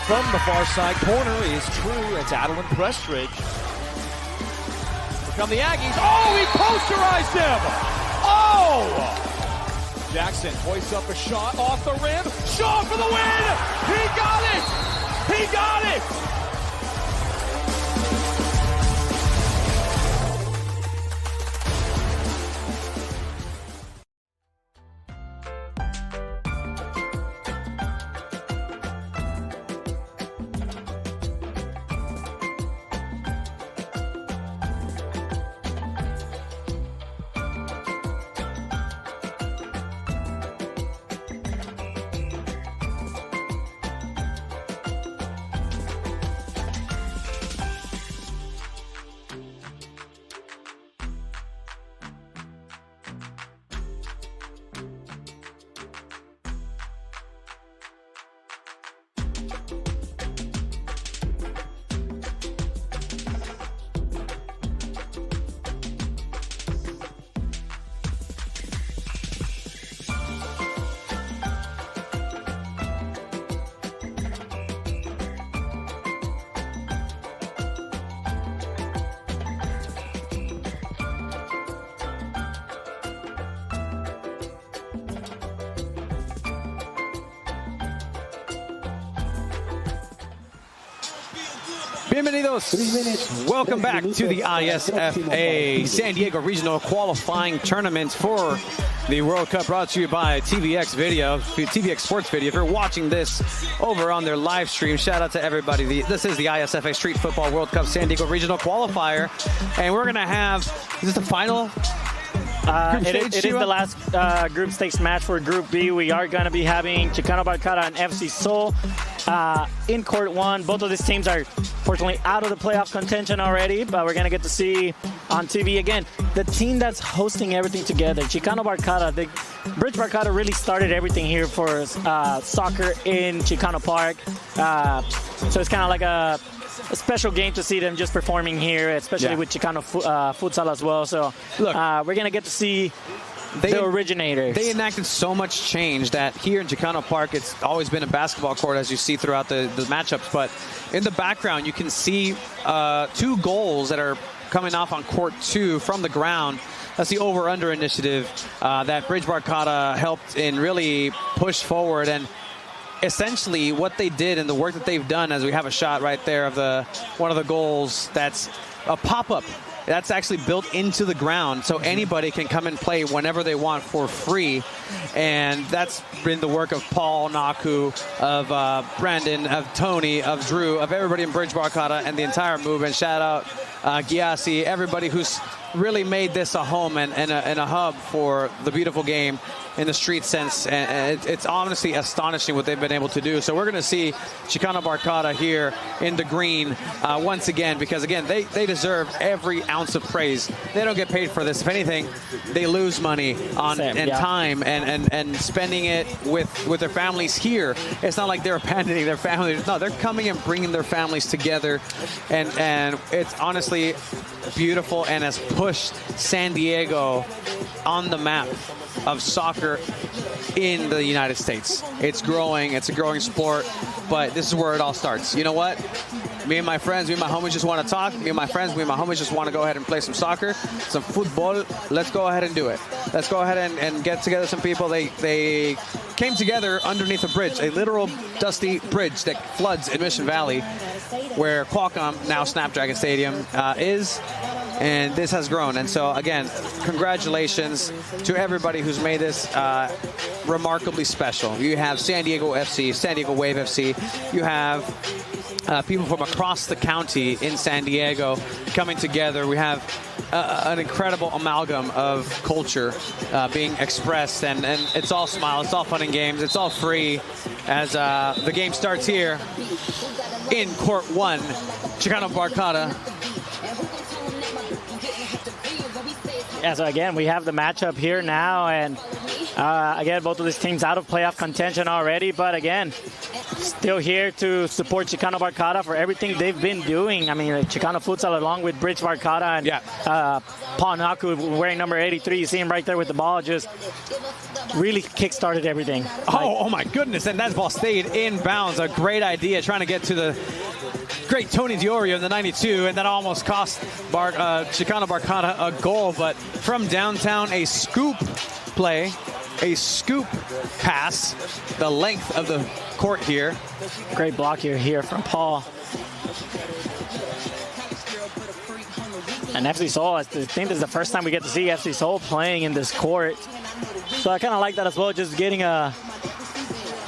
From the far side corner is true. It's Adeline Prestridge. Here come the Aggies. Oh, he posterized him. Oh! Jackson hoists up a shot off the rim. Shaw for the win. He got it. He got it. Bienvenidos. Welcome back to the ISFA San Diego Regional Qualifying Tournament for the World Cup, brought to you by TVX Video, TVX Sports Video. If you're watching this over on their live stream, shout out to everybody. This is the ISFA Street Football World Cup San Diego Regional Qualifier, and we're going to have, is this the final? It is the last group stage match for Group B. We are going to be having Chicano Barcata and FC Seoul in Court 1. Both of these teams are fortunately out of the playoff contention already, but we're going to get to see on TV again the team that's hosting everything together. Chicano Barcata, Bridge Barcata really started everything here for soccer in Chicano Park. So it's kind of like a special game to see them just performing here, especially with Chicano futsal as well. So look, we're going to get to see the originators. They enacted so much change that here in Chicano Park, it's always been a basketball court, as you see throughout the matchups. But in the background, you can see 2 goals that are coming off on Court 2 from the ground. That's the over-under initiative that Bridge Barcata helped in really push forward. And essentially what they did and the work that they've done, as we have a shot right there of one of the goals, that's a pop-up. That's actually built into the ground, so anybody can come and play whenever they want for free. And that's been the work of Paul, Naku, of Brandon, of Tony, of Drew, of everybody in Bridge Barcata and the entire movement. Shout out Giassi, everybody who's really made this a home and a hub for the beautiful game in the street sense. And it's honestly astonishing what they've been able to do. So we're going to see Chicano Barcata here in the green once again, because again, they deserve every ounce of praise. They don't get paid for this. If anything, they lose money on time and spending it with their families here. It's not like they're abandoning their families. No, they're coming and bringing their families together, and it's honestly beautiful and has pushed San Diego on the map of soccer in the United States. It's growing. It's a growing sport, but this is where it all starts. You know what? Me and my friends, me and my homies just want to talk. Me and my friends, me and my homies just want to go ahead and play some soccer, some football. Let's go ahead and do it. Let's go ahead and get together some people. They came together underneath a bridge, a literal dusty bridge that floods in Mission Valley, where Qualcomm, now Snapdragon Stadium, is. And this has grown. And so, again, congratulations to everybody who's made this remarkably special. You have San Diego FC, San Diego Wave FC. You have people from across the county in San Diego coming together. We have an incredible amalgam of culture being expressed. And it's all smile. It's all fun and games. It's all free as the game starts here in Court 1. Chicano Barcata. Yeah, so again, we have the matchup here now, and again, both of these teams out of playoff contention already, but again, still here to support Chicano Barcata for everything they've been doing. I mean, Chicano Futsal along with Bridge Barcata and Paul Naku wearing number 83. You see him right there with the ball, just really kick-started everything. Oh my goodness, and that ball stayed in bounds. A great idea, trying to get to the great Tony Diorio in the 92, and that almost cost Chicano Barcata a goal. But from downtown, a scoop play, a scoop pass, the length of the court here. Great block here from Paul. And FC Seoul, I think this is the first time we get to see FC Seoul playing in this court. So I kind of like that as well, just getting a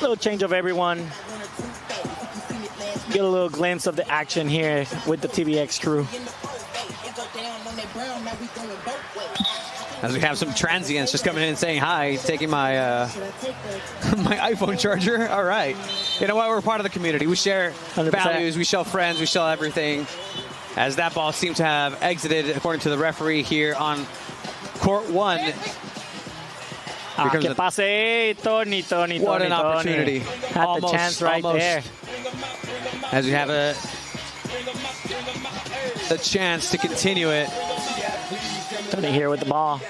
little change of everyone. Get a little glimpse of the action here with the TVX crew. As we have some transients just coming in and saying hi, taking my my iPhone charger. All right. You know what? We're part of the community. We share 100%. Values. We show friends. We show everything. As that ball seemed to have exited, according to the referee here on Court 1. Que pase, Tony. What an opportunity. Had the chance right there. As we have the chance to continue it. Tony here with the ball.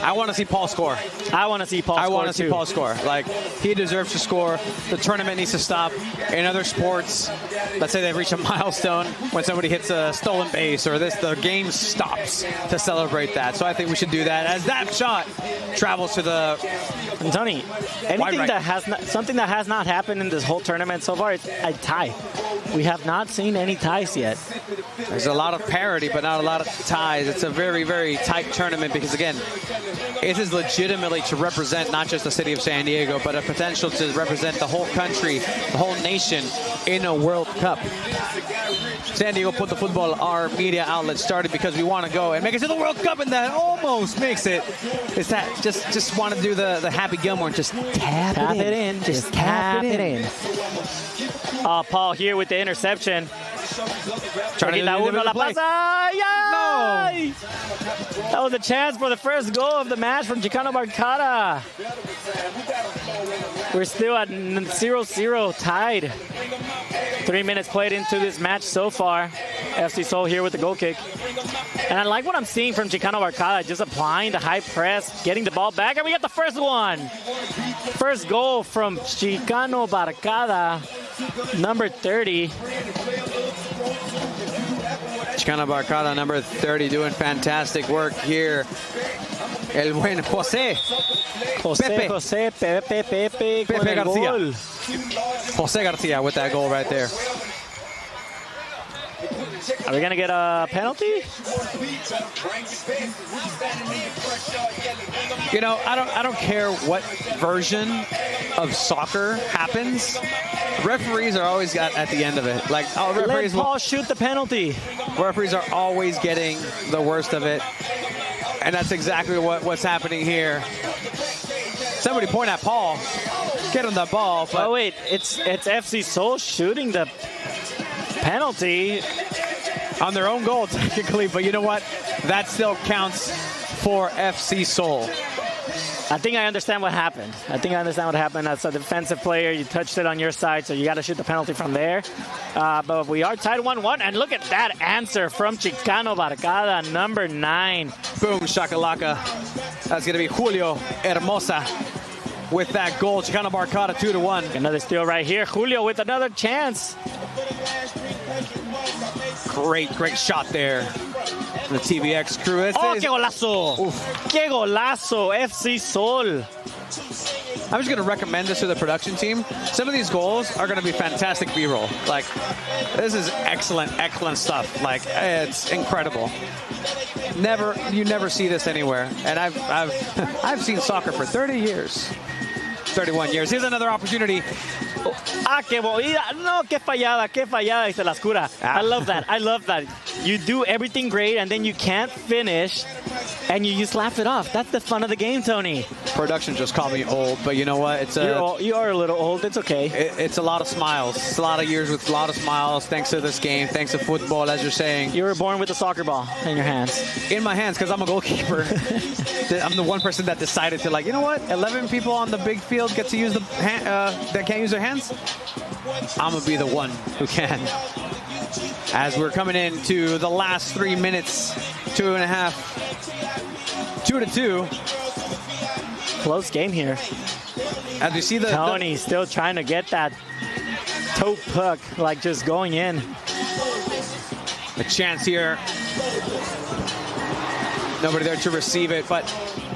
I want to see Paul score. I want to see Paul score. Like, he deserves to score. The tournament needs to stop. In other sports, let's say they've reached a milestone when somebody hits a stolen base or the game stops to celebrate that. So I think we should do that as that shot travels to the... And Tony, something that has not happened in this whole tournament so far is a tie. We have not seen any ties yet. There's a lot of parity, but not a lot of ties. It's a very, very tight tournament because, again, it is legitimately to represent not just the city of San Diego, but a potential to represent the whole country, the whole nation in a World Cup. San Diego Punto Football, our media outlet, started because we want to go and make it to the World Cup, and that almost makes it. It's that just want to do the Happy Gilmore and just tap it in. Just tap it in. Paul here with the interception. Trying to la pasa. No! That was a chance for the first goal of the match from Chicano Barcata. We're still at 0-0 tied. 3 minutes played into this match so far. FC Seoul here with the goal kick. And I like what I'm seeing from Chicano Barcata, just applying the high press, getting the ball back, and we get the first one. First goal from Chicano Barcata, number 30. Chicano Barcata, number 30, doing fantastic work here El buen José. Pepe con el Garcia. gol. Jose Garcia with that goal right there. Are we going to get a penalty? You know, I don't care what version of soccer happens. Referees are always at the end of it. Like, Let Paul shoot the penalty. Referees are always getting the worst of it. And that's exactly what's happening here. Somebody point at Paul. Get him the ball. But oh, wait. It's FC Seoul shooting the penalty. On their own goal, technically. But you know what? That still counts for FC Seoul. I think I understand what happened. As a defensive player, you touched it on your side, so you got to shoot the penalty from there. But we are tied 1-1, and look at that answer from Chicano Barcada, number 9. Boom, shakalaka. That's going to be Julio Hermosa with that goal. Chicano Barcada 2-1. Another steal right here. Julio with another chance. Great shot there. The TVX crew. Oh, qué golazo! Qué golazo, FC Seoul. I'm just going to recommend this to the production team. Some of these goals are going to be fantastic B-roll. Like, this is excellent stuff. Like, it's incredible. You never see this anywhere. And I've seen soccer for 30 years. 31 years. Here's another opportunity. Ah, qué bonita. No, qué fallada, y se las cura. I love that. You do everything great, and then you can't finish, and you just laugh it off. That's the fun of the game, Tony. Production just called me old, but you know what? You are a little old. It's okay. It's a lot of smiles. It's a lot of years with a lot of smiles, thanks to this game, thanks to football, as you're saying. You were born with a soccer ball in your hands. In my hands, because I'm a goalkeeper. I'm the one person that decided to, like, you know what? 11 people on the big field get to use that can't use their hands. I'm going to be the one who can. As we're coming into the last 3 minutes, 2.5, 2-2. Close game here. As we see Tony still trying to get that toe puck, like just going in. A chance here. Nobody there to receive it, but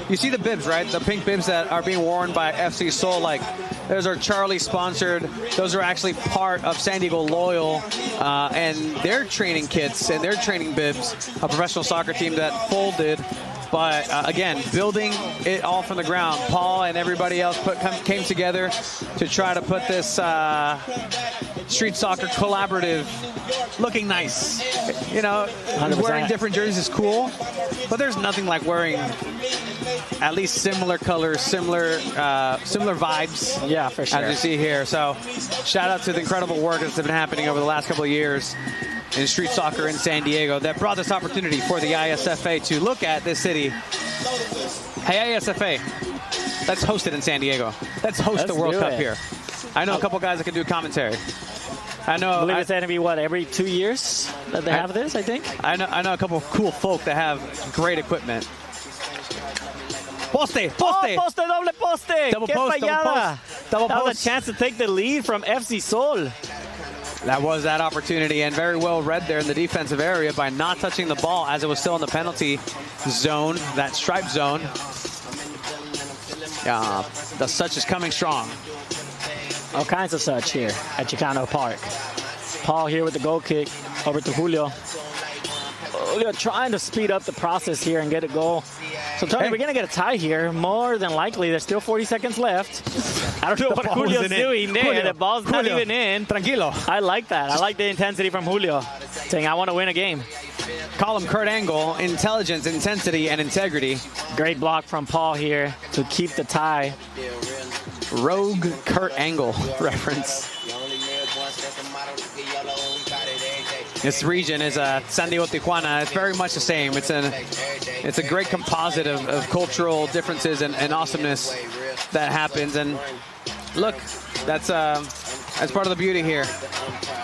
you see the bibs, right? The pink bibs that are being worn by FC Seoul, like, those are Charlie sponsored. Those are actually part of San Diego Loyal and their training kits and their training bibs, a professional soccer team that folded. But again, building it all from the ground. Paul and everybody else came together to try to put this street soccer collaborative looking nice. You know, 100%. Wearing different jerseys is cool, but there's nothing like wearing at least similar colors, similar vibes. Yeah, for sure. As you see here. So shout out to the incredible work that's been happening over the last couple of years in street soccer in San Diego that brought this opportunity for the ISFA to look at this city. Hey, ISFA, let's host it in San Diego. Let's host the World Cup here. I know a couple guys that can do commentary. I believe it's going to be, what, every 2 years that they have this, I think? I know a couple of cool folk that have great equipment. Poste! Oh, poste, doble poste! Double Qué post, fallada! double That was post. a chance to take the lead from FC Seoul. That was that opportunity, and very well read there in the defensive area by not touching the ball as it was still in the penalty zone, that stripe zone. The such is coming strong. All kinds of such here at Chicano Park. Paul here with the goal kick over to Julio. Julio trying to speed up the process here and get a goal. So, Tony, we're going to get a tie here. More than likely, there's still 40 seconds left. I don't know what Julio's doing there. The ball's not even in. Tranquilo. I like that. I like the intensity from Julio, saying, I want to win a game. Call him Kurt Angle, intelligence, intensity, and integrity. Great block from Paul here to keep the tie. Rogue Kurt Angle reference. This region is San Diego, Tijuana. It's very much the same. It's a great composite of cultural differences and awesomeness that happens. And look, that's part of the beauty here.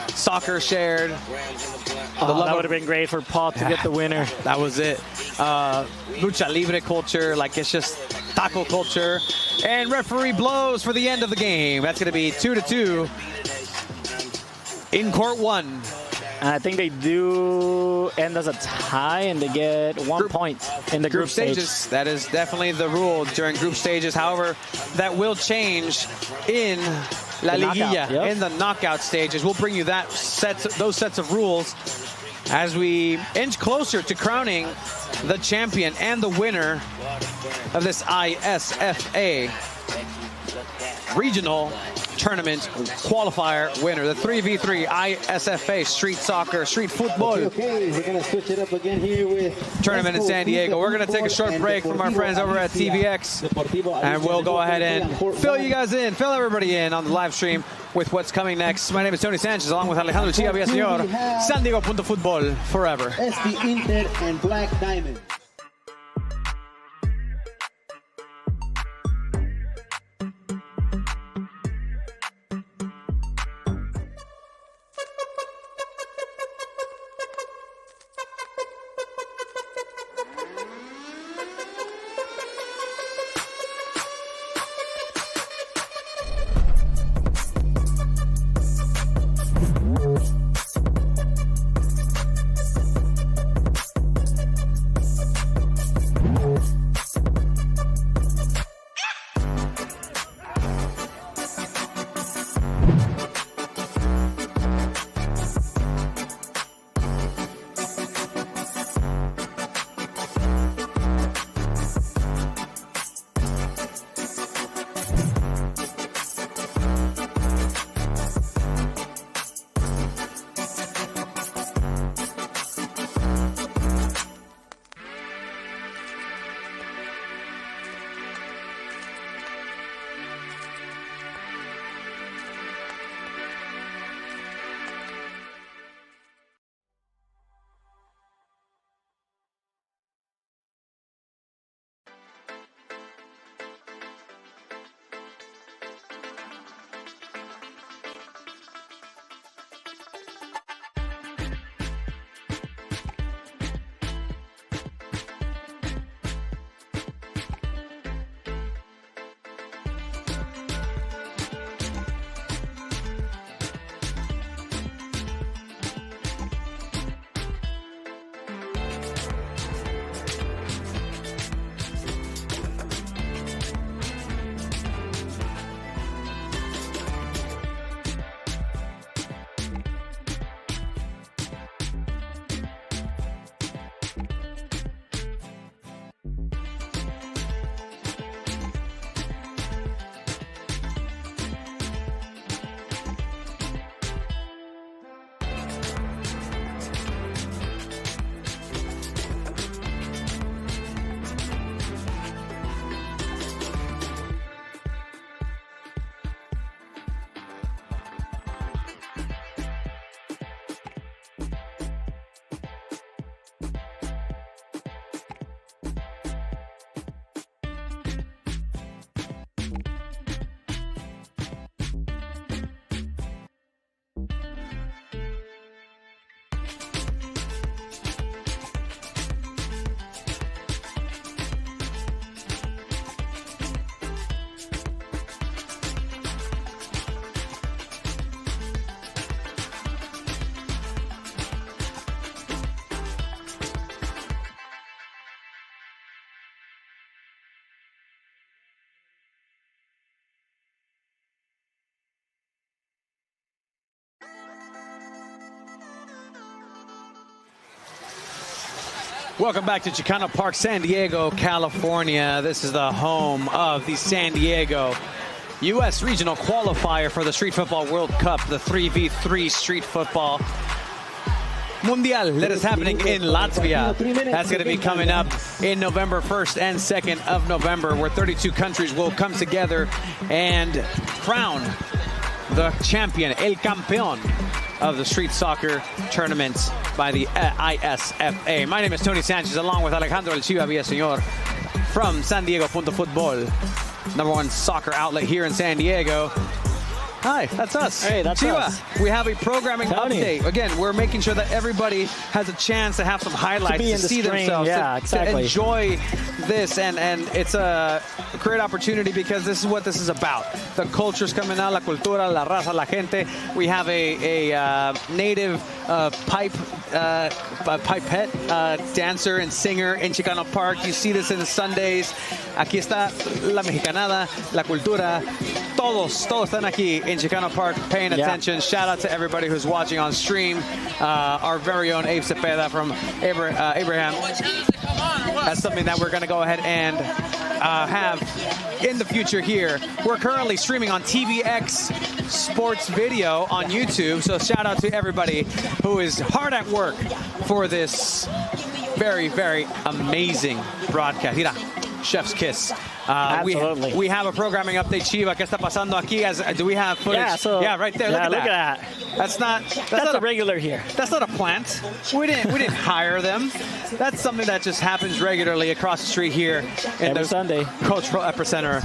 Soccer shared. That would have been great for Paul to get the winner. That was it. Lucha Libre culture, like it's just taco culture. And referee blows for the end of the game. That's going to be 2-2 in court 1. And I think they do end as a tie, and they get 1 point in the group stages. stage. That is definitely the rule during group stages. However, that will change in La Liguilla, in the knockout stages. We'll bring you those sets of rules as we inch closer to crowning the champion and the winner of this ISFA regional tournament qualifier winner, the 3v3 ISFA street football Okay, we're gonna switch it up again here with tournament in San Diego. We're going to take a short break from our friends over at TVX, and we'll go ahead and fill everybody in on the live stream with what's coming next. My name is Tony Sanchez, along with Alejandro Chiva Villaseñor. San Diego Football forever. SD Inter and Black Diamond. Welcome back to Chicano Park, San Diego, California. This is the home of the San Diego U.S. Regional Qualifier for the Street Football World Cup, the 3v3 Street Football Mundial that is happening in Latvia. That's going to be coming up in November 1st and 2nd of November, where 32 countries will come together and crown the champion, El Campeón, of the street soccer tournament by the ISFA. My name is Tony Sanchez, along with Alejandro El Chiva Villaseñor from San Diego Football, #1 soccer outlet here in San Diego. Hi, that's us. Hey, that's Chiva, us. we have a programming Tony. update. Again, we're making sure that everybody has a chance to have some highlights, be to in the see stream, themselves, yeah, to exactly. enjoy this. And it's a great opportunity because this is what this is about. The culture's coming out, la cultura, la raza, la gente. We have a native pipette dancer and singer in Chicano Park. You see this in the Sundays. Aquí está la mexicanada, la cultura. Todos están aquí in Chicano Park paying attention. Shout out to everybody who's watching on stream. Our very own Abe Cepeda from Abraham. That's something that we're going to go ahead and have in the future here. We're currently streaming on TVX Sports Video on YouTube. So shout out to everybody who is hard at work for this very, very amazing broadcast. Mira, chef's kiss. Absolutely. We have a programming update, Chiva. ¿Qué está pasando aquí? Do we have footage? Yeah, right there. Yeah, look at that. That's not a regular here. That's not a plant. We didn't hire them. That's something that just happens regularly across the street here in Every the Sunday. cultural epicenter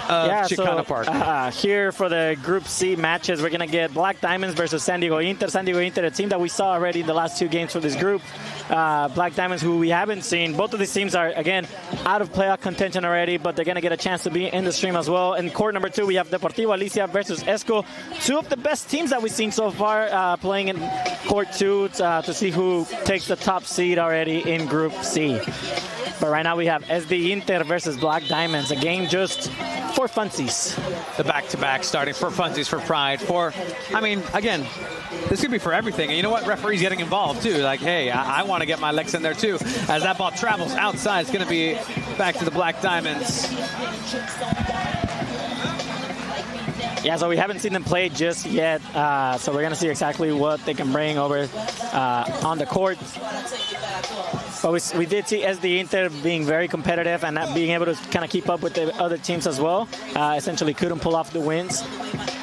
of Chicano Park. Here for the Group C matches, we're going to get Black Diamonds versus San Diego Inter. San Diego Inter, a team that we saw already in the last 2 games for this group. Black Diamonds, who we haven't seen. Both of these teams are, again, out of playoff contention already, but they're going to get a chance to be in the stream as well. In court number 2, we have Deportivo Alicia versus Esco. 2 of the best teams that we've seen so far playing in court 2 to see who takes the top seed already in Group C. But right now we have SD Inter versus Black Diamonds, a game just for funsies. The back-to-back starting for funsies, for pride, again, this could be for everything. And you know what? Referees getting involved, too. Like, hey, I want to get my licks in there, too. As that ball travels outside, it's going to be back to the Black Diamonds. Yeah, so we haven't seen them play just yet. So we're going to see exactly what they can bring over on the court. But we did see SD Inter being very competitive and not being able to kind of keep up with the other teams as well. Essentially couldn't pull off the wins.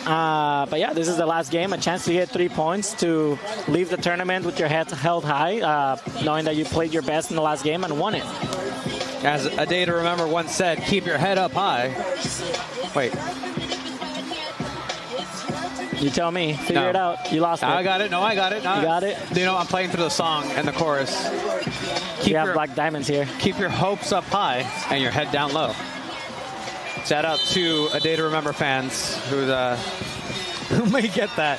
But yeah, this is the last game, a chance to get 3 points to leave the tournament with your head held high, knowing that you played your best in the last game and won it. As a day to remember once said, keep your head up high. Wait. You tell me. Figure it out. You lost it. I got it. No, I got it. No. You got it? You know, I'm playing through the song and the chorus. We have Black Diamonds here. Keep your hopes up high and your head down low. Shout out to A Day to Remember fans who may get that.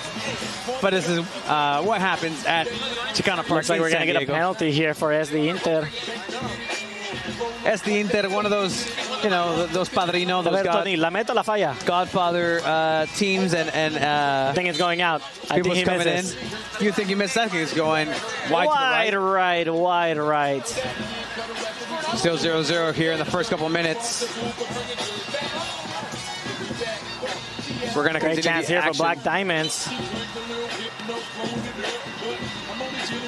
But this is what happens at Chicano Park. Looks like we're going to get a penalty here for SD Inter. SD Inter, one of those, those padrinos, those Tony, ¿la mete o la falla? Godfather teams, and I think it's going out. I think he coming misses. in. You think he missed that? He's going wide right. Still 0-0 here in the first couple of minutes. We're going to continue. Great chance here for Black Diamonds.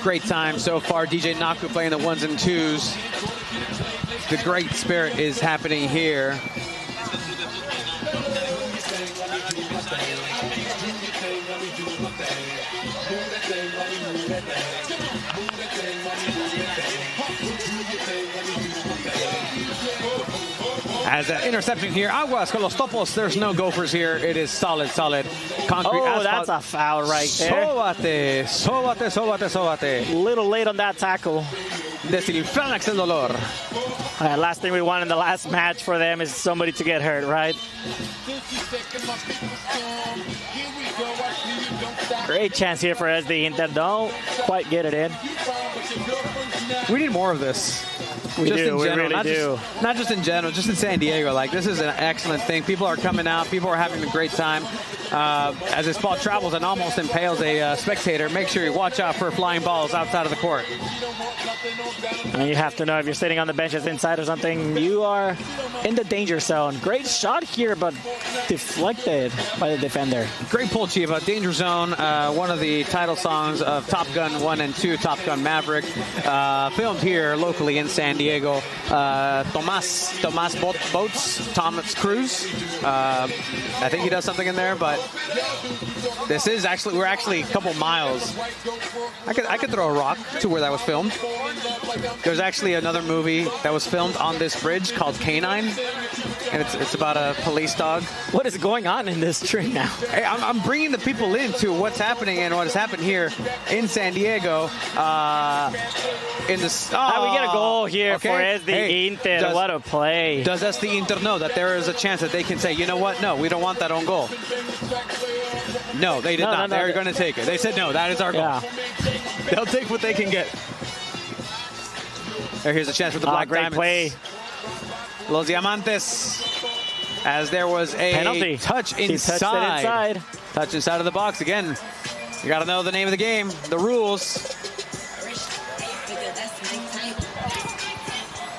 Great time so far. DJ Naku playing the 1s and 2s. The great spirit is happening here. As an interception here, Aguas con los Topos. There's no Gophers here. It is solid concrete asphalt. That's a foul right there. Sóbate. Little late on that tackle. Desinflanax el dolor. Last thing we want in the last match for them is somebody to get hurt, right? Great chance here for SD Inter. Don't quite get it in. We need more of this. We really do. Not just in general, just in San Diego. Like, this is an excellent thing. People are coming out. People are having a great time. As this ball travels and almost impales a spectator, make sure you watch out for flying balls outside of the court. And you have to know if you're sitting on the benches inside or something, you are in the danger zone. Great shot here, but deflected by the defender. Great pull, Chiva. Danger Zone, one of the title songs of Top Gun 1 and 2, Top Gun Maverick, filmed here locally in San Diego. Thomas Cruz. I think he does something in there, but this is actually, we're actually a couple miles. I could throw a rock to where that was filmed. There's actually another movie that was filmed on this bridge called Canine, and it's about a police dog. What is going on in this tree now? Hey, I'm bringing the people into what's happening and what has happened here in San Diego. In this, we get a goal here for SD Hey, Inter. What a play. Does SD Inter know that there is a chance that they can say, you know what? No, we don't want that own goal. No, they did not. They're going to take it. They said, no, that is our goal. Yeah. They'll take what they can get. Here's a chance for the Black Diamonds. Great play. Los Diamantes, as there was a penalty. Touch inside. He touched it inside. Touch inside of the box. Again, you got to know the name of the game, the rules.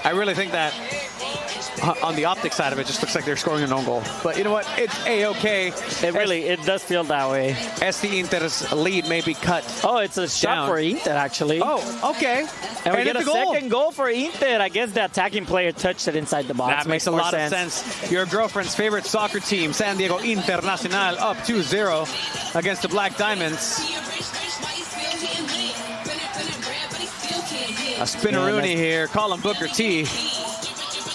I really think that on the optic side of it, just looks like they're scoring an own goal. But you know what? It's A-OK. It does feel that way. SD Inter's lead may be cut. Oh, it's a shot for Inter, actually. Oh, okay. And we get a second goal for Inter. I guess the attacking player touched it inside the box. That makes a lot of sense. Your girlfriend's favorite soccer team, San Diego Internacional, up 2-0 against the Black Diamonds. A spinneroonie here. Colin Booker T.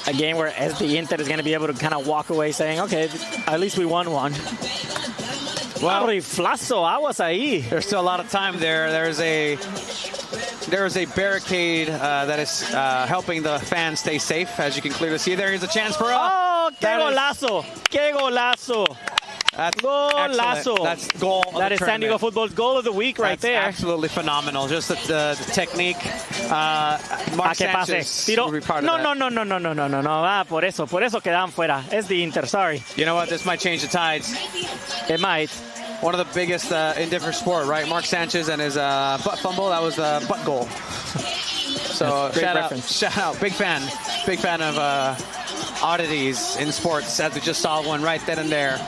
A game where SD Inter is going to be able to kind of walk away saying, okay, at least we won one. Well, riflazo, aguas ahí. There's still a lot of time there. There's a barricade that is helping the fans stay safe, as you can clearly see there. Here's a chance for Oh, que golazo! Que golazo! That's golazo. That's goal of That the is San Diego football's goal of the week right there. Absolutely phenomenal. Just the technique. Mark Sanchez will be part of that. No. Por eso quedan fuera. Es the Inter, sorry. You know what? This might change the tides. It might. One of the biggest in different sport, right? Mark Sanchez and his butt fumble. That was a butt goal. So shout out. Big fan of oddities in sports, as we just saw one right then and there.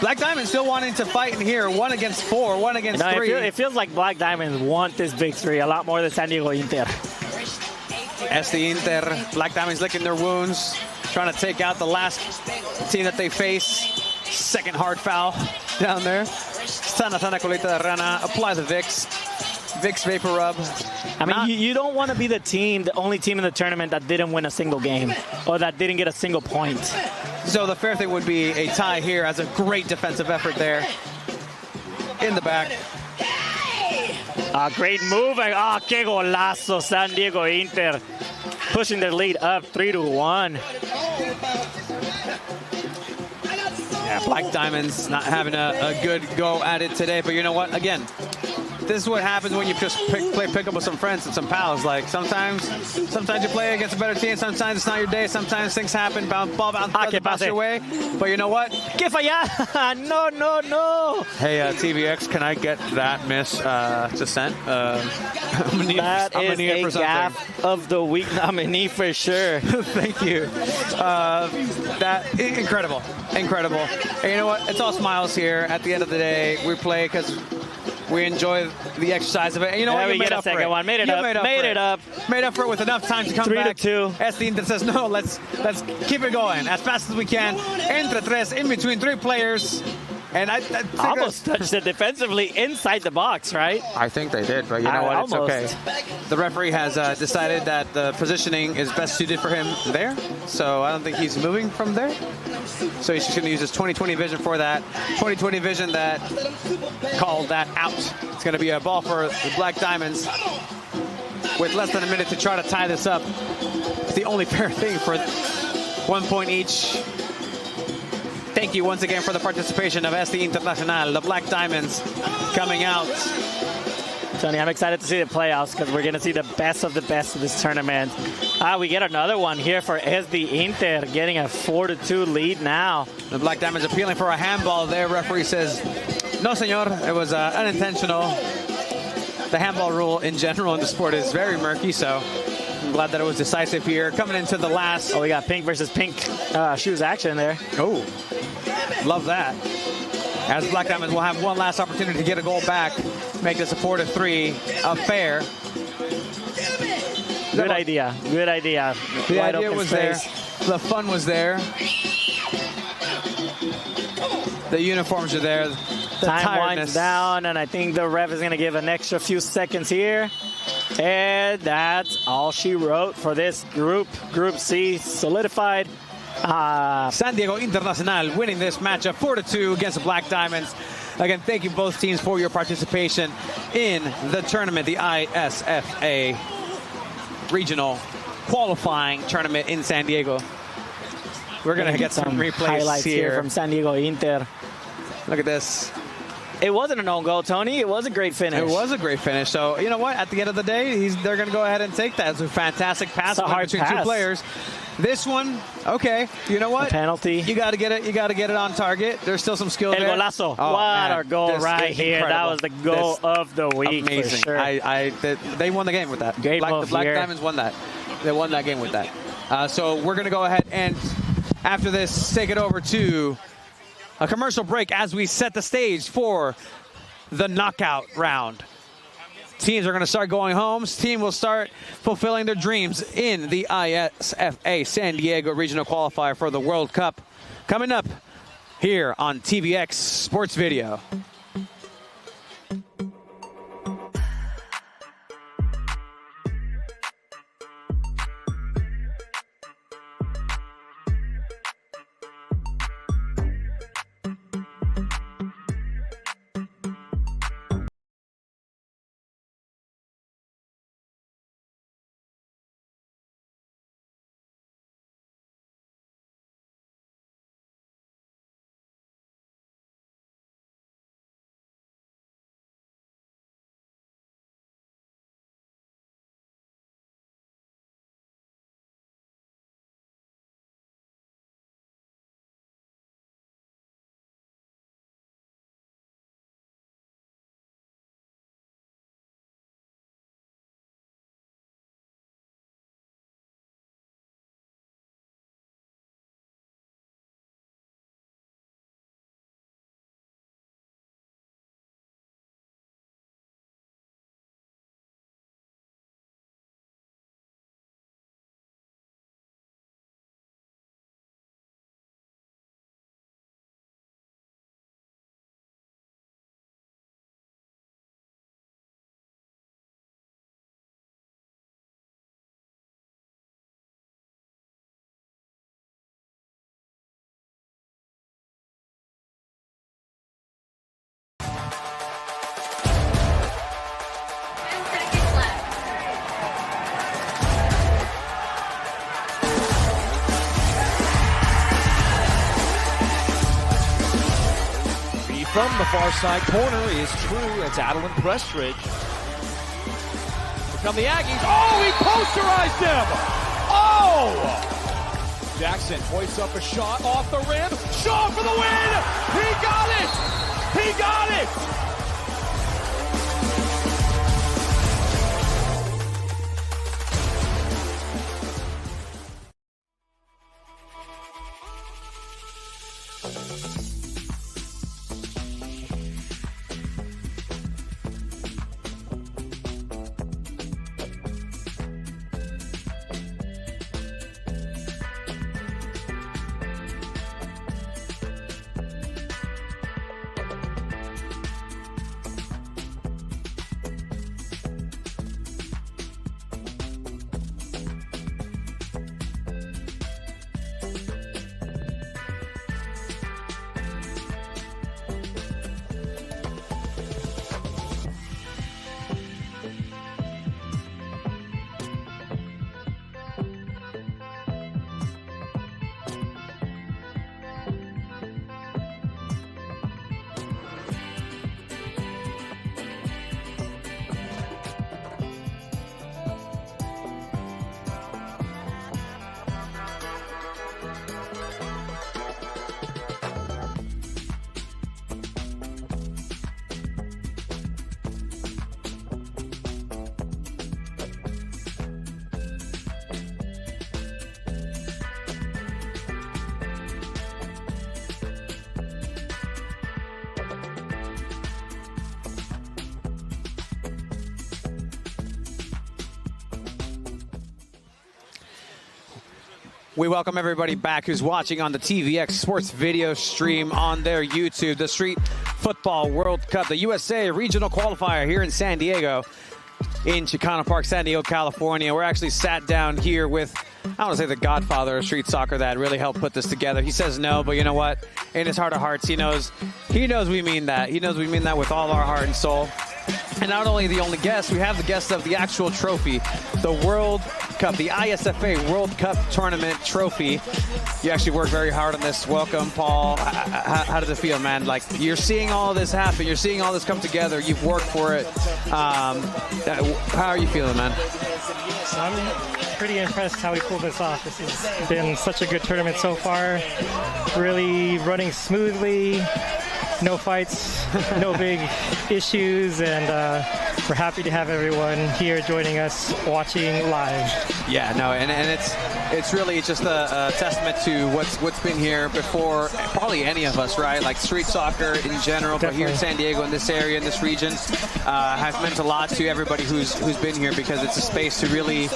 Black Diamonds still wanting to fight in here. 1 against 4, 1 against 3. It feels like Black Diamonds want this victory a lot more than San Diego Inter. SD Inter, Black Diamonds licking their wounds, trying to take out the last team that they face. Second hard foul down there. Sana Colita de Rana applies the Vicks Vapor Rub. I mean, you don't want to be the only team in the tournament that didn't win a single game or that didn't get a single point. So the fair thing would be a tie here, as a great defensive effort there in the back. A great move. Que golazo, San Diego Inter. Pushing their lead up 3-1. Yeah, Black Diamonds not having a good go at it today. But you know what? Again, this is what happens when you just play pickup with some friends and some pals. Like sometimes you play against a better team. Sometimes it's not your day. Sometimes things happen. Ball bounce your way. But you know what? Que falla! No. Hey, TVX, can I get that miss to send? That is a gaff of the week nominee for sure. Thank you. Incredible. And you know what? It's all smiles here. At the end of the day, we play because we enjoy the exercise of it. And you know what? We get a second one. Made it up. Made up for it with enough time to come back. 3-2. SD Inter says, no, let's keep it going as fast as we can. Entre tres, in between 3 players. And I almost touched it defensively inside the box, right? I think they did, but you know what? It's okay. The referee has decided that the positioning is best suited for him there. So I don't think he's moving from there. So he's just going to use his 20/20 vision for that. 20/20 vision that called that out. It's going to be a ball for the Black Diamonds with less than a minute to try to tie this up. It's the only fair thing for 1 point each. Thank you once again for the participation of SD Internacional, the Black Diamonds coming out. Tony, I'm excited to see the playoffs because we're going to see the best of this tournament. We get another one here for SD Inter, getting a 4-2 lead now. The Black Diamonds appealing for a handball there. Referee says, no, senor, it was unintentional. The handball rule in general in the sport is very murky, so I'm glad that it was decisive here. Coming into the last. We got pink versus pink shoes action there. Oh, love that. As Black Diamonds will have one last opportunity to get a goal back, make this a 4-3 affair. Good idea. Good idea. The Wide idea open was space. there. The fun was there. The uniforms are there. The Time tiredness. winds down, and I think the ref is going to give an extra few seconds here. And that's all she wrote for this group. Group C solidified. San Diego Internacional winning this matchup 4-2 against the Black Diamonds. Again, thank you both teams for your participation in the tournament, the ISFA Regional Qualifying Tournament in San Diego. We're going to get some replays highlights here from San Diego Inter. Look at this. It wasn't an own goal, Tony. It was a great finish. It was a great finish. So, you know what? At the end of the day, they're going to go ahead and take that. It's a fantastic pass between two players. This one, okay. You know what? A penalty. You got to get it. You got to get it on target. There's still some skill El there. golazo. Oh, what man. a goal right here. Incredible. That was the goal of the week. Amazing. For sure. They won the game with that. Great The move Black here. Diamonds won that. They won that game with that. So we're going to go ahead and, after this, take it over to a commercial break as we set the stage for the knockout round. Teams are going to start going home. Team will start fulfilling their dreams in the ISFA San Diego Regional Qualifier for the World Cup. Coming up here on TVX Sports Video. From the far side corner is true. It's Adeline Prestridge. Here come the Aggies. Oh, he posterized him. Oh! Jackson hoists up a shot off the rim. Shaw for the win. He got it. He got it. We welcome everybody back who's watching on the TVX Sports video stream on their YouTube. The Street Football World Cup, the USA Regional Qualifier here in San Diego, in Chicano Park, San Diego, California. We're actually sat down here with, I want to say, the godfather of street soccer that really helped put this together. He says no, but you know what? In his heart of hearts, he knows we mean that. He knows we mean that with all our heart and soul. And not only the only guest, we have the guest of the actual trophy, the World Cup, the ISFA World Cup Tournament trophy. You actually worked very hard on this. Welcome, Paul. How does it feel, man? Like, you're seeing all this happen. You're seeing all this come together. You've worked for it. How are you feeling, man? I'm pretty impressed how we pulled this off. This has been such a good tournament so far. Really running smoothly. No fights, no big issues, and we're happy to have everyone here joining us watching live. Yeah, no, and it's really just a testament to what's been here before probably any of us, right? Like street soccer in general, but here in San Diego, in this area, in this region, has meant a lot to everybody who's been here, because it's a space to really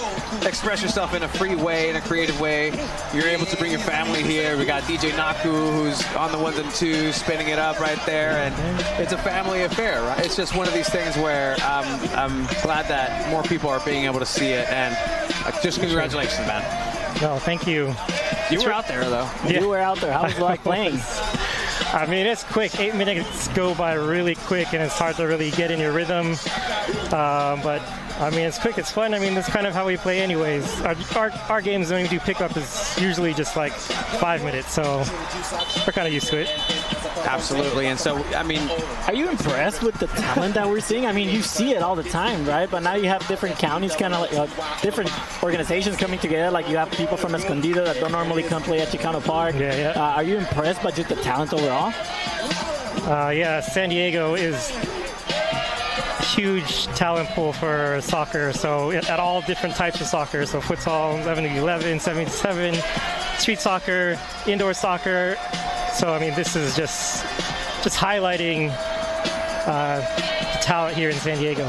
express yourself in a free way, in a creative way. You're able to bring your family here. We got DJ Naku, who's on the ones and twos, spinning it up right there, and it's a family affair, right? It's just one of these things where I'm glad that more people are being able to see it, and just congratulations, man. No, thank you. You were out there, though. Yeah. You were out there. How was it like playing? I mean, it's quick. 8 minutes go by really quick, and it's hard to really get in your rhythm. But I mean, it's quick. It's fun. I mean, that's kind of how we play anyways. Our games, when we do pickup, is usually just like 5 minutes, so we're kind of used to it. Absolutely. And so, I mean, are you impressed with the talent that we're seeing? I mean, you see it all the time, right? But now you have different counties, kind of like different organizations coming together. Like you have people from Escondido that don't normally come play at Chicano Park. Yeah. Are you impressed by just the talent overall? Yeah, San Diego is a huge talent pool for soccer. So at all different types of soccer. So futsal, 11-11, 7-7, street soccer, indoor soccer. So, I mean, this is just highlighting the talent here in San Diego.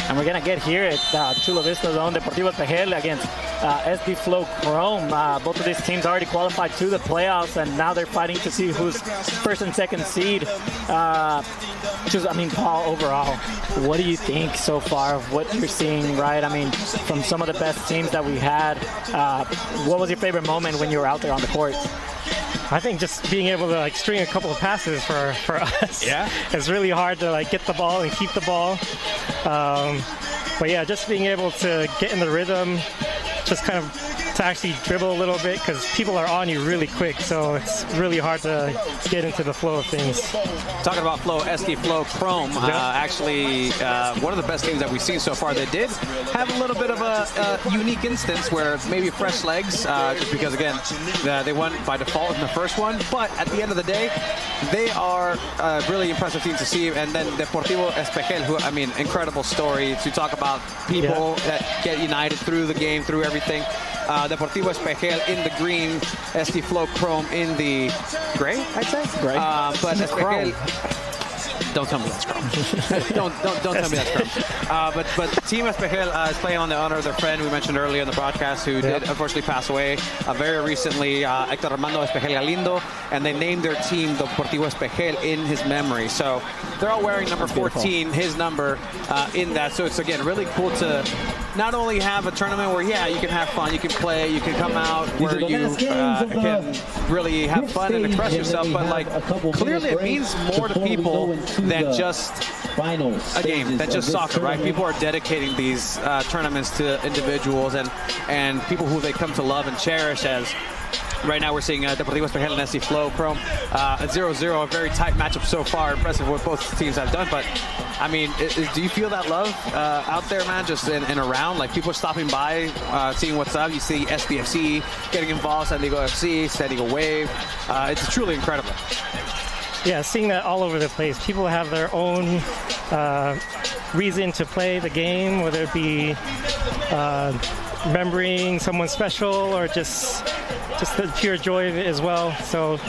And we're going to get here at Chula Vista's own Deportivo Espejel against SD Flow Chrome. Both of these teams already qualified to the playoffs, and now they're fighting to see who's first and second seed. Paul, overall, what do you think so far of what you're seeing, right? I mean, from some of the best teams that we had, what was your favorite moment when you were out there on the court? I think just being able to string a couple of passes for us. Yeah. It's really hard to get the ball and keep the ball. But yeah, just being able to get in the rhythm, just kind of to actually dribble a little bit, because people are on you really quick, so it's really hard to get into the flow of things. Talking about flow, SD Flow Chrome, actually one of the best teams that we've seen so far. They did have a little bit of a unique instance where maybe fresh legs, just because, again, they won by default in the first one, but at the end of the day, they are a really impressive team to see. And then Deportivo Espejel, who, I mean, incredible story to talk about people that get united through the game, through everything. Deportivo Espejel in the green, SD Flow Chrome in the gray, I'd say. Gray. But Espejel, don't tell me that's chrome. don't tell me that's chrome. But Team Espejel is playing on the honor of their friend we mentioned earlier in the broadcast, who did unfortunately pass away very recently, Hector Armando Espejel Galindo, and they named their team Deportivo Espejel in his memory. So they're all wearing number 14, his number, in that. So it's, again, really cool to not only have a tournament where, yeah, you can have fun, you can play, you can come out where you can really have fun and express yourself, but clearly it means more to people than just a game, than just soccer, right? People are dedicating these tournaments to individuals and people who they come to love and cherish. As right now we're seeing Deportivo Espejel and SD Flow Chrome at 0-0, a very tight matchup so far. Impressive what both teams have done, but I mean, do you feel that love out there, man, just in around? Like, people are stopping by, seeing what's up. You see SBFC getting involved, San Diego FC, San Diego Wave. It's truly incredible. Yeah, seeing that all over the place. People have their own reason to play the game, whether it be remembering someone special or just the pure joy of it as well. So,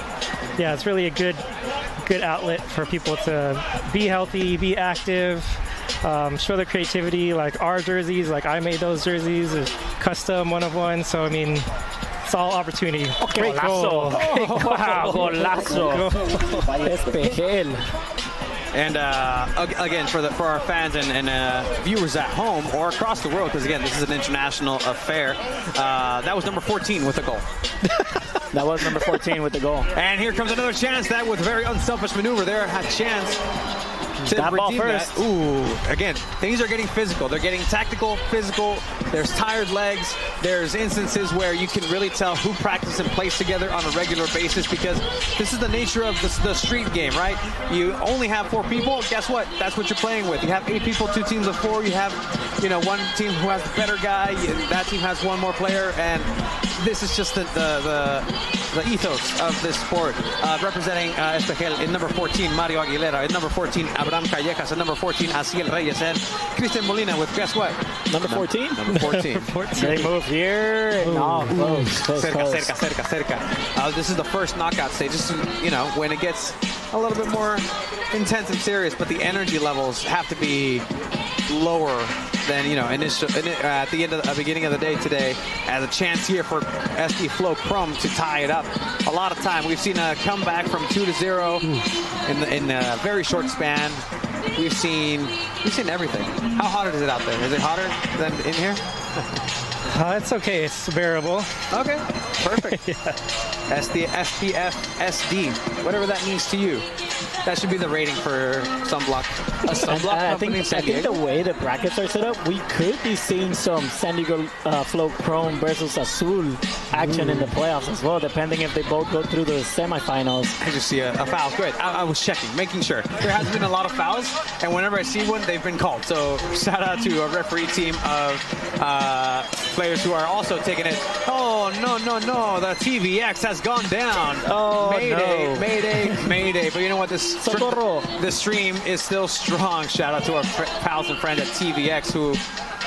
yeah, it's really a good outlet for people to be healthy, be active, show their creativity. Like our jerseys, I made those jerseys, custom, one of one. So, I mean, it's all opportunity. Great goal. Wow, Golazo. Espejel. And again, for our fans and viewers at home or across the world, because again, this is an international affair, that was number 14 with a goal. That was number 14 with the goal. And here comes another chance. That with a very unselfish maneuver there, had a chance to that ball redeem first. that. Ooh, again, things are getting physical. They're getting tactical, physical. There's tired legs. There's instances where you can really tell who practices and plays together on a regular basis, because this is the nature of the street game, right? You only have 4 people. Guess what? That's what you're playing with. You have 8 people, 2 teams of 4. You have, one team who has the better guy. That team has 1 more player, and this is just the ethos of this sport. Representing Espejel in number 14, Mario Aguilera. In number 14, Abraham Callejas. In number 14, Asiel Reyes. And Christian Molina with, guess what? Number 14? Number 14. They move here. No, close. Cerca. This is the first knockout stage. This is, when it gets a little bit more intense and serious, but the energy levels have to be lower than at the beginning of the day today, as a chance here for SD Flow Chrome to tie it up. A lot of time. We've seen a comeback from 2-0 in a very short span. We've seen everything. How hot is it out there? Is it hotter than in here? It's okay. It's bearable. Okay, perfect. Yeah. SPF SD, whatever that means to you. That should be the rating for sunblock. A sunblock company in San Diego. I think the way the brackets are set up, we could be seeing some San Diego Flow Chrome versus Azul action in the playoffs as well, depending if they both go through the semifinals. I just see a foul. Good. I was checking, making sure. There has been a lot of fouls, and whenever I see one, they've been called. So shout out to a referee team of players who are also taking it. Oh, no. The TVX has gone down. Oh, Mayday. But you know what? This stream is still strong. Shout out to our pals and friends at TVX who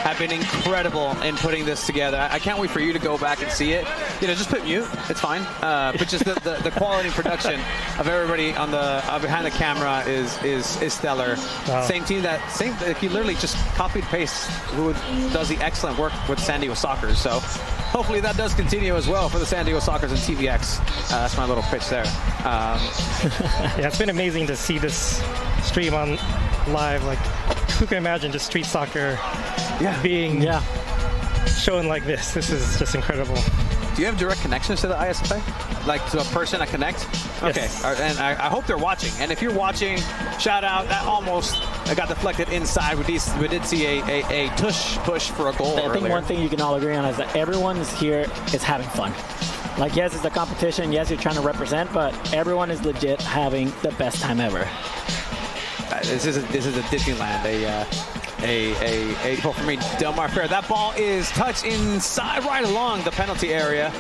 have been incredible in putting this together. I can't wait for you to go back and see it. Just put mute. It's fine. But just the quality production of everybody on the behind the camera is stellar. Wow. Same team if you literally just copy and paste who does the excellent work with San Diego Sockers. So hopefully that does continue as well for the San Diego Sockers and TVX. That's my little pitch there. Yeah, it's been amazing to see this stream on live. Like, who can imagine just street soccer being shown like this? This is just incredible. Do you have direct connections to the ISFA? Like to a person at Connect? Yes. Okay, and I hope they're watching. And if you're watching, shout out. That almost got deflected inside. We did see a push for a goal I think one thing you can all agree on is that everyone is here is having fun. Like, yes, it's a competition. Yes, you're trying to represent, but everyone is legit having the best time ever. This is a Disneyland. Well, for me, Del Mar Fair. That ball is touched inside, right along the penalty area.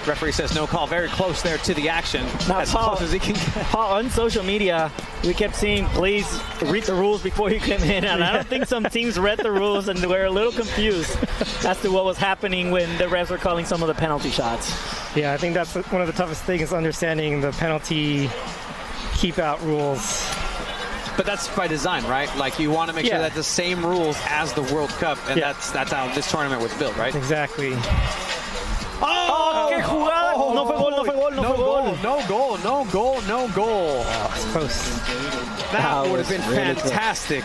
Referee says no call. Very close there to the action. Now, as close as he can get. Paul, on social media, we kept seeing, please read the rules before you come in. And I don't think some teams read the rules and were a little confused as to what was happening when the refs were calling some of the penalty shots. Yeah, I think that's one of the toughest things, understanding the penalty keep-out rules. But that's by design, right? Like, you want to make sure that the same rules as the World Cup, and that's how this tournament was built, right? Exactly. Oh, qué jugada. No fue gol. No goal. Oh, it's close. That would have been really fantastic.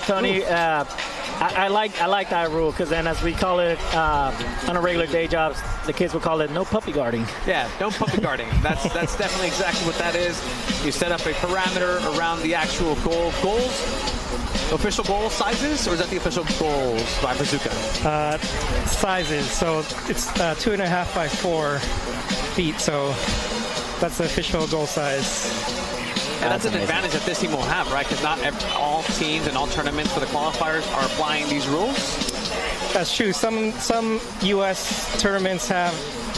Tony, I like that rule, because then, as we call it on our regular day jobs, the kids will call it no puppy guarding. Yeah, no puppy guarding. That's definitely exactly what that is. You set up a parameter around the actual goals. Official goal sizes, or is that the official goals by Bazooka? Sizes. So it's 2.5 by 4 feet. So that's the official goal size. And that's an advantage that this team will have, right? Because not all teams and all tournaments for the qualifiers are applying these rules. That's true. Some U.S. tournaments have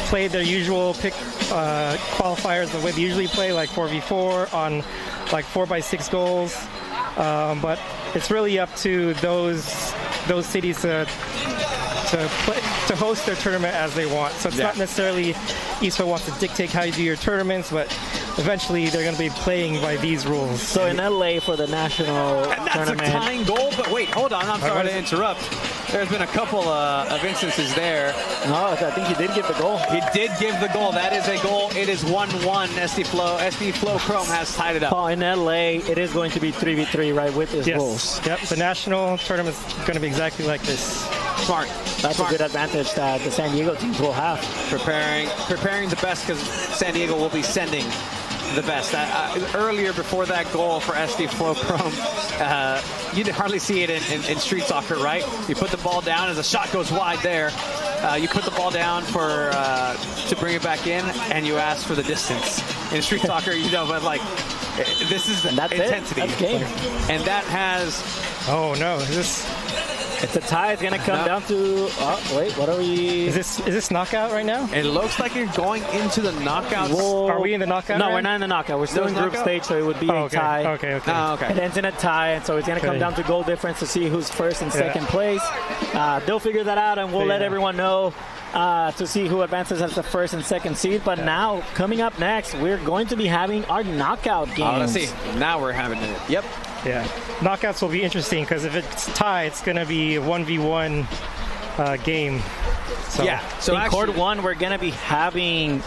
played their usual pick qualifiers the way they usually play, like 4v4 on like 4x6 goals. But it's really up to those cities to host their tournament as they want. So it's not necessarily ISFA wants to dictate how you do your tournaments, but eventually they're going to be playing by these rules. So in LA for the national and that's tournament. a tying goal, but wait, hold on. I'm sorry to interrupt. There's been a couple of instances there. No, I think he did give the goal. He did give the goal. That is a goal. It is 1-1. SD Flow Chrome has tied it up. Paul, in LA, it is going to be 3v3, right, with his rules. Yep, the national tournament's going to be exactly like this. Smart. That's a good advantage that the San Diego teams will have. Preparing the best, because San Diego will be sending the best. Earlier, before that goal for SD Flow Chrome, you hardly see it in street soccer, right? You put the ball down as a shot goes wide there. You put the ball down to bring it back in, and you ask for the distance. In street soccer, but like, this is intensity. That's game. And that has... Oh, no. It's a tie. It's going to come down to... Oh, wait, what are we... Is this knockout right now? It looks like you're going into the knockouts. Are we in the knockout? No, round? We're not in the knockout. We're still in group stage, so it would be a tie. Okay. It ends in a tie, and so it's going to come down to goal difference to see who's first and second place. They'll figure that out, and we'll let everyone know to see who advances as the first and second seed. But now, coming up next, we're going to be having our knockout games. Oh, let's see. Now we're having it. Yep. Yeah. Knockouts will be interesting, because if it's tie, it's going to be a 1v1 game. So, yeah. So in Court 1, we're going to be having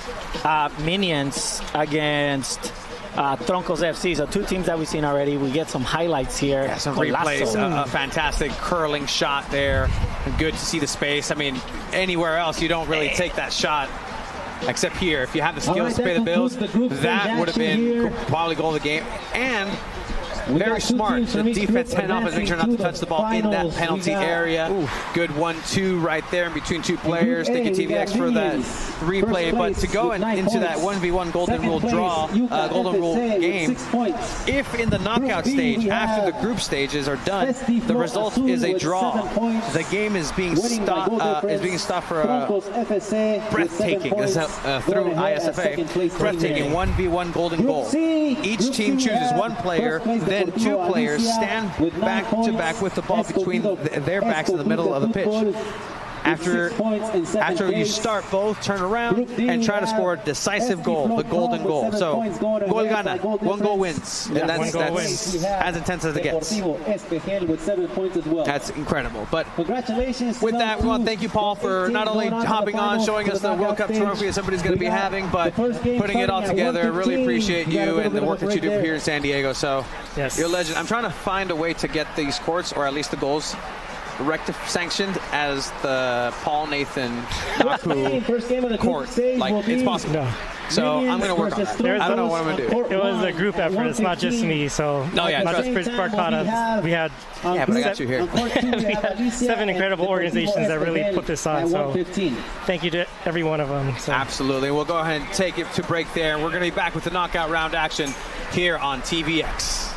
Minions against Troncos FC. So two teams that we've seen already. We get some highlights here. Yeah, some replays. A fantastic curling shot there. Good to see the space. I mean, anywhere else, you don't really take that shot. Except here, if you have the skills to pay the bills, that would have been probably goal of the game. And very smart. The defense heading off and make sure not to touch the ball in that penalty area. Good 1-2 right there in between two players. Thank you, TVX, for that replay. But to go into that 1v1 golden rule draw, golden rule game, if in the knockout stage, after the group stages are done, the result is a draw, the game is being stopped for breathtaking through ISFA. Breathtaking 1v1 golden goal. Each team chooses one player. Then two players stand back to back with the ball between their backs in the middle of the pitch. After you start, both turn around and try to score a decisive goal, the golden goal. So, goal gana, one goal wins. And that's as intense as it gets. That's incredible. But with that, we want to thank you, Paul, for not only hopping on, showing us the World Cup trophy that somebody's going to be having, but putting it all together. Really appreciate you and the work that you do here in San Diego. So, you're a legend. I'm trying to find a way to get these courts, or at least the goals, sanctioned as the Paul Nathan Naku court. Like, it's possible. No. So I'm going to work on that. I don't know what I'm going to do. It was a group effort. It's not just me. So not just Prince Barcata. We had but I got you here. we had 7 incredible organizations that really put this on. So thank you to every one of them. So. Absolutely. We'll go ahead and take it to break there. We're going to be back with the knockout round action here on TVX.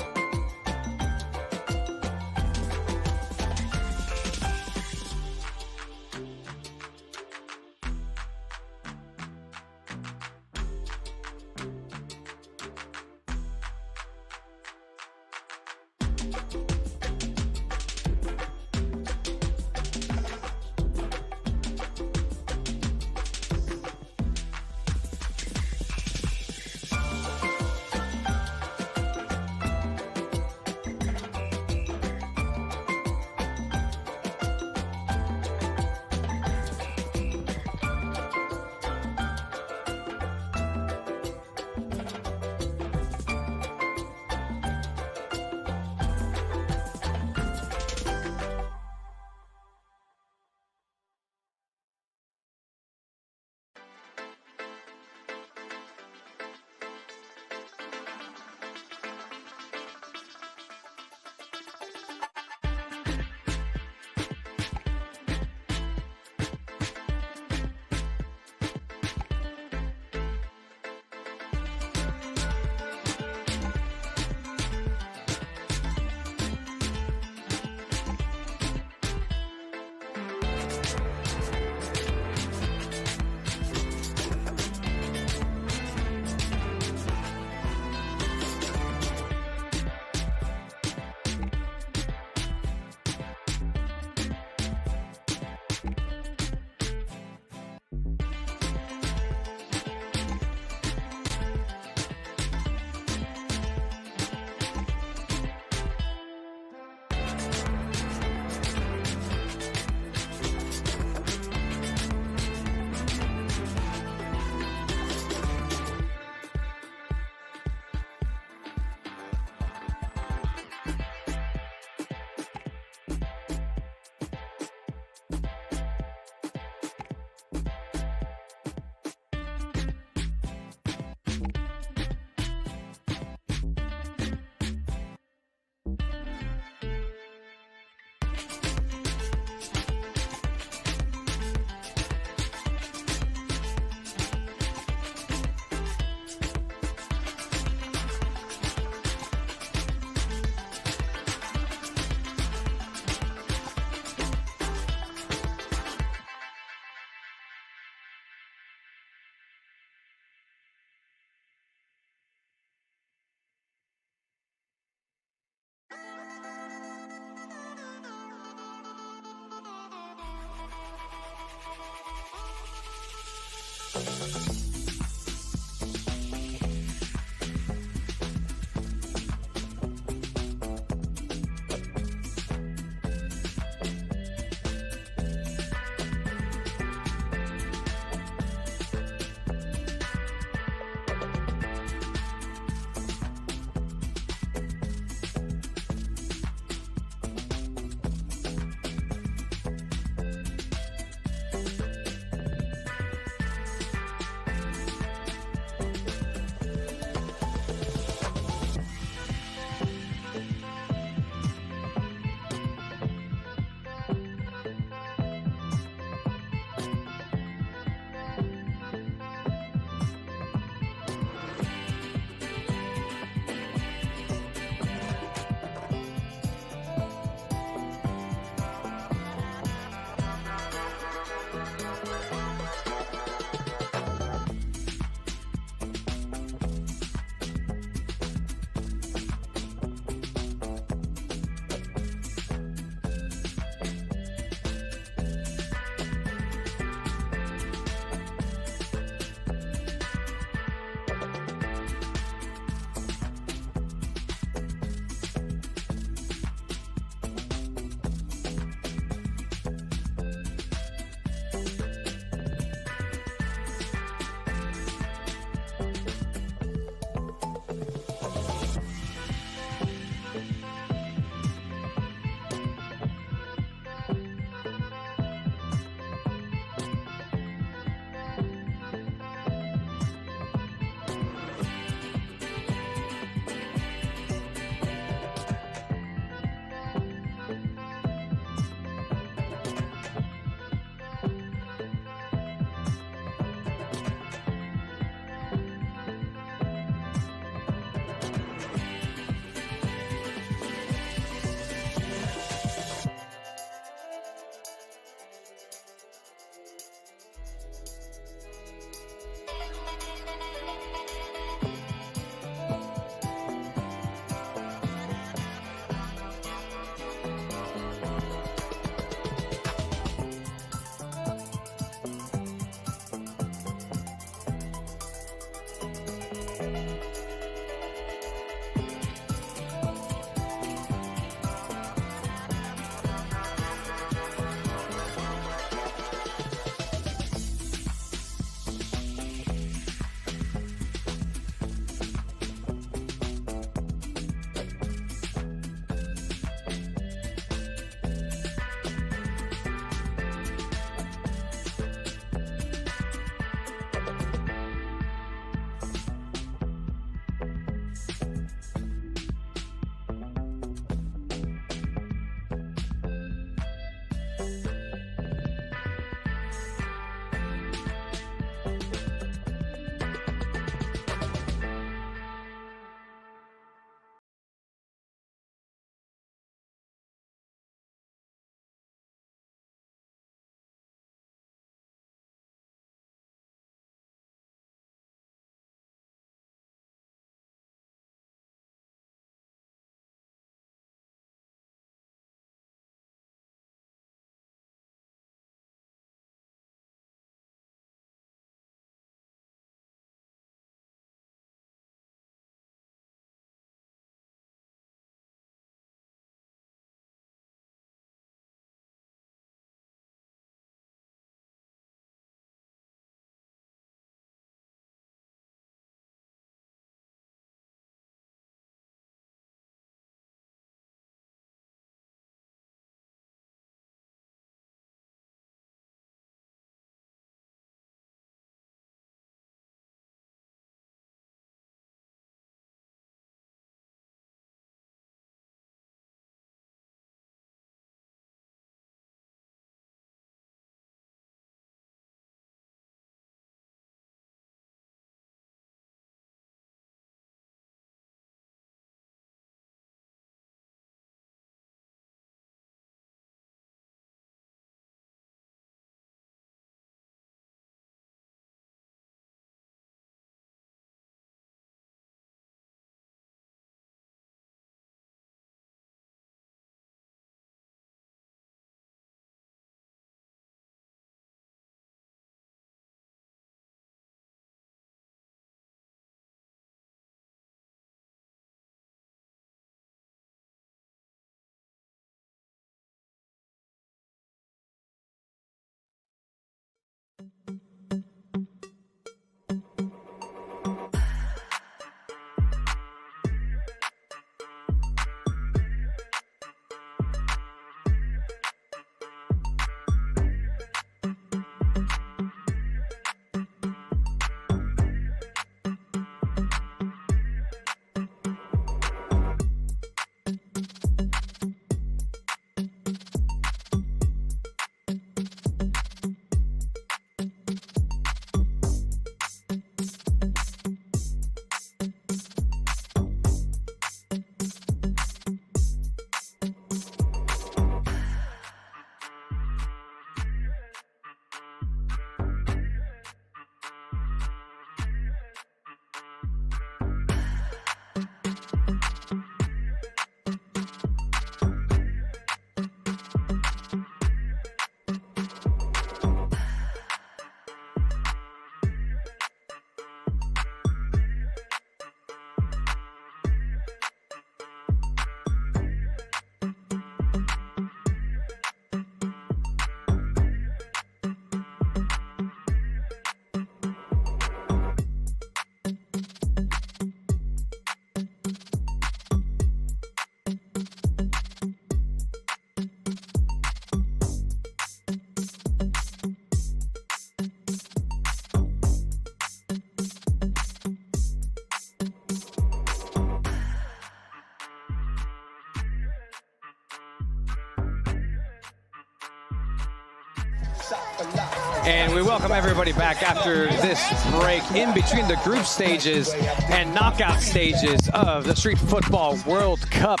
And we welcome everybody back after this break in between the group stages and knockout stages of the Street Football World Cup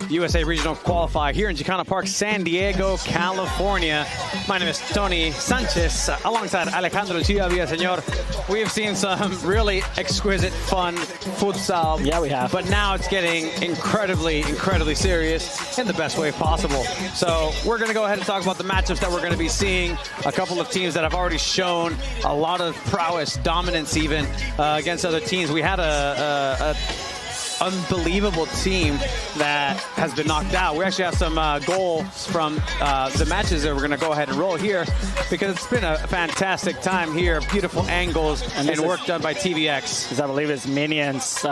USA Regional Qualifier here in Chicano Park, San Diego, California. My name is Tony Sanchez, alongside Alejandro Chia Villaseñor. We have seen some really exquisite, fun futsal. Yeah, we have. But now it's getting incredibly serious in the best way possible. So we're going to go ahead and talk about the matchups that we're going to be seeing. A couple of teams that have already shown a lot of prowess, dominance even, against other teams. We had a unbelievable team that has been knocked out. We actually have some goals from the matches that we're going to go ahead and roll here, because it's been a fantastic time here. Beautiful angles and work done by TVX. I believe it's Minions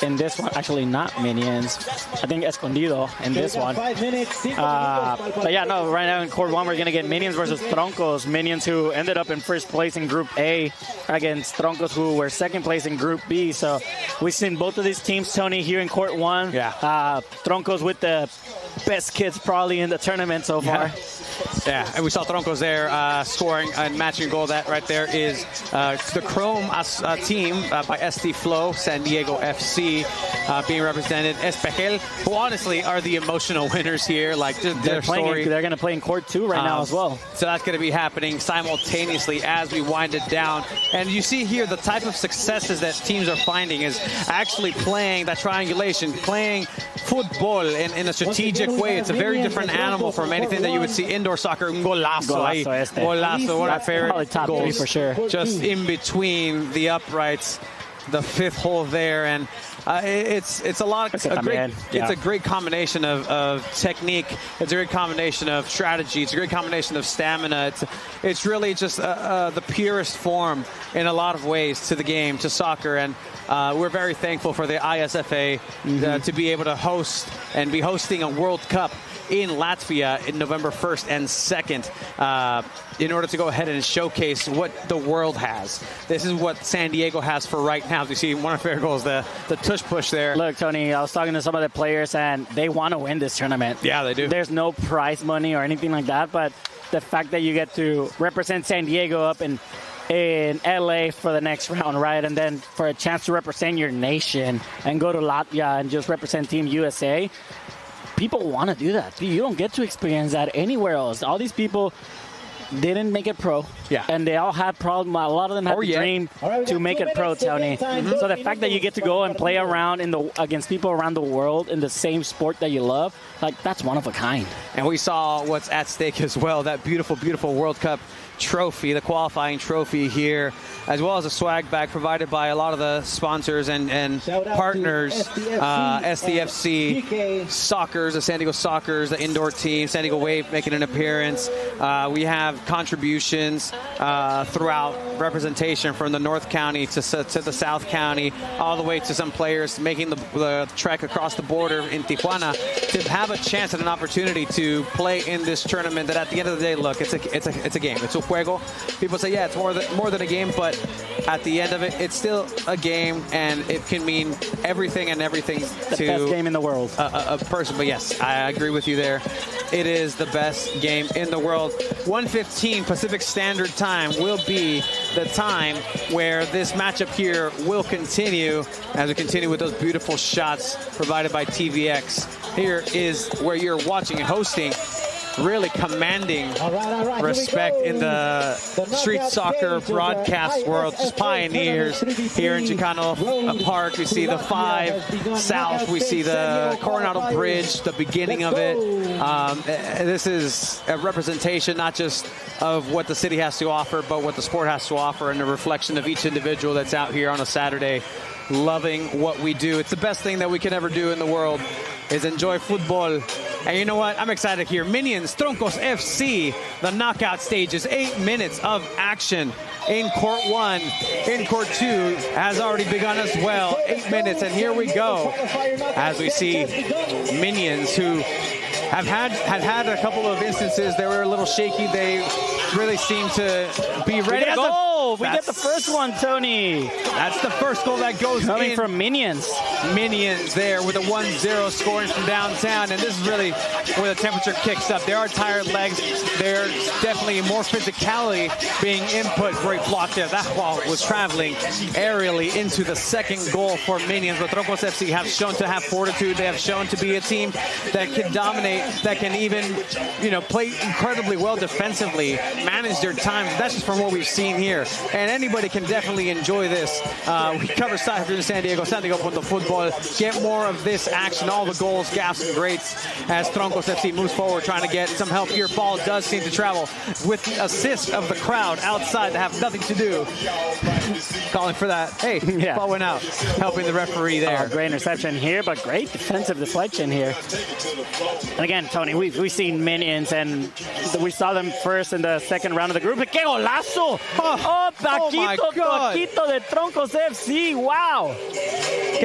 in this one. Actually, not Minions. I think Escondido in this one. But yeah, no, right now in Court 1, we're going to get Minions versus Troncos. Minions who ended up in first place in Group A against Troncos, who were second place in Group B. So we've seen both of these teams, Tony, here in Court 1. Yeah. Troncos with the best kids probably in the tournament so far. Yeah, and we saw Troncos there scoring and matching a goal. That right there is the Chrome team by ST Flow, San Diego FC, being represented. Espejel, who honestly are the emotional winners here. Like their story. They're going to play in Court 2 right now as well. So that's going to be happening simultaneously as we wind it down. And you see here the type of successes that teams are finding is actually playing that triangulation, playing football in a strategic way. It's a very different animal from anything that you would see indoor soccer. Un golazo ahí. Golazo, one of my favorite top goals. 3 for sure. Just in between the uprights, the fifth hole there, and it's a lot. It's a great combination of technique. It's a great combination of strategy. It's a great combination of stamina. It's really just the purest form in a lot of ways to the game, to soccer, and we're very thankful for the ISFA to be able to host and be hosting a World Cup in Latvia in November 1st and 2nd in order to go ahead and showcase what the world has. This is what San Diego has for right now. You see one of their goals, the tush push there. Look, Tony, I was talking to some of the players, and they want to win this tournament. Yeah, they do. There's no prize money or anything like that, but the fact that you get to represent San Diego up in LA for the next round, right? And then for a chance to represent your nation and go to Latvia and just represent Team USA, people want to do that. You don't get to experience that anywhere else. All these people didn't make it pro. Yeah. And they all had problem. A lot of them had the dream to make it pro, Tony. So the fact that you get to go and play around against people around the world in the same sport that you love, like, that's one of a kind. And we saw what's at stake as well, that beautiful, beautiful World Cup trophy, the qualifying trophy here, as well as a swag bag provided by a lot of the sponsors and partners. SDFC, Soccers, the San Diego Soccers, the indoor team, San Diego Wave making an appearance. We have contributions throughout representation from the North County to the South County, all the way to some players making the trek across the border in Tijuana to have a chance and an opportunity to play in this tournament that at the end of the day, look, it's a game. It's a juego. People say, yeah, it's more than a game, but at the end of it, it's still a game, and it can mean everything and everything the to best game in the world. A person. But yes, I agree with you there. It is the best game in the world. 1:15 Pacific Standard Time will be the time where this matchup here will continue as we continue with those beautiful shots provided by TVX. Here is where you're watching and hosting, really commanding respect in the street soccer broadcast world. Just pioneers here in Chicano Park. We see the 5 South. We see the Coronado Bridge, the beginning of it. This is a representation not just of what the city has to offer, but what the sport has to offer, and a reflection of each individual that's out here on a Saturday loving what we do. It's the best thing that we can ever do in the world, is enjoy football. And you know what? I'm excited here. Minions, Troncos FC, the knockout stages, 8 minutes of action in Court 1. In Court 2 has already begun as well. 8 minutes, and here we go as we see Minions, who have had a couple of instances. They were a little shaky. They really seem to be ready. That's a Oh, we get the first one, Tony. That's the first goal that goes coming in. from Minions. Minions there with a 1-0 scoring from downtown, and this is really where the temperature kicks up. There are tired legs. There's definitely more physicality being input. Great block there. That ball was traveling aerially into the second goal for Minions. But Troncos FC have shown to have fortitude. They have shown to be a team that can dominate, that can even, play incredibly well defensively, manage their time. That's just from what we've seen here. And anybody can definitely enjoy this. We cover soccer in San Diego Football. Get more of this action, all the goals, gaps, and greats as Troncos FC moves forward, trying to get some help here. Ball does seem to travel with the assist of the crowd outside that have nothing to do. Calling for that. Hey, yeah. Ball went out. Helping the referee there. Great interception here, but great defensive deflection here. And again, Tony, we've seen Minions, and we saw them first in the second round of the group. ¡Qué golazo! Oh, taquito de Troncos FC. Wow.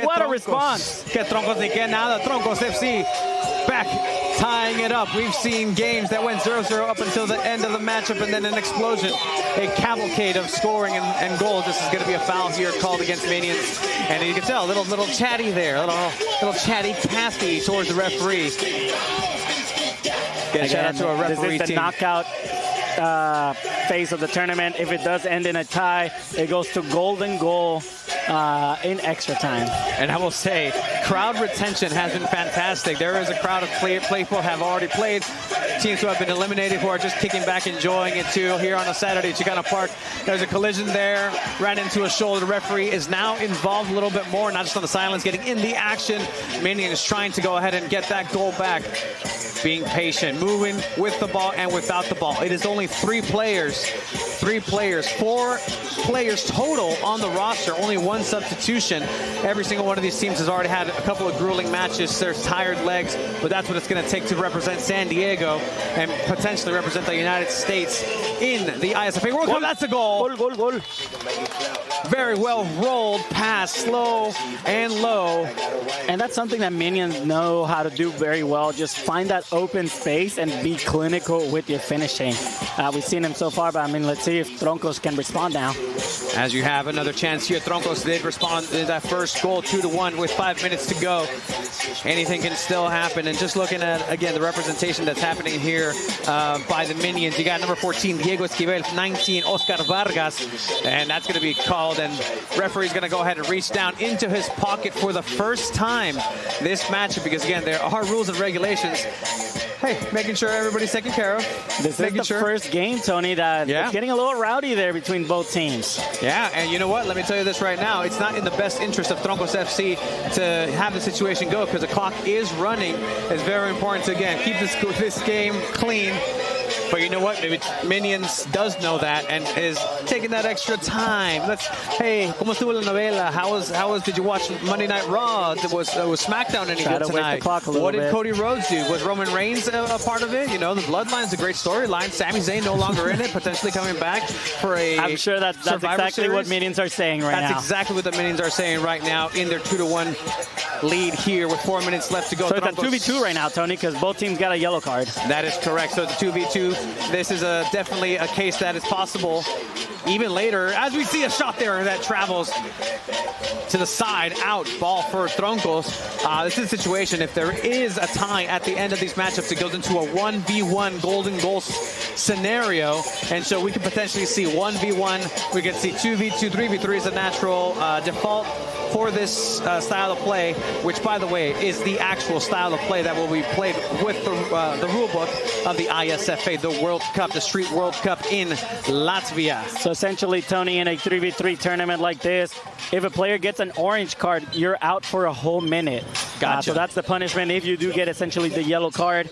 What a response. Que Troncos ni que nada. Troncos FC back tying it up. We've seen games that went 0-0 up until the end of the matchup, and then an explosion, a cavalcade of scoring and goals. This is going to be a foul here called against Minions, and you can tell a little chatty there, little chatty Cathy towards the referee. Again, shout out to a referee this is the team. Knockout phase of the tournament. If it does end in a tie, it goes to golden goal in extra time. And I will say, crowd retention has been fantastic. There is a crowd of playful have already played. Teams who have been eliminated who are just kicking back, enjoying it too. Here on a Saturday at Chicana Park, there's a collision there, ran into a shoulder. The referee is now involved a little bit more, not just on the sidelines, getting in the action. Minion is trying to go ahead and get that goal back. Being patient, moving with the ball and without the ball. It is only 4 players total on the roster, only 1 substitution. Every single one of these teams has already had a couple of grueling matches. There's tired legs, but that's what it's going to take to represent San Diego and potentially represent the United States in the ISFA World Cup. That's a goal. Goal. Very well rolled pass, slow and low. And that's something that Minions know how to do very well. Just find that open space and be clinical with your finishing. We've seen them so far, but let's see if Troncos can respond now. As you have another chance here, Troncos did respond to that first goal 2-1 with 5 minutes to go. Anything can still happen. And just looking at, again, the representation that's happening here by the Minions. You got number 14, Diego Esquivel, 19, Oscar Vargas, and that's going to be called. And referee's going to go ahead and reach down into his pocket for the first time this matchup, because, again, there are rules and regulations. Hey, making sure everybody's taken care of. This is the first game, Tony, that it's getting a little rowdy there between both teams. Yeah, and you know what? Let me tell you this right now. It's not in the best interest of Troncos FC to have the situation go, because the clock is running. It's very important to, again, keep this game clean. But you know what? Maybe Minions does know that and is taking that extra time. Hey, ¿cómo estuvo la novela? Did you watch Monday Night Raw? Was SmackDown any good tonight? What did Cody Rhodes do? Was Roman Reigns a part of it? You know, the Bloodline's a great storyline. Sami Zayn no longer in it, potentially coming back for a I'm sure that's exactly series. What Minions are saying right now. That's exactly what the Minions are saying right now in their 2-1 lead here with 4 minutes left to go. So it's a 2v2 right now, Tony, because both teams got a yellow card. That is correct. So it's a 2v2. This is definitely a case that is possible even later, as we see a shot there that travels to the side, out, ball for Troncos. This is a situation, if there is a tie at the end of these matchups, it goes into a 1v1 golden goal scenario, and so we could potentially see 1v1, we could see 2v2, 3v3 is a natural default for this style of play, which, by the way, is the actual style of play that will be played with the rule book of the ISFA, the World Cup, the Street World Cup in Latvia. So essentially, Tony, in a 3v3 tournament like this, if a player gets an orange card, you're out for a whole minute. Gotcha. So that's the punishment if you do get essentially the yellow card.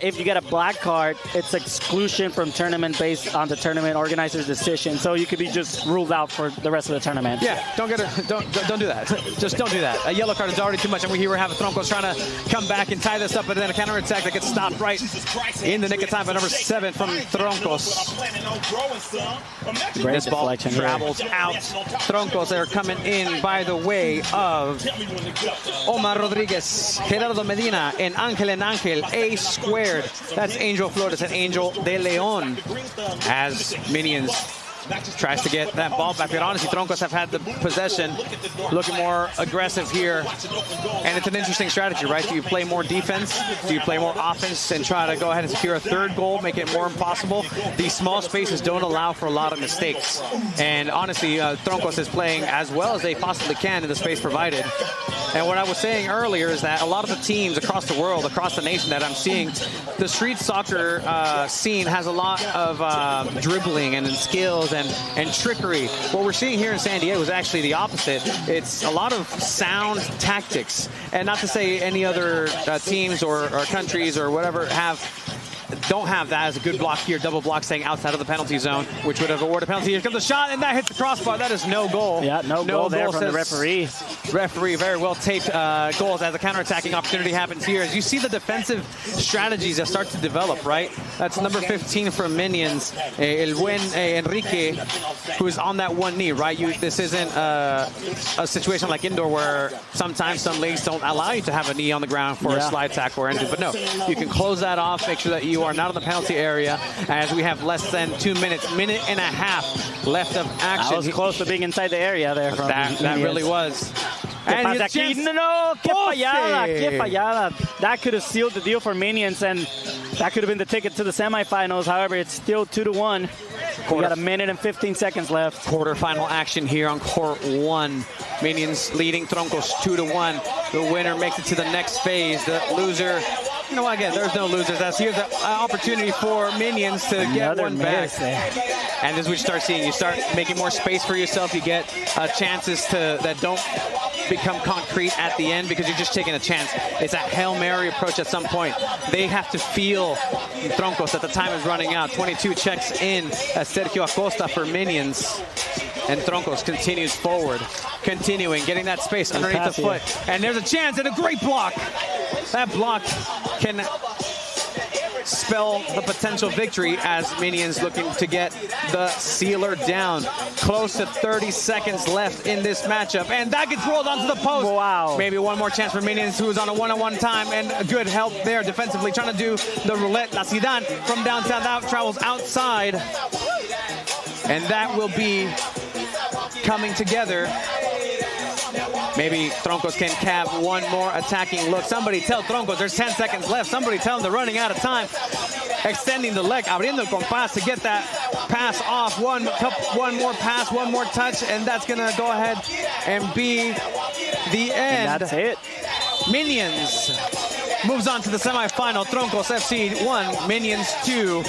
If you get a black card, it's exclusion from tournament based on the tournament organizer's decision. So you could be just ruled out for the rest of the tournament. Yeah, don't do that. Just don't do that. A yellow card is already too much, and we have Troncos trying to come back and tie this up, but then a counterattack that gets stopped right in the nick of time by number 7 from Troncos. This ball travels out. Troncos are coming in by the way of Omar Rodriguez, Gerardo Medina, and Angel A squared. That's Angel Flores and Angel de Leon, as Minions Tries to get that ball back. But honestly, Troncos have had the possession, looking more aggressive here. And it's an interesting strategy, right? Do you play more defense? Do you play more offense and try to go ahead and secure a third goal, make it more impossible? These small spaces don't allow for a lot of mistakes. And honestly, Troncos is playing as well as they possibly can in the space provided. And what I was saying earlier is that a lot of the teams across the world, across the nation that I'm seeing, the street soccer scene has a lot of dribbling and skills and trickery. What we're seeing here in San Diego is actually the opposite. It's a lot of sound tactics. And not to say any other teams or countries or whatever don't have that as a good block here. Double block staying outside of the penalty zone, which would have awarded a penalty. Here comes the shot, and that hits the crossbar. That is no goal. Yeah, no goal there from the referee. Referee, very well taped goals as a counterattacking opportunity happens here. As you see the defensive strategies that start to develop, right? That's number 15 for Minions, El Buen Enrique, who is on that one knee, right? This isn't a situation like indoor where sometimes some leagues don't allow you to have a knee on the ground for a slide tackle or anything. But no, you can close that off, make sure that you are not in the penalty area, as we have less than 2 minutes, minute and a half left of action. I was close to being inside the area there. From that really was. And no, qué fallada. That could have sealed the deal for Minions, and that could have been the ticket to the semifinals. However, it's still 2-1. We got a minute and 15 seconds left. Quarterfinal action here on court 1. Minions leading Troncos 2-1. The winner makes it to the next phase. The loser, you know what, again, there's no losers. Here's an opportunity for Minions to get one back. And as we start seeing, you start making more space for yourself. You get chances that don't become concrete at the end because you're just taking a chance. It's a Hail Mary approach at some point. They have to feel Troncos that the time is running out. 22 checks in as Sergio Acosta for Minions. And Troncos continues forward, getting that space underneath the foot. And there's a chance and a great block. That block can spell the potential victory as Minions looking to get the sealer down. Close to 30 seconds left in this matchup, and that gets rolled onto the post. Wow. Maybe one more chance for Minions, who is on a one-on-one time, and good help there defensively, trying to do the roulette. La Ciudad from downtown, that travels outside, and that will be coming together. Maybe Troncos can have one more attacking look. Somebody tell Troncos there's 10 seconds left. Somebody tell them they're running out of time. Extending the leg, abriendo el compás to get that pass off. One more pass, one more touch, and that's going to go ahead and be the end. And that's it. Minions moves on to the semifinal. Troncos FC 1, Minions 2.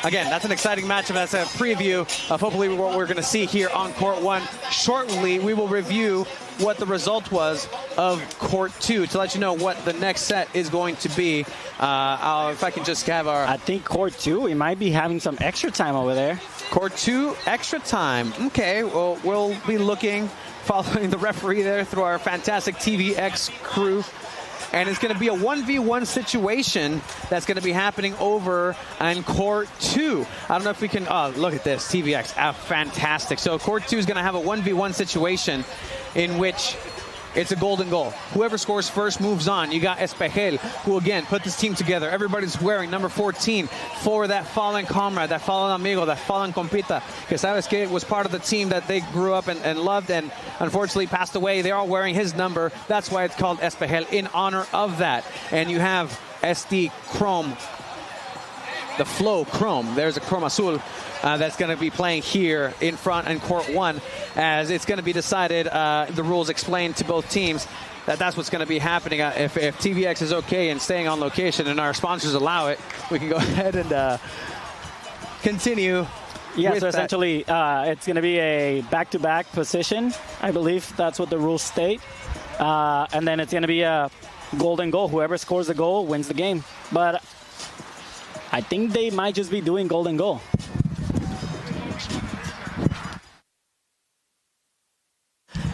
Again, that's an exciting matchup. That's a preview of hopefully what we're going to see here on Court 1. Shortly, we will review what the result was of Court 2 to let you know what the next set is going to be. If I can just have our... I think Court 2, we might be having some extra time over there. Court 2, extra time. Okay, well, we'll be looking, following the referee there through our fantastic TVX crew. And it's going to be a 1v1 situation that's going to be happening over in Court 2. I don't know if we can... Oh, look at this. TVX. Fantastic. So Court 2 is going to have a 1v1 situation in which it's a golden goal. Whoever scores first moves on. You got Espejel, who again put this team together. Everybody's wearing number 14 for that fallen comrade, that fallen amigo, that fallen compita. Que sabes que was part of the team that they grew up and loved and unfortunately passed away. they're all wearing his number. That's why it's called Espejel, in honor of that. And you have SD Chrome, the Flow Chrome. There's a Chrome Azul that's going to be playing here in front in Court 1, as it's going to be decided, the rules explained to both teams, that's what's going to be happening. If TVX is okay and staying on location and our sponsors allow it, we can go ahead and continue. Yeah, so essentially it's going to be a back-to-back position. I believe that's what the rules state. And then it's going to be a golden goal. Whoever scores the goal wins the game. But I think they might just be doing golden goal.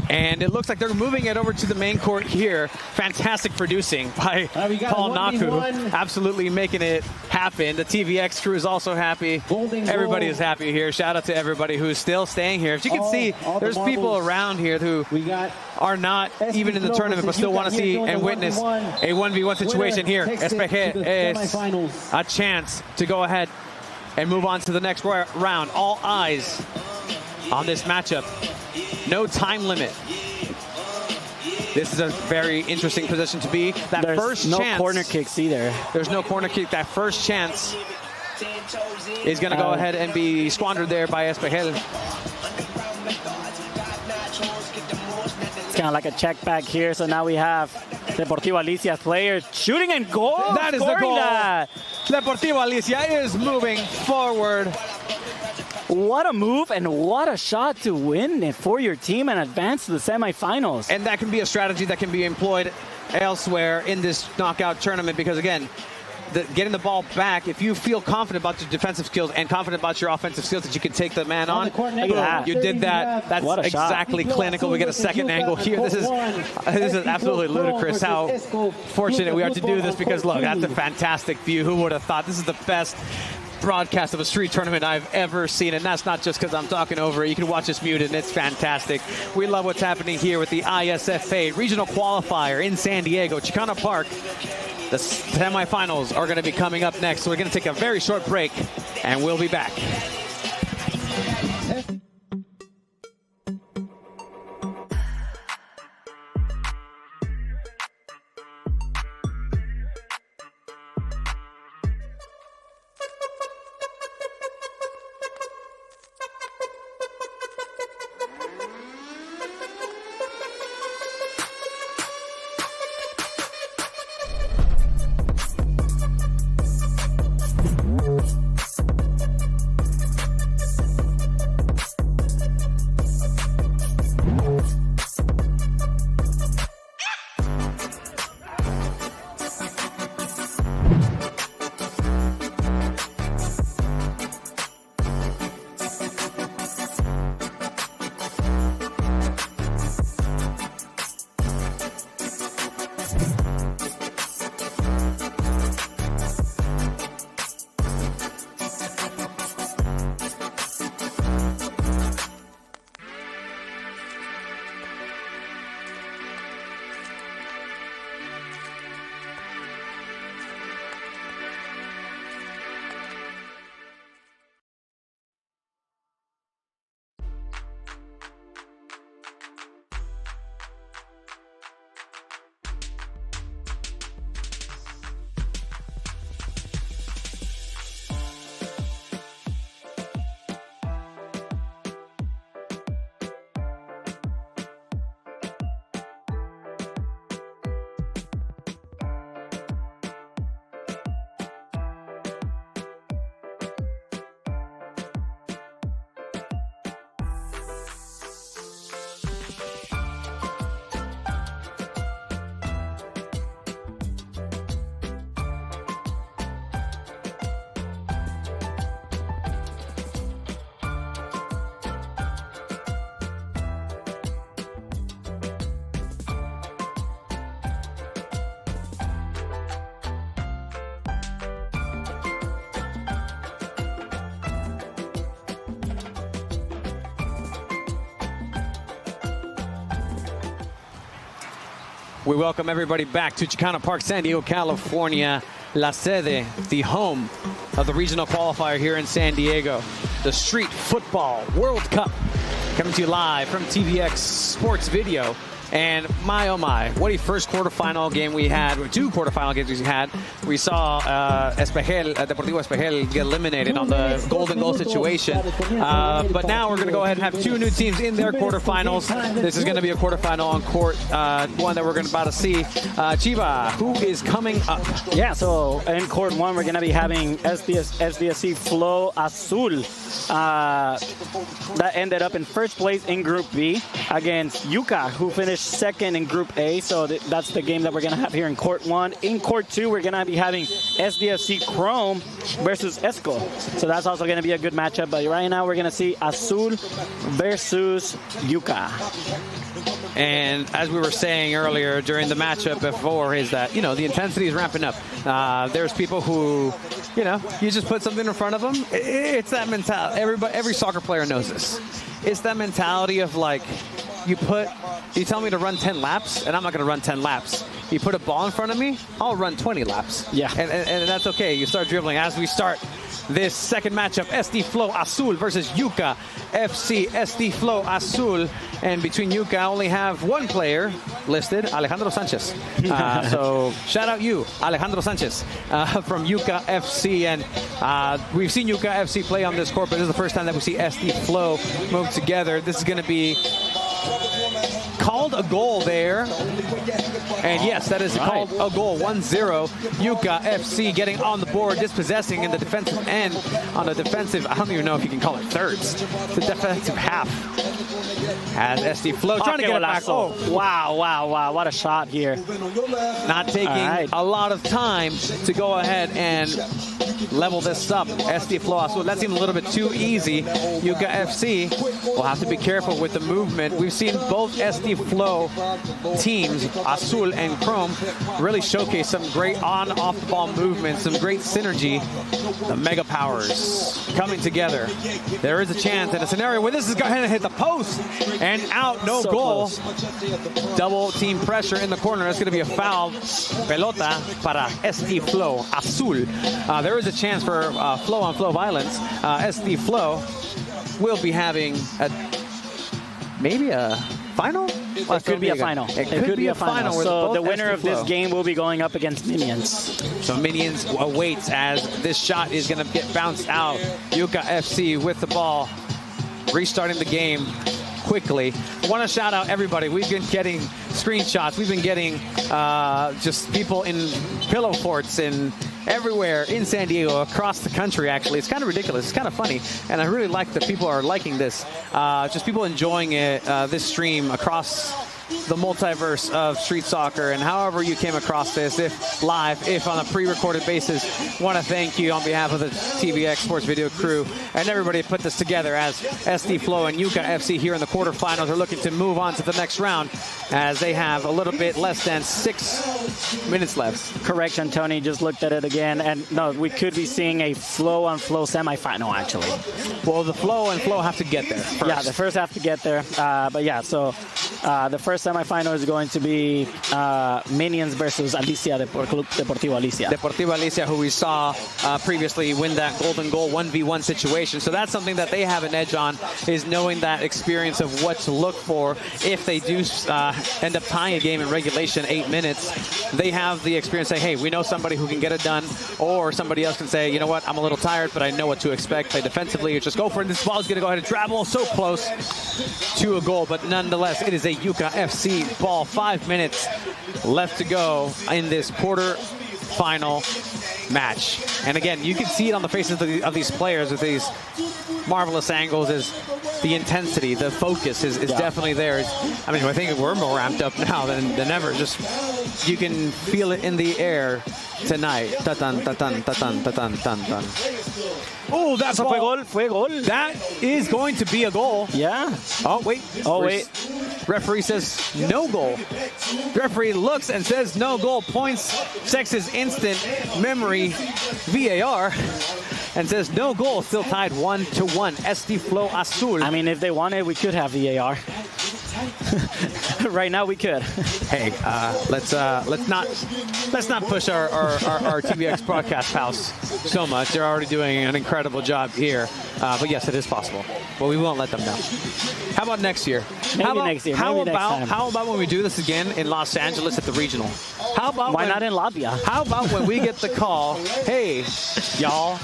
And it looks like they're moving it over to the main court here. Fantastic producing by Paul Naku. Absolutely making it happen. The TVX crew is also happy. Everybody is happy here. Shout out to everybody who's still staying here. As you can see, there's people around here who are not even in the tournament but still want to see and witness a 1v1 situation here. Espeje is a chance to go ahead and move on to the next round. All eyes on this matchup. No time limit. This is a very interesting position to be. There's first no chance, corner kicks either. There's no corner kick. That first chance is going to go ahead and be squandered there by Espejel. It's kind of like a check back here. So now we have Deportivo Alicia's player shooting and goal. That is the goal. That. Deportivo Alicia is moving forward. What a move and what a shot to win it for your team and advance to the semifinals. And that can be a strategy that can be employed elsewhere in this knockout tournament because, again, getting the ball back, if you feel confident about your defensive skills and confident about your offensive skills that you can take the man on, you did that. That's exactly clinical. We get a second angle here. This is absolutely ludicrous how fortunate we are to do this because, look, that's a fantastic view. Who would have thought? This is the best broadcast of a street tournament I've ever seen, and that's not just because I'm talking over it. You can watch this muted, and it's fantastic. We love what's happening here with the ISFA Regional Qualifier in San Diego, Chicano Park. The semifinals are going to be coming up next, so we're going to take a very short break, and we'll be back. We welcome everybody back to Chicano Park, San Diego, California. La Sede, the home of the regional qualifier here in San Diego. The Street Football World Cup coming to you live from TVX Sports Video. And my, oh my, what a first quarterfinal game we had, or two quarterfinal games we had. We saw Deportivo Espejel get eliminated on the golden goal situation. But now we're going to go ahead and have two new teams in their quarterfinals. This is going to be a quarterfinal on court one that we're about to see. Chiva, who is coming up? Yeah, so in court one, we're going to be having SDSC Flow Azul. That ended up in first place in Group B against Yuca, who finished second in Group A. So that's the game that we're going to have here in Court 1. In Court 2, we're going to be having SDFC Chrome versus Esco. So that's also going to be a good matchup. But right now, we're going to see Azul versus Yuca. And as we were saying earlier during the matchup before, is that, you know, the intensity is ramping up. There's people who, you know, you just put something in front of them. It's that mentality. Every soccer player knows this. It's that mentality of, like, you tell me to run 10 laps, and I'm not going to run 10 laps. You put a ball in front of me, I'll run 20 laps. Yeah. And that's okay. You start dribbling. As we start this second matchup, SD Flow Azul versus Yuca FC. SD Flow Azul, and between Yuca, I only have one player listed, Alejandro Sanchez. So shout out you, Alejandro Sanchez, from Yuca FC. And we've seen Yuca FC play on this court, but this is the first time that we see SD Flow move together. This is going to be called a goal there. And yes, that is called a goal. 1-0. Yuca FC getting on the board, dispossessing in the defensive end. On the defensive, I don't even know if you can call it thirds. The defensive half. As SD Flow trying to get it back. Oh, wow. What a shot here. Not taking a lot of time to go ahead and level this up. SD Flow Azul, that seemed a little bit too easy. Yuca FC will have to be careful with the movement. We've seen both SD Flow teams, Azul and Chrome, really showcase some great on-off the ball movement, some great synergy. The mega powers coming together. There is a chance in a scenario where this is going to hit the post and out, no goal. Close. Double team pressure in the corner. That's going to be a foul. Pelota para SD Flow Azul. There is a chance for flow-on-flow violence. SD Flow will be having maybe a final? It could be a final. It could be a final. So the winner of this game will be going up against Minions. So Minions awaits as this shot is going to get bounced out. Yuca FC with the ball, restarting the game quickly. I want to shout out everybody. We've been getting screenshots. We've been getting just people in pillow forts and everywhere in San Diego, across the country, actually. It's kind of ridiculous. It's kind of funny. And I really like that people are liking this. Just people enjoying it, this stream across the multiverse of street soccer. And however you came across this, if live, if on a pre-recorded basis, want to thank you on behalf of the TVX Sports Video crew and everybody put this together, as SD Flow and Yuca FC here in the quarterfinals are looking to move on to the next round as they have a little bit less than 6 minutes left. Correction, Tony just looked at it again, and no, we could be seeing a flow-on-flow semifinal, actually. Well, the flow and flow have to get there first. Yeah, the first have to get there. But yeah, so the first semifinal is going to be Minions versus Alicia, Deportivo Alicia. Deportivo Alicia, who we saw previously win that golden goal 1v1 situation. So that's something that they have an edge on, is knowing that experience of what to look for if they do end up tying a game in regulation 8 minutes. They have the experience saying, hey, we know somebody who can get it done, or somebody else can say, you know what, I'm a little tired, but I know what to expect. Play defensively, or just go for it. This ball is going to go ahead and travel so close to a goal, but nonetheless, it is a Yuca FC ball. 5 minutes left to go in this quarter-final match. And again, you can see it on the faces of these players with these marvelous angles. Is the intensity, the focus is definitely there. I mean, I think we're more ramped up now than ever. Just, you can feel it in the air tonight. Ta-tan, ta-tan, ta-tan, ta-tan, ta-tan. Oh, that's a goal. Fue gol. That is going to be a goal. Yeah. Oh, wait. Oh, wait. Referee says no goal. Referee looks and says no goal. Points, checks his instant memory VAR and says no goal. Still tied 1-1. SD Flow Azul. I mean, if they wanted, we could have VAR. Right now we could. Hey, let's not push our TVX broadcast house so much. They're already doing an incredible job here. But yes, it is possible. But we won't let them know. How about next year? Maybe next year. How about when we do this again in Los Angeles at the regional? How about why not in Latvia? How about when we get the call, hey, y'all.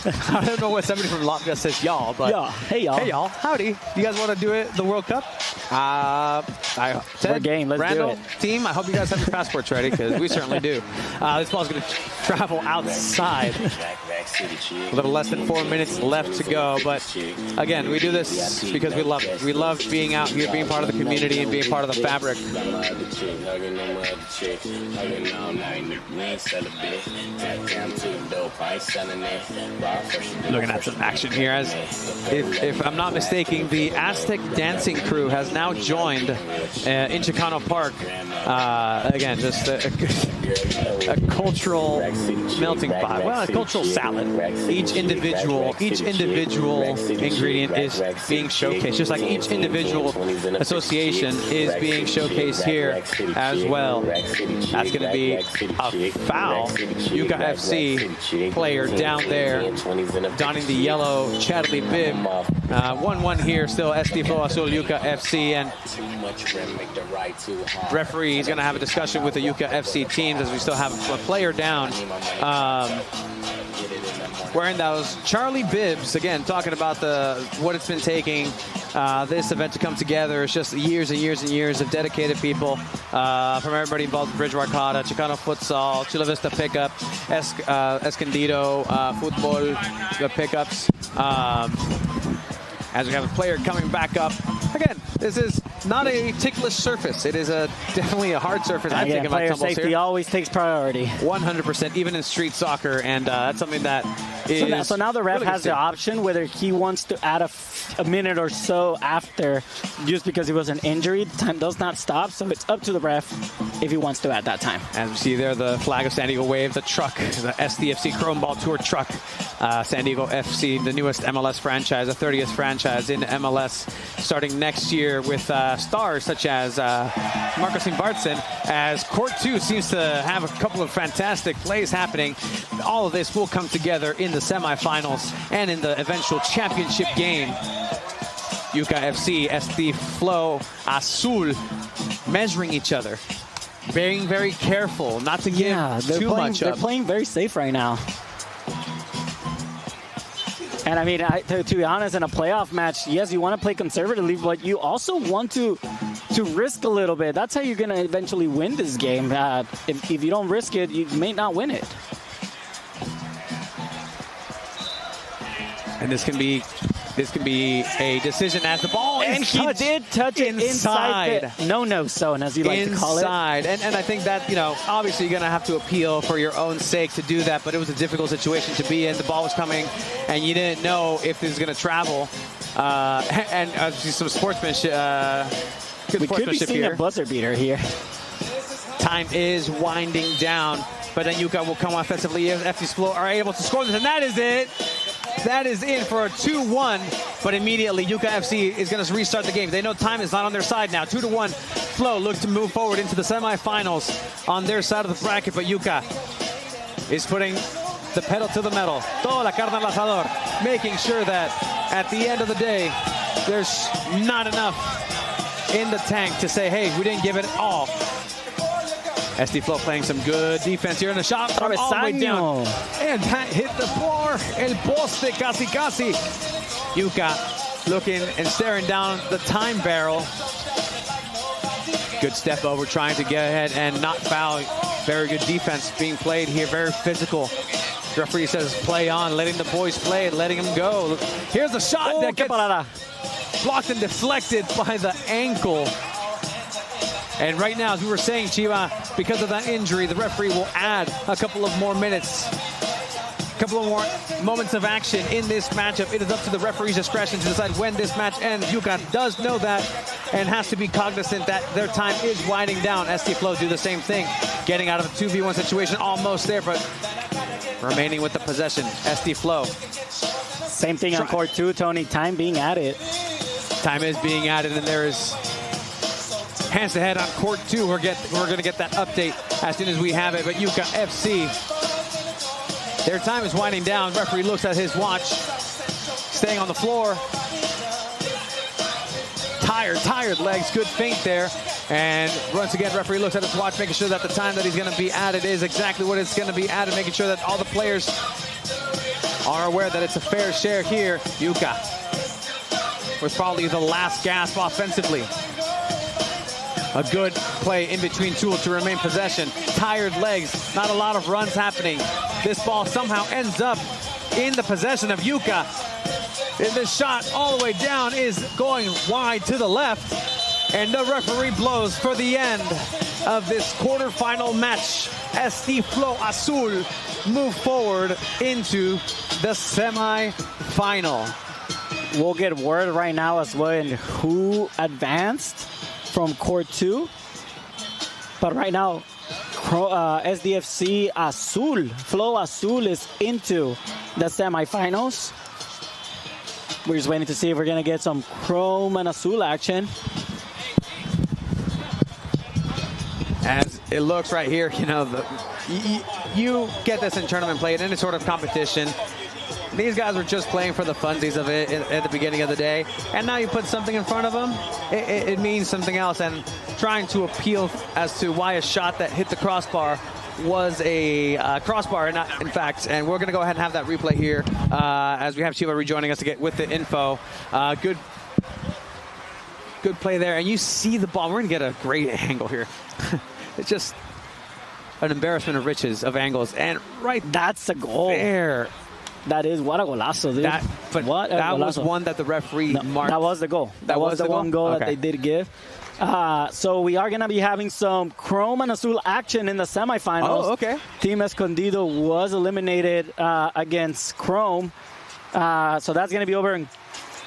I don't know what somebody from Latvia says y'all, but yeah, hey y'all. Hey y'all, howdy. You guys want to do it, the World Cup? We're game. Let's do it. Team, I hope you guys have your passports ready, because we certainly do. This ball's going to travel outside. A little less than 4 minutes left to go, but again, we do this because we love it. We love being out here, being part of the community, and being part of the fabric. Looking at some action here, as if I'm not mistaken, the Aztec dancing crew has now joined in Chicano Park. Again, just a cultural melting pot. Well, a cultural salad. Each individual ingredient is being showcased, just like each individual association is being showcased here as well. That's going to be a foul. Yuka FC player down there, donning the yellow Charlie bib. 1-1 here, still SD Flow Azul Yuka FC, and referee is going to have a discussion with the Yuka FC teams as we still have a player down. Wearing those Charlie bibs, again, talking about what it's been taking this event to come together. It's just years and years and years of dedicated people from everybody involved in Bridgewater Kata, Chicano Futsal, Chula Vista Pickup, Escondido Football, the pickups. As we have a player coming back up. Again, this is not a ticklish surface. It is definitely a hard surface. I'm taking my tumbles safety here. always takes priority. 100%, even in street soccer, and that's something that is. So now the ref has the option whether he wants to add a minute or so after, just because it was an injury. The time does not stop, so it's up to the ref if he wants to add that time. As we see there, the flag of San Diego wave, the truck, the SDFC Chrome Ball Tour truck. San Diego FC, the newest MLS franchise, the 30th franchise in MLS, starting next year with stars such as Marcos Imbartzen, as Court 2 seems to have a couple of fantastic plays happening. All of this will come together in the semifinals and in the eventual championship game. Yuka FC, SD Flow Azul measuring each other. Being very careful not to give too much up. They're playing very safe right now. And I mean, to be honest, in a playoff match, yes, you want to play conservatively, but you also want to risk a little bit. That's how you're going to eventually win this game. If you don't risk it, you may not win it. And this can be a decision as the ball and is he did touch it inside the no zone, as you like to call it. And I think that, obviously you're going to have to appeal for your own sake to do that, but it was a difficult situation to be in. The ball was coming, and you didn't know if it was going to travel. And some sportsmanship. Good we sportsmanship could be seeing here. A buzzer beater here. Time is winding down, but then Yuka will come offensively. FC Flow are able to score this, and that is it. That is in for a 2-1, but immediately Yuka FC is going to restart the game. They know time is not on their side now. 2-1. Flow look to move forward into the semifinals on their side of the bracket, but Yuka is putting the pedal to the metal. Toda la carne al asador, making sure that at the end of the day, there's not enough in the tank to say, hey, we didn't give it all. SD Flow playing some good defense here in the shot from all the way down. And that hit the floor. El poste casi. Yuka looking and staring down the time barrel. Good step over, trying to get ahead and not foul. Very good defense being played here, very physical. The referee says play on, letting the boys play and letting them go. Here's the shot that gets blocked and deflected by the ankle. And right now, as we were saying, Chiva, because of that injury, the referee will add a couple of more minutes, a couple of more moments of action in this matchup. It is up to the referee's discretion to decide when this match ends. Yuka does know that and has to be cognizant that their time is winding down. SD Flow do the same thing, getting out of a 2v1 situation, almost there, but remaining with the possession. SD Flow. Same thing on court 2, Tony. Time being added. Time is being added, and there is hands to head on court 2. We're going to get that update as soon as we have it. But Yuka FC, their time is winding down. Referee looks at his watch, staying on the floor. Tired legs, good feint there. And once again, referee looks at his watch, making sure that the time that he's going to be added is exactly what it's going to be added, making sure that all the players are aware that it's a fair share here. Yuka with probably the last gasp offensively. A good play in between two to remain possession. Tired legs, not a lot of runs happening. This ball somehow ends up in the possession of Yuka. And this shot all the way down is going wide to the left. And the referee blows for the end of this quarterfinal match. SD Flow Azul move forward into the semi-final. We'll get word right now as well in who advanced from court 2. But right now, SDFC Azul, Flow Azul is into the semifinals. We're just waiting to see if we're going to get some Chrome and Azul action. As it looks right here, you know, you get this in tournament play, in any sort of competition. These guys were just playing for the funsies of it at the beginning of the day, and now you put something in front of them, it means something else. And trying to appeal as to why a shot that hit the crossbar was a crossbar, not in fact. And we're going to go ahead and have that replay here as we have Chiva rejoining us to get with the info. Good play there, and you see the ball. We're going to get a great angle here. It's just an embarrassment of riches of angles, and right, that's a goal there. That is, what a golazo, dude. That was one that the referee marked. That was the goal. That was the one goal that they did give. So we are going to be having some Chrome and Azul action in the semifinals. Oh, okay. Team Escondido was eliminated against Chrome. So that's going to be over in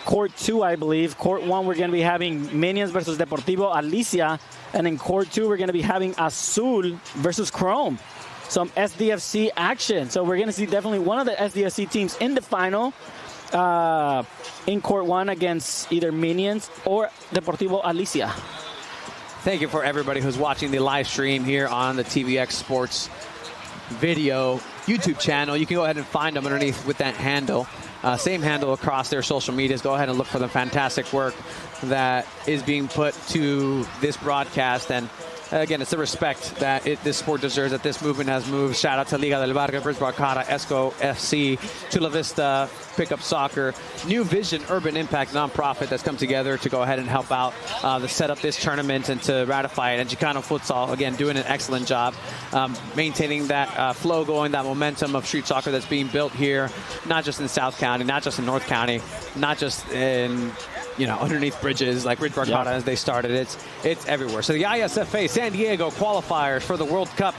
Court 2, I believe. Court 1, we're going to be having Minions versus Deportivo Alicia. And in Court 2, we're going to be having Azul versus Chrome. Some SDFC action. So we're going to see definitely one of the SDFC teams in the final in Court 1 against either Minions or Deportivo Alicia. Thank you for everybody who's watching the live stream here on the TVX Sports video YouTube channel. You can go ahead and find them underneath with that handle. Same handle across their social medias. Go ahead and look for the fantastic work that is being put to this broadcast. And again, it's the respect that this sport deserves, that this movement has moved. Shout out to Liga del Barrio, Brisbane Cara, ESCO FC, Chula Vista, Pickup Soccer, New Vision Urban Impact nonprofit that's come together to go ahead and help out to set up this tournament and to ratify it. And Chicano Futsal, again, doing an excellent job maintaining that flow going, that momentum of street soccer that's being built here, not just in South County, not just in North County, not just in, you know, underneath bridges like Ridge Barcata as they started. It's everywhere. So the ISFA San Diego qualifiers for the World Cup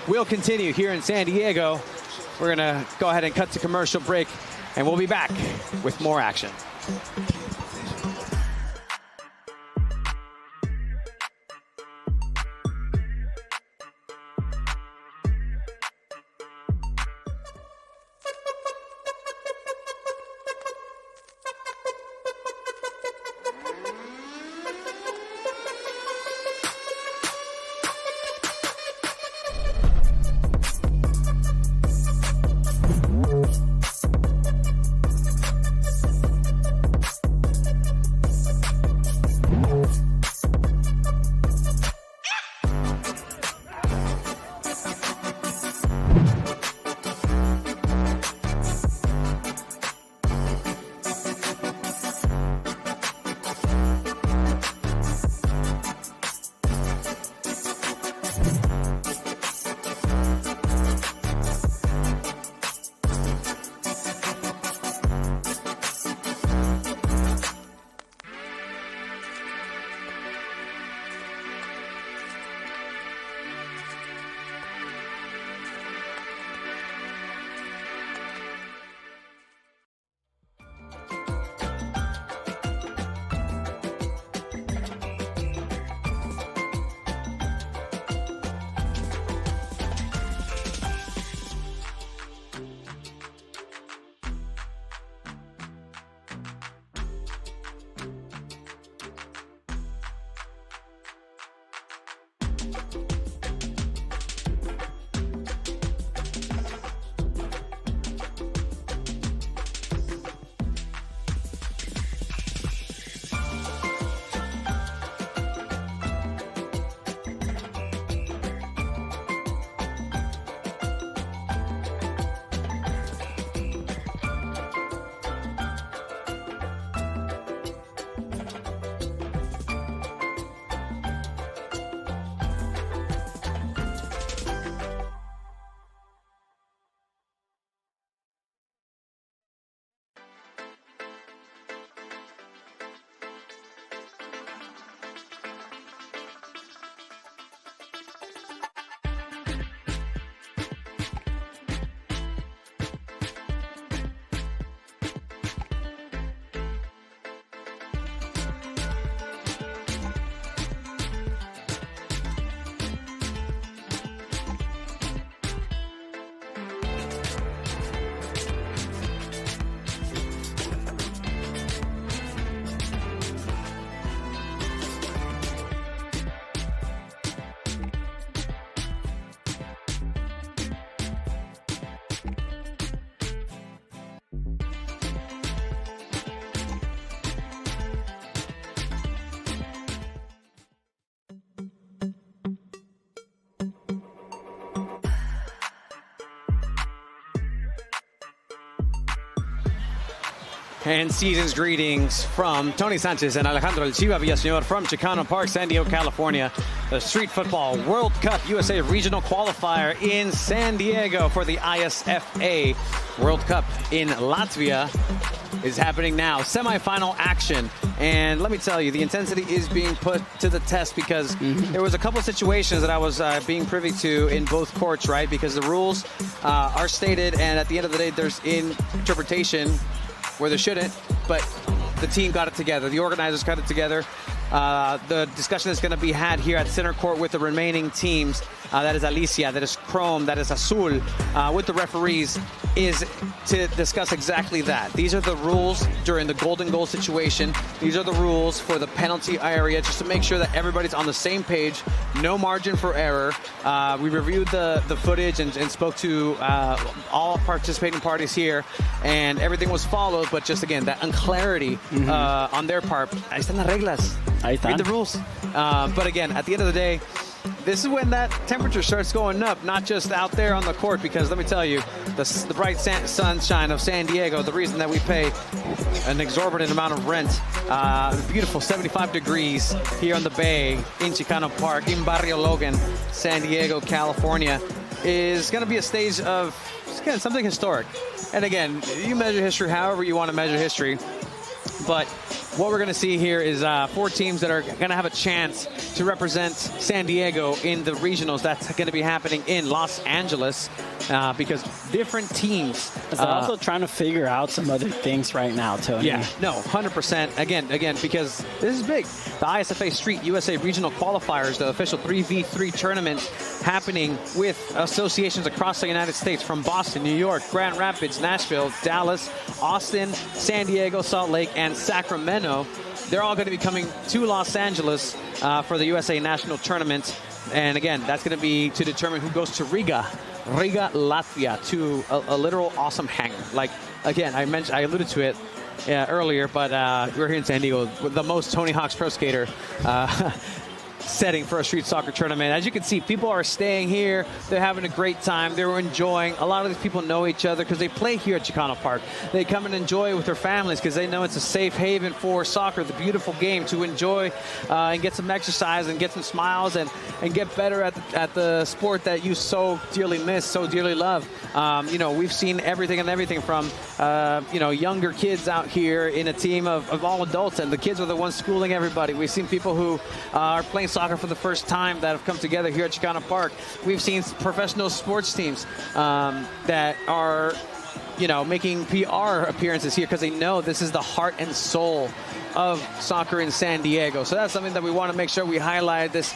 will continue here in San Diego. We're going to go ahead and cut to commercial break, and we'll be back with more action. And season's greetings from Tony Sanchez and Alejandro El Chiva Villaseñor from Chicano Park, San Diego, California. The Street Football World Cup USA Regional Qualifier in San Diego for the ISFA World Cup in Latvia is happening now. Semi-final action. And let me tell you, the intensity is being put to the test because there was a couple of situations that I was being privy to in both courts, right? Because the rules are stated, and at the end of the day, there's interpretation where there shouldn't, but the team got it together. The organizers got it together. The discussion is going to be had here at center court with the remaining teams. That is Alicia, that is Chrome, that is Azul, with the referees, is to discuss exactly that. These are the rules during the golden goal situation. These are the rules for the penalty area, just to make sure that everybody's on the same page, no margin for error. We reviewed the footage and spoke to all participating parties here, and everything was followed, but just again, that unclarity on their part. Ahí están las reglas. Ahí están. Read the rules. But again, at the end of the day, this is when that temperature starts going up, not just out there on the court, because let me tell you, the bright sunshine of San Diego, the reason that we pay an exorbitant amount of rent, beautiful 75 degrees here on the bay in Chicano Park, in Barrio Logan, San Diego, California, is going to be a stage of, again, something historic. And again, you measure history however you want to measure history, but what we're going to see here is 4 teams that are going to have a chance to represent San Diego in the regionals. That's going to be happening in Los Angeles because different teams. They're also trying to figure out some other things right now, Tony. Yeah, no, 100%. Again, because this is big. The ISFA Street USA Regional Qualifiers, the official 3v3 tournament happening with associations across the United States from Boston, New York, Grand Rapids, Nashville, Dallas, Austin, San Diego, Salt Lake, and Sacramento. They're all going to be coming to Los Angeles for the USA National Tournament. And again, that's going to be to determine who goes to Riga, Latvia, to a literal awesome hangar. Like, again, I alluded to it earlier, but we're here in San Diego with the most Tony Hawk's Pro Skater setting for a street soccer tournament. As you can see, people are staying here. They're having a great time. They're enjoying. A lot of these people know each other because they play here at Chicano Park. They come and enjoy it with their families because they know it's a safe haven for soccer, the beautiful game to enjoy and get some exercise and get some smiles and get better at the sport that you so dearly miss, so dearly love. We've seen everything from younger kids out here in a team of all adults, and the kids are the ones schooling everybody. We've seen people who are playing soccer for the first time that have come together here at Chicano Park. We've seen professional sports teams that are, making PR appearances here because they know this is the heart and soul of soccer in San Diego. So that's something that we want to make sure we highlight, this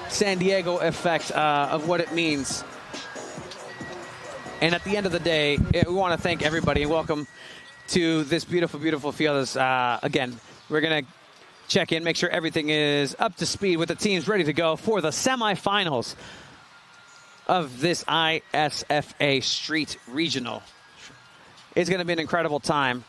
San Diego effect of what it means. And at the end of the day, we want to thank everybody and welcome to this beautiful, beautiful field. Again, we're going to check in, make sure everything is up to speed with the teams ready to go for the semifinals of this ISFA Street Regional. It's going to be an incredible time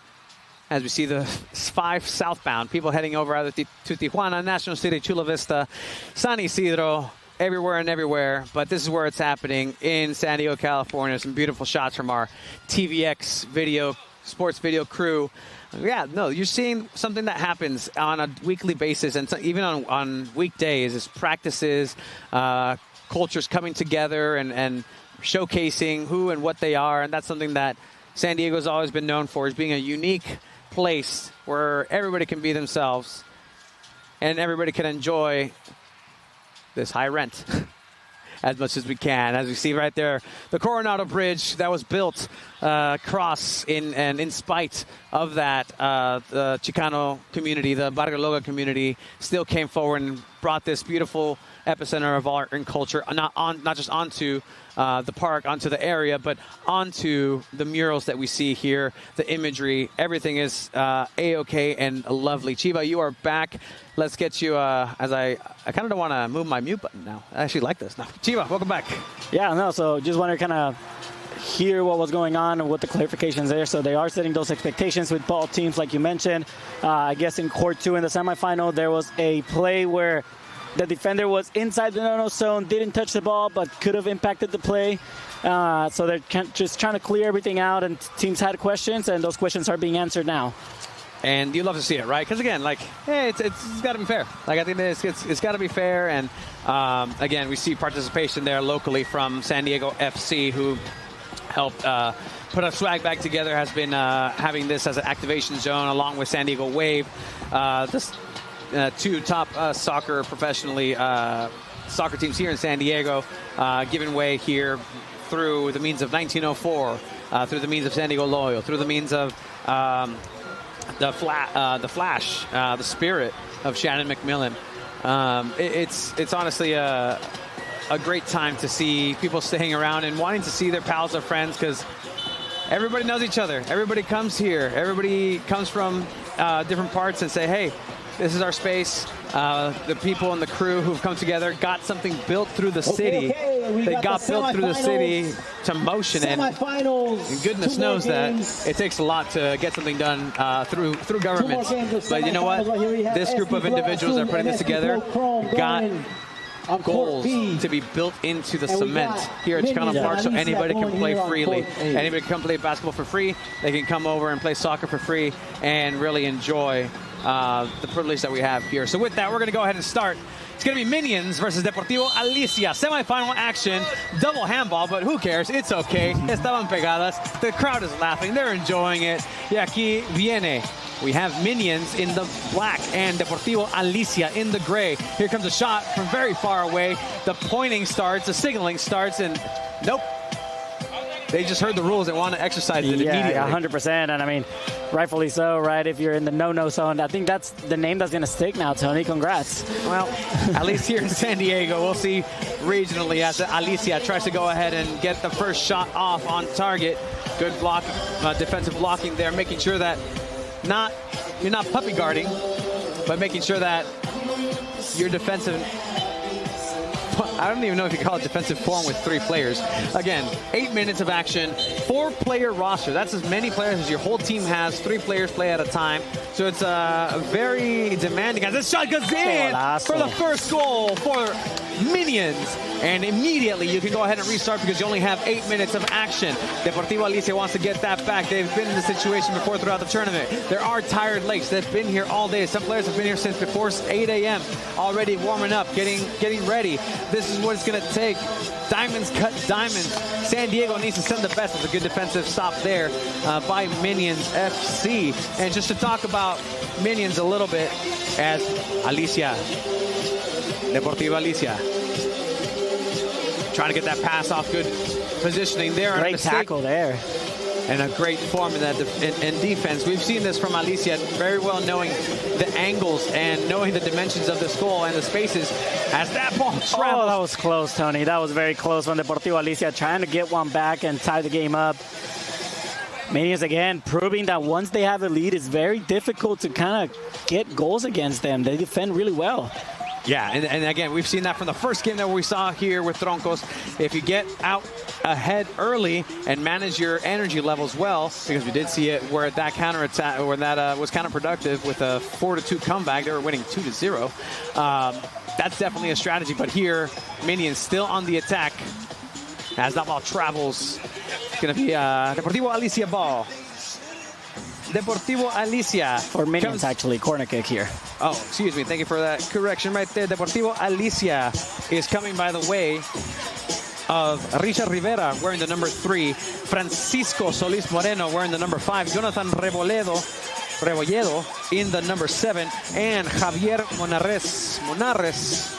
as we see the 5 southbound people heading over either to Tijuana, National City, Chula Vista, San Isidro, everywhere. But this is where it's happening in San Diego, California. Some beautiful shots from our TVX sports video crew. Yeah, no, you're seeing something that happens on a weekly basis and even on weekdays is practices, cultures coming together and showcasing who and what they are. And that's something that San Diego's always been known for, is being a unique place where everybody can be themselves and everybody can enjoy this high rent as much as we can. As we see right there, the Coronado Bridge that was built across in spite of that, the Chicano community, the Barrio Logan community, still came forward and brought this beautiful epicenter of art and culture, not just onto the park, onto the area, but onto the murals that we see here, the imagery. Everything is A-OK and lovely. Chiva, you are back. Let's get you, as I kind of don't want to move my mute button now. I actually like this. No. Chiva, welcome back. Yeah, no, so just want to kind of hear what was going on and what the clarifications there. So they are setting those expectations with both teams, like you mentioned. I guess in Court 2 in the semifinal, there was a play where The defender was inside the no-no zone, didn't touch the ball, but could have impacted the play. So they're just trying to clear everything out, and teams had questions, and those questions are being answered now. And you love to see it, right? Because again, like, hey, it's got to be fair. Like, I think it's got to be fair. And again, we see participation there locally from San Diego FC, who helped put a swag bag together. Has been having this as an activation zone along with San Diego Wave. This two top soccer teams here in San Diego, giving way here through the means of 1904, through the means of San Diego Loyal, through the means of the Flash, the spirit of Shannon McMillan. It's honestly a great time to see people staying around and wanting to see their pals or friends, because everybody knows each other. Everybody comes here. Everybody comes from different parts and say, hey, this is our space. The people and the crew who've come together got something built through the city. They got built through the city to motion, and goodness knows that it takes a lot to get something done through governments. But you know what? This group of individuals that are putting this together got goals to be built into the cement here at Chicano Park, so anybody can play freely. Anybody can come play basketball for free. They can come over and play soccer for free and really enjoy the privilege that we have here. So with that, we're going to go ahead and start. It's going to be Minions versus Deportivo Alicia. Semi-final action, double handball, but who cares? It's okay. Estaban pegadas. The crowd is laughing. They're enjoying it. Y aquí viene. We have Minions in the black and Deportivo Alicia in the gray. Here comes a shot from very far away. The pointing starts, the signaling starts, and nope. They just heard the rules and want to exercise it immediately. Yeah, 100%. And I mean, rightfully so, right? If you're in the no-no zone, I think that's the name that's going to stick now, Tony. Congrats. Well, at least here in San Diego, we'll see regionally as Alicia tries to go ahead and get the first shot off on target. Good block, defensive blocking there, making sure that you're not puppy guarding, but making sure that your defensive, I don't even know if you call it defensive form with 3 players. Again, 8 minutes of action, 4-player roster. That's as many players as your whole team has. 3 players play at a time. So it's very demanding. As this shot goes in for the first goal for Minions. And immediately you can go ahead and restart because you only have 8 minutes of action. Deportivo Alicia wants to get that back. They've been in this situation before throughout the tournament. There are tired legs. They've been here all day. Some players have been here since before 8 a.m. already warming up, getting ready. This is what it's going to take. Diamonds cut diamonds. San Diego needs to send the best. It's a good defensive stop there by Minions FC. And just to talk about Minions a little bit, as Alicia, Deportivo Alicia, trying to get that pass off. Good positioning there. Great tackle there. And a great form in that in defense. We've seen this from Alicia, very well knowing the angles and knowing the dimensions of this goal and the spaces as that ball travels. Oh, that was close, Tony. That was very close from Deportivo Alicia, trying to get one back and tie the game up. Minions again proving that once they have a lead, it's very difficult to kind of get goals against them. They defend really well. Yeah, and again, we've seen that from the first game that we saw here with Troncos. If you get out ahead early and manage your energy levels well, because we did see it where that counterattack, where that was counterproductive with a 4-2 comeback. They were winning 2-0. That's definitely a strategy. But here, Minions still on the attack as that ball travels. It's going to be Deportivo Alicia ball. Deportivo Alicia. For Minions, actually, corner kick here. Oh, excuse me. Thank you for that correction right there. Deportivo Alicia is coming by the way of Richard Rivera wearing the number 3, Francisco Solis Moreno wearing the number 5, Jonathan Rebolledo in the number 7, and Javier Monarres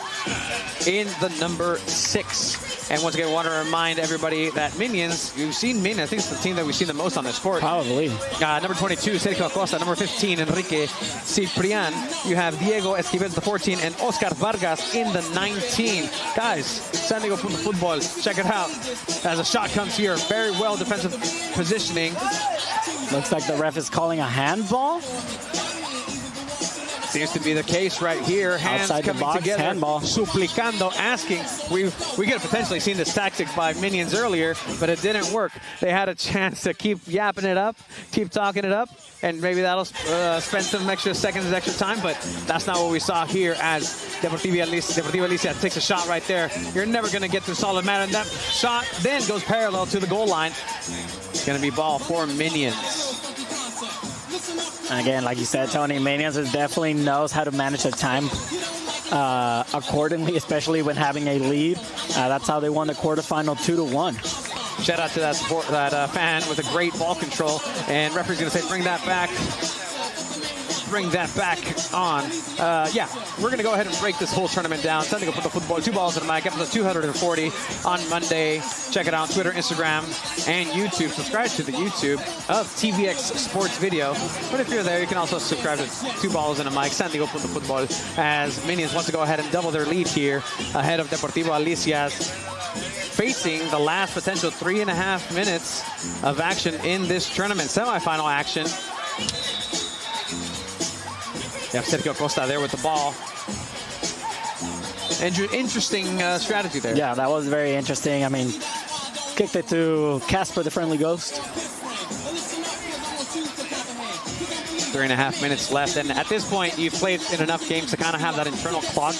in the number 6. And once again, I want to remind everybody that Minions, you've seen Minions, I think it's the team that we've seen the most on this court. Probably. Number 22, Sergio Acosta. Number 15, Enrique Ciprian. You have Diego Esquivel, the 14, and Oscar Vargas in the 19. Guys, San Diego Football, check it out. As a shot comes here, very well defensive positioning. Looks like the ref is calling a handball. Seems to be the case right here. Hands outside the coming box, together, handball. suplicando, asking. We could have potentially seen this tactic by Minions earlier, but it didn't work. They had a chance to keep yapping it up, keep talking it up, and maybe that'll spend some extra seconds, extra time, but that's not what we saw here as Deportivo Alicia takes a shot right there. You're never going to get to solid matter, and that shot then goes parallel to the goal line. It's going to be ball for Minions. Again, like you said, Tony, Minions definitely knows how to manage the time accordingly, especially when having a lead. That's how they won the quarterfinal 2-1. Shout out to that fan with a great ball control, and referee's going to say, bring that back. Bring that back on. Yeah, we're going to go ahead and break this whole tournament down. Time to go put the football, 2 balls in the mic, episode 240 on Monday. Check it out on Twitter, Instagram, and YouTube. Subscribe to the YouTube of TVX Sports Video. But if you're there, you can also subscribe to 2 balls in a mic. Time to go put the football as Minions want to go ahead and double their lead here ahead of Deportivo Alicia's facing the last potential 3.5 minutes of action in this tournament. Semifinal action. You have Sergio Costa there with the ball. Interesting strategy there. Yeah, that was very interesting. I mean, kicked it to Casper, the friendly ghost. 3.5 minutes left, and at this point, you've played in enough games to kind of have that internal clock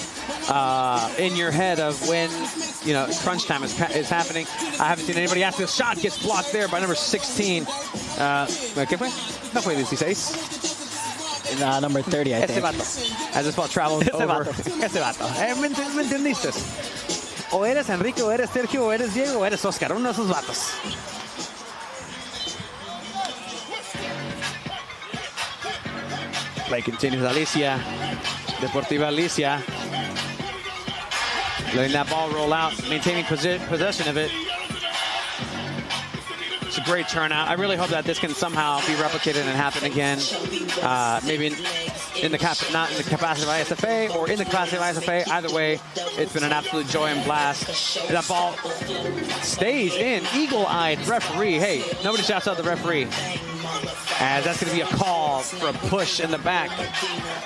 in your head of when, you know, crunch time is happening. I haven't seen anybody after the shot gets blocked there by number 16. ¿Qué fue? No fue 16. Number 30, I think. As this ball travels over. Ese vato. ¿Me entendiste? O eres Enrique, o eres Sergio, o eres Diego, o eres Oscar. Uno de esos vatos. Play continues. Alicia. Deportiva Alicia. Letting that ball roll out, maintaining possession of it. It's a great turnout. I really hope that this can somehow be replicated and happen again. Maybe not in the capacity of ISFA or in the capacity of ISFA. Either way, it's been an absolute joy and blast. And that ball stays in. Eagle-eyed referee. Hey, nobody shouts out the referee. As that's going to be a call for a push in the back.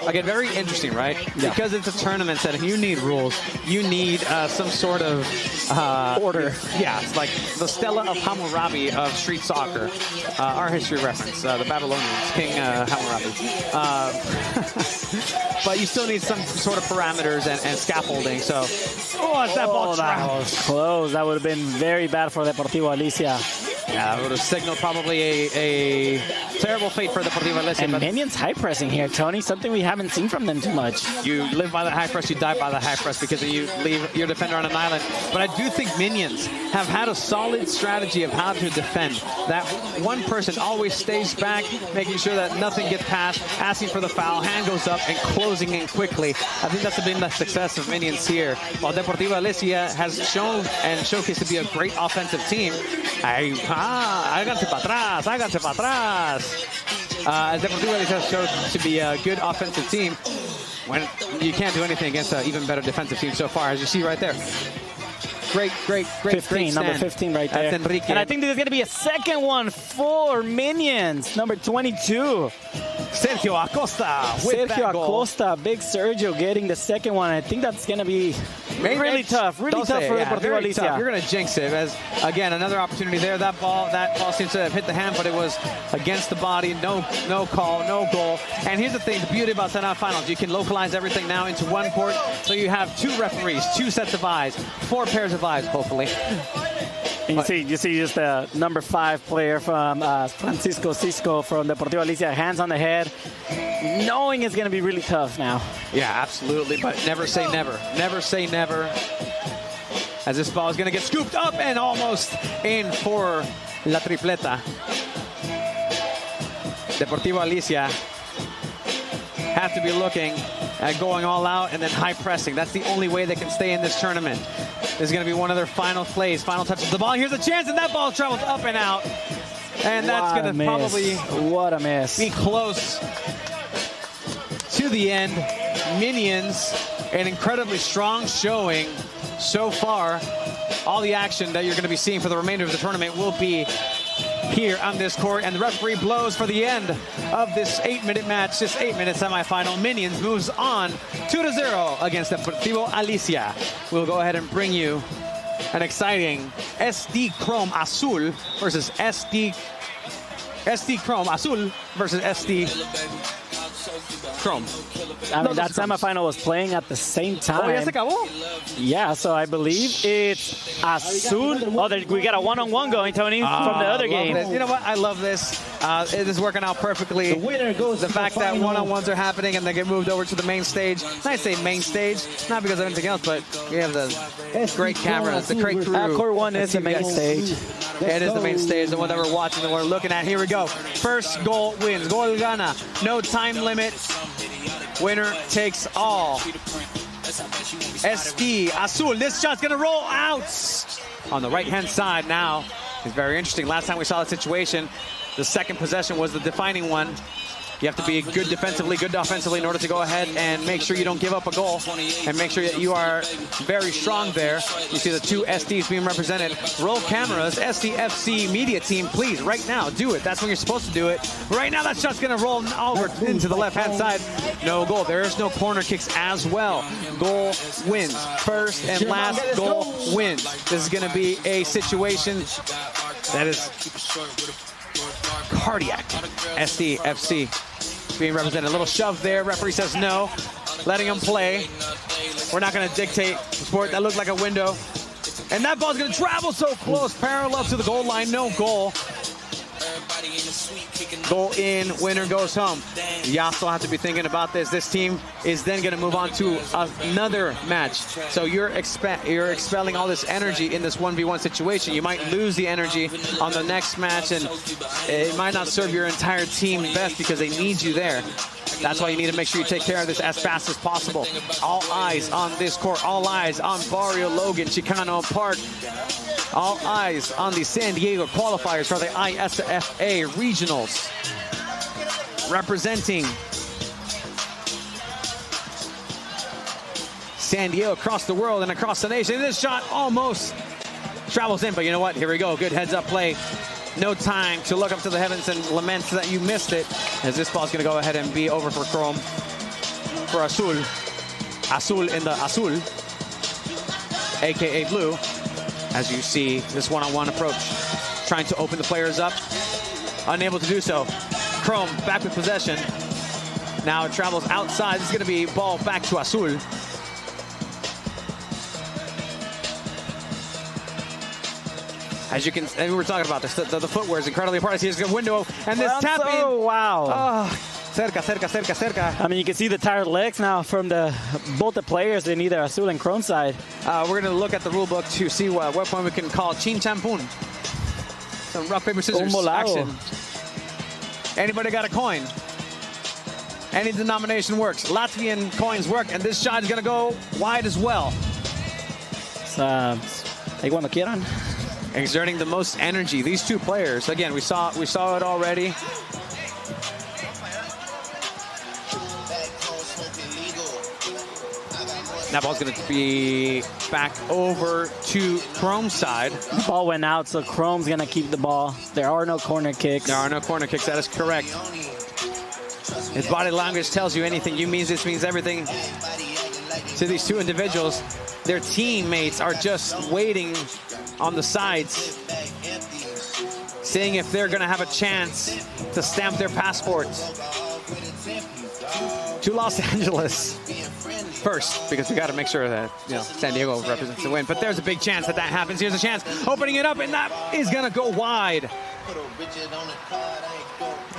Again, very interesting, right? Yeah. Because it's a tournament setting, you need rules. You need some sort of order. Yeah, it's like the Stella of Hammurabi of street soccer. Our history reference, the Babylonians, King Hammurabi. But you still need some sort of parameters and scaffolding. So, that ball that was close. That would have been very bad for Deportivo Alicia. Yeah, it would have signaled probably a terrible fate for Deportivo Alicia. And Minions high pressing here, Tony, something we haven't seen from them too much. You live by the high press, you die by the high press because you leave your defender on an island. But I do think Minions have had a solid strategy of how to defend. That one person always stays back, making sure that nothing gets past, asking for the foul, hand goes up, and closing in quickly. I think that's been the success of Minions here. While Deportivo Alicia has shown and showcased to be a great offensive team, háganse para atrás. As Deportivo Alicia showed to be a good offensive team, when you can't do anything against an even better defensive team so far, as you see right there. Great 15, stand. number 15 right there. That's Enrique. And I think there's going to be a second one for Minions, number 22. Sergio Acosta with that goal. Big Sergio getting the second one. I think that's going to be really tough for Deportivo Alicia. You're going to jinx it. As again, another opportunity there. That ball seems to have hit the hand, but it was against the body. No call, no goal. And here's the thing: the beauty about semifinals, you can localize everything now into one court. So you have 2 referees, 2 sets of eyes, 4 pairs of eyes, hopefully. And you see just the number 5 player from Francisco Cisco from Deportivo Alicia, hands on the head, knowing it's going to be really tough now. Yeah, absolutely, but never say never. Never say never. As this ball is going to get scooped up and almost in for La Tripleta. Deportivo Alicia have to be looking at going all out and then high pressing. That's the only way they can stay in this tournament. This is going to be one of their final plays, final touches of the ball. Here's a chance, and that ball travels up and out. And that's going to probably be close to the end. Minions, an incredibly strong showing so far. All the action that you're going to be seeing for the remainder of the tournament will be here on this court, and the referee blows for the end of this 8-minute match, this 8-minute semifinal. Minions moves on 2-0 against Deportivo Alicia. We'll go ahead and bring you an exciting SD Chrome Azul versus SD Chrome Azul versus SD Chrome. I mean, that semifinal was playing at the same time. Oh, ya se acabó? Yeah, so I believe it's Azul. Oh, we got a one-on-one going, Tony, from the other game. You know what? I love this. It is working out perfectly. The winner goes the to fact the that final. one-on-ones are happening and they get moved over to the main stage. And I say main stage, not because of anything else, but we have the great cameras, the great crew. Court 1 is the main stage. It is the main stage, the one that we're watching and we're looking at. Here we go. First goal wins. Goal gana. No time limit. Winner takes all. SD Azul. This shot's going to roll out on the right-hand side now. It's very interesting. Last time we saw the situation, the second possession was the defining one. You have to be good defensively, good offensively in order to go ahead and make sure you don't give up a goal and make sure that you are very strong there. You see the two SDs being represented. Roll cameras, SDFC media team, please, right now, do it. That's when you're supposed to do it. Right now, that shot's going to roll over into the left-hand side. No goal. There is no corner kicks as well. Goal wins. First and last goal wins. This is going to be a situation that is cardiac. SDFC being represented. A little shove there. Referee says no. Letting him play. We're not going to dictate the sport. That looked like a window. And that ball's going to travel so close. Parallel to the goal line. No goal. Goal in. Winner goes home. You also have to be thinking about this. This team is then going to move on to another match. So you're expelling all this energy in this 1v1 situation. You might lose the energy on the next match, and it might not serve your entire team best because they need you there. That's why you need to make sure you take care of this as fast as possible. All eyes on this court. All eyes on Barrio Logan, Chicano Park. All eyes on the San Diego qualifiers for the ISFA regionals. Representing San Diego across the world and across the nation. This shot almost travels in, but you know what? Here we go. Good heads-up play. No time to look up to the heavens and lament that you missed it, as this ball's going to go ahead and be over for Chrome. For Azul. Azul in the Azul, a.k.a. blue. As you see, this one-on-one approach. Trying to open the players up. Unable to do so. Chrome back with possession. Now it travels outside. This is going to be ball back to Azul. As you can, and we were talking about this, the footwear is incredibly important. Here's a window, and this tap in. Oh, wow. Oh, cerca, cerca, cerca, cerca. I mean, you can see the tired legs now from both the players in either Azul and Chrome side. We're going to look at the rule book to see what point we can call chin champun. Some rock, paper, scissors action. Anybody got a coin? Any denomination works. Latvian coins work, and this shot is going to go wide as well. Cuando quieran. Exerting the most energy. These two players, again, we saw it already. That ball's going to be back over to Chrome's side. The ball went out, so Chrome's going to keep the ball. There are no corner kicks. There are no corner kicks. That is correct. If body language tells you anything, this means everything to these two individuals. Their teammates are just waiting on the sides, seeing if they're going to have a chance to stamp their passports to Los Angeles first, because we got to make sure that San Diego represents the win. But there's a big chance that happens. Here's a chance, opening it up, and that is going to go wide.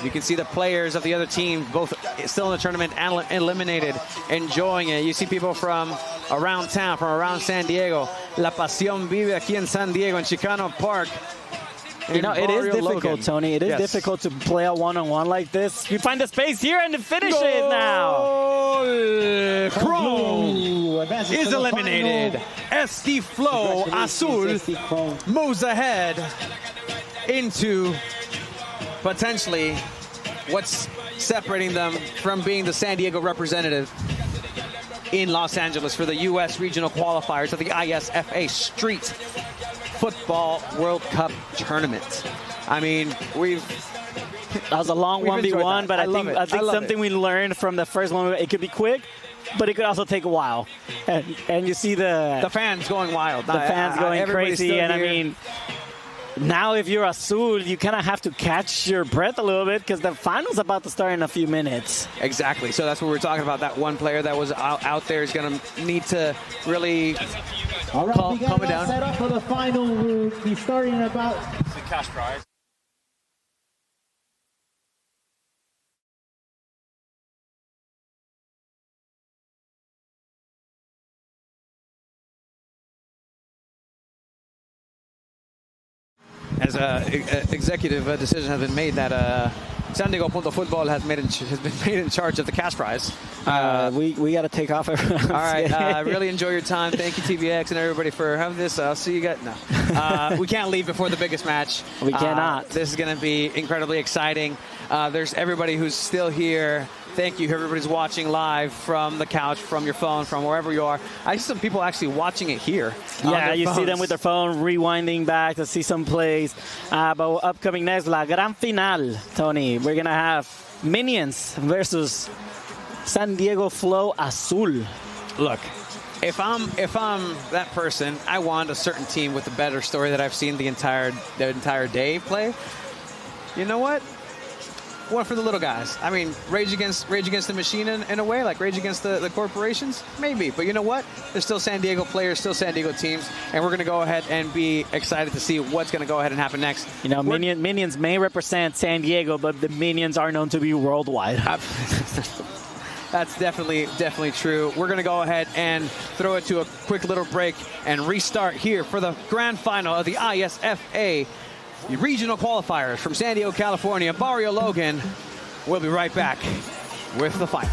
You can see the players of the other team, both still in the tournament and eliminated, enjoying it. You see people from around town, from around San Diego. La Pasión vive aquí en San Diego, in Chicano Park. You know, it is difficult, Logan. Tony. It is difficult to play a one-on-one like this. You find the space here and finish it now. Chrome is eliminated. SD Flow Azul moves ahead into potentially what's separating them from being the San Diego representative in Los Angeles for the U.S. regional qualifiers of the ISFA Street Football World Cup Tournament. I mean, that was a long 1v1, but I think something we learned from the first one, it could be quick, but it could also take a while. And you see the fans going wild. The fans going crazy. And I mean, now if you're Azul, you kind of have to catch your breath a little bit because the final's about to start in a few minutes. Exactly. So that's what we're talking about. That one player that was out there is going to need to really calm it down. Set up for the final. We'll be starting about... It's a cash prize. As an executive decision has been made that San Diego Punto Football has been made in charge of the cash prize. We got to take off. All right. Really enjoy your time. Thank you, TVX, and everybody for having this. I'll see you guys. No. We can't leave before the biggest match. We cannot. This is going to be incredibly exciting. There's everybody who's still here. Thank you. Everybody's watching live from the couch, from your phone, from wherever you are. I see some people actually watching it here. Yeah, you see them with their phone rewinding back to see some plays. But upcoming next, La Gran Final, Tony. We're going to have Minions versus San Diego Flow Azul. Look, if I'm that person, I want a certain team with a better story that I've seen the entire day play. You know what? One for the little guys. I mean, rage against the machine in a way, like rage against the corporations, maybe. But you know what? There's still San Diego players, still San Diego teams, and we're going to go ahead and be excited to see what's going to go ahead and happen next. You know, Minions may represent San Diego, but the Minions are known to be worldwide. That's definitely true. We're going to go ahead and throw it to a quick little break and restart here for the grand final of the ISFA regional qualifiers from San Diego, California. Barrio Logan will be right back with the final.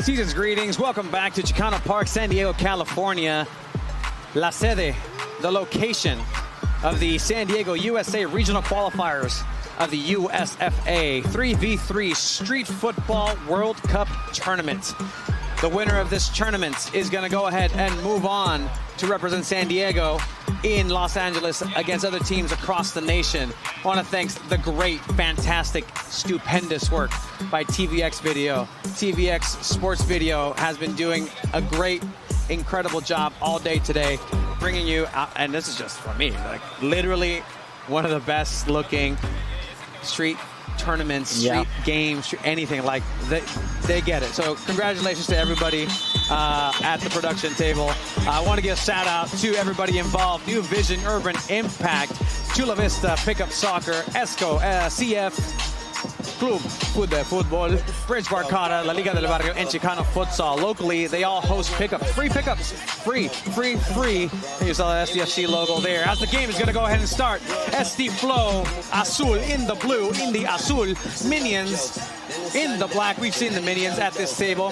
Season's greetings. Welcome back to Chicano Park, San Diego, California. La sede, the location of the San Diego USA Regional Qualifiers of the USFA 3v3 Street Football World Cup Tournament. The winner of this tournament is going to go ahead and move on to represent San Diego in Los Angeles against other teams across the nation. I want to thank the great, fantastic, stupendous work by TVX Video. TVX Sports Video has been doing a great, incredible job all day today, bringing you out, and this is just for me, like literally one of the best looking street tournaments, street games, anything. Like they get it. So congratulations to everybody at the production table. I want to give a shout out to everybody involved: New Vision Urban Impact, Chula Vista Pickup Soccer, ESCO, CF Club de Fútbol, Bridge Barcada, La Liga del Barrio, and Chicano Futsal. Locally, they all host pickups, free pickups, free. And you saw the SDFC logo there. As the game is going to go ahead and start, SD Flow Azul in the blue, in the Azul, Minions in the black. We've seen the Minions at this table,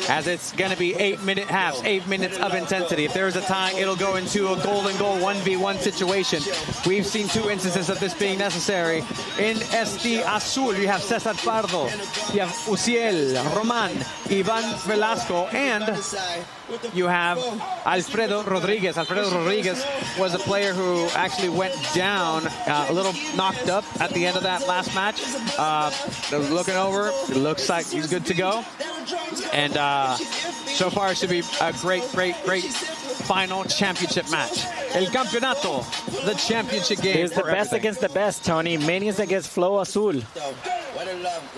as it's going to be 8-minute halves, 8 minutes of intensity. If there's a tie, it'll go into a golden goal 1v1 situation. We've seen 2 instances of this being necessary. In SD Azul, you have Cesar Pardo, you have Uciel, Roman, Ivan Velasco, and you have Alfredo Rodriguez. Alfredo Rodriguez was a player who actually went down, a little knocked up at the end of that last match. Looking over, it looks like he's good to go. And so far it should be a great final championship match. El Campeonato, the championship game. It's the best against the best, Tony. Minions against Flow Azul.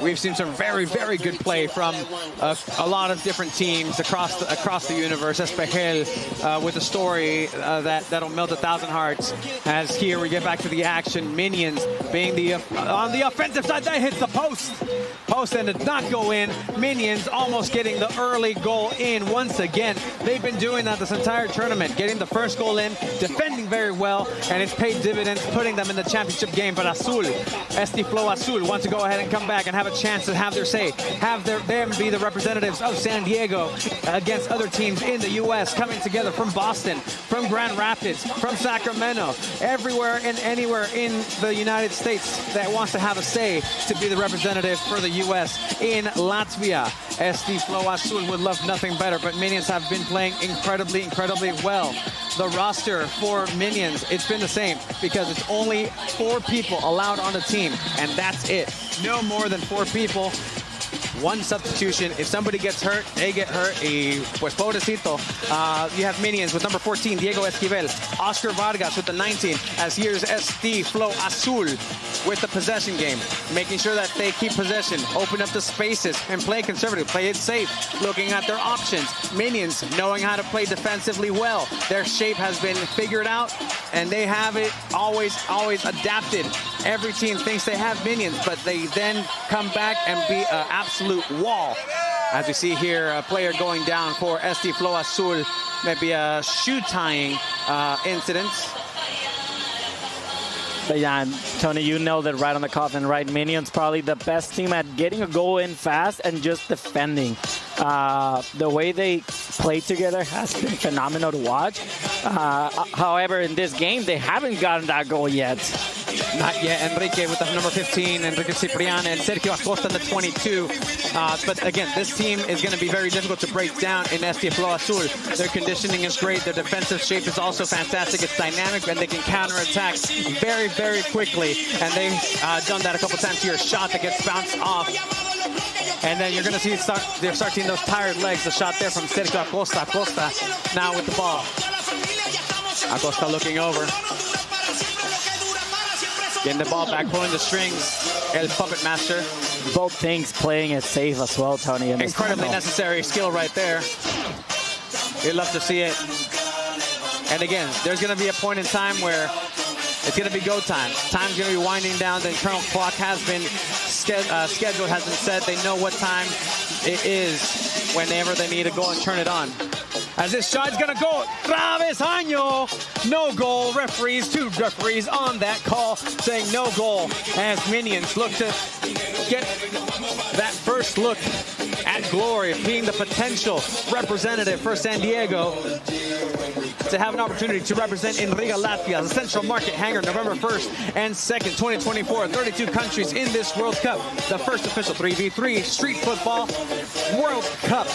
We've seen some very good play from a lot of different teams across the universe. Espejel with a story that'll melt 1,000 hearts. As here we get back to the action. Minions being on the offensive side, that hits the post. Post and did not go in. Minions almost getting the early goal in once again. They've been doing that this entire tournament, getting the first goal in, defending very well, and it's paid dividends, putting them in the championship game. But Azul, SD Flow Azul, want to go ahead and come back and have a chance to have their say, have them be the representatives of San Diego against other teams in the U.S. coming together from Boston, from Grand Rapids, from Sacramento, everywhere and anywhere in the United States that wants to have a say to be the representative for the U.S. in Latvia. SD Flow Azul would love nothing better, but Minions have been playing incredibly well. The roster for Minions, it's been the same because it's only 4 people allowed on the team, and that's it. No more than 4 people. 1 substitution. If somebody gets hurt, they get hurt. Y pues pobrecito. You have Minions with number 14, Diego Esquivel. Oscar Vargas with the 19. As here's SD Flow Azul with the possession game, making sure that they keep possession, open up the spaces, and play conservative, play it safe, looking at their options. Minions knowing how to play defensively well. Their shape has been figured out, and they have it always adapted. Every team thinks they have Minions, but they then come back and be an absolute wall. As we see here, a player going down for SD Flow Azul, maybe a shoe tying incident. But yeah, Tony, you know that right on the coffin, right? Minions probably the best team at getting a goal in fast and just defending. The way they play together has been phenomenal to watch. However, in this game, they haven't gotten that goal yet. Not yet. Enrique with the number 15, Enrique Ciprian, and Sergio Acosta in the 22. But again, this team is going to be very difficult to break down in SD Flow Azul. Their conditioning is great. Their defensive shape is also fantastic. It's dynamic, and they can counterattack very quickly. And they've done that a couple times here. Shot that gets bounced off. And then you're going to see they're starting those tired legs. The shot there from Sergio Acosta. Acosta now with the ball. Acosta looking over. Getting the ball back, pulling the strings. El puppet master. Both things playing it safe as well, Tony. Incredibly necessary skill right there. You'd love to see it. And again, there's going to be a point in time where it's going to be go time. Time's going to be winding down. The internal clock has been scheduled, has been set. They know what time it is whenever they need to go and turn it on. As this shot's gonna go, travesaño, no goal. Referees, 2 referees on that call saying no goal as Minions look to get that first look at glory of being the potential representative for San Diego to have an opportunity to represent in Riga, Latvia, the Central Market Hangar, November 1st and 2nd, 2024. 32 countries in this World Cup, the first official 3v3 street football World Cup.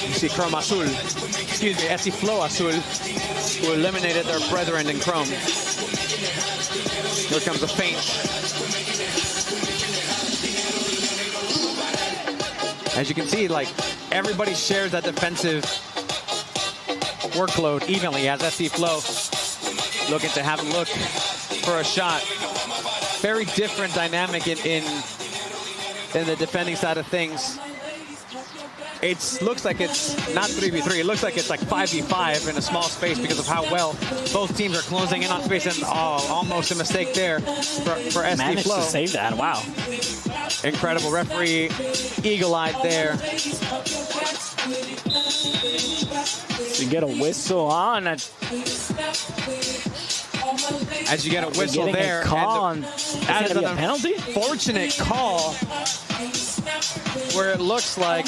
You see Chrome Azul, excuse me, SC Flow Azul, who eliminated their brethren in Chrome. Here comes a feint. As you can see, like, everybody shares that defensive workload evenly as SC Flow looking to have a look for a shot. Very different dynamic in the defending side of things. It looks like it's not 3v3. It looks like it's like 5v5 in a small space because of how well both teams are closing in on space. And almost a mistake there for SD Managed Flow. to save that. Wow. Incredible referee, eagle-eyed there. You get a whistle on. As you get a whistle there. A call that is a penalty? Fortunate call where it looks like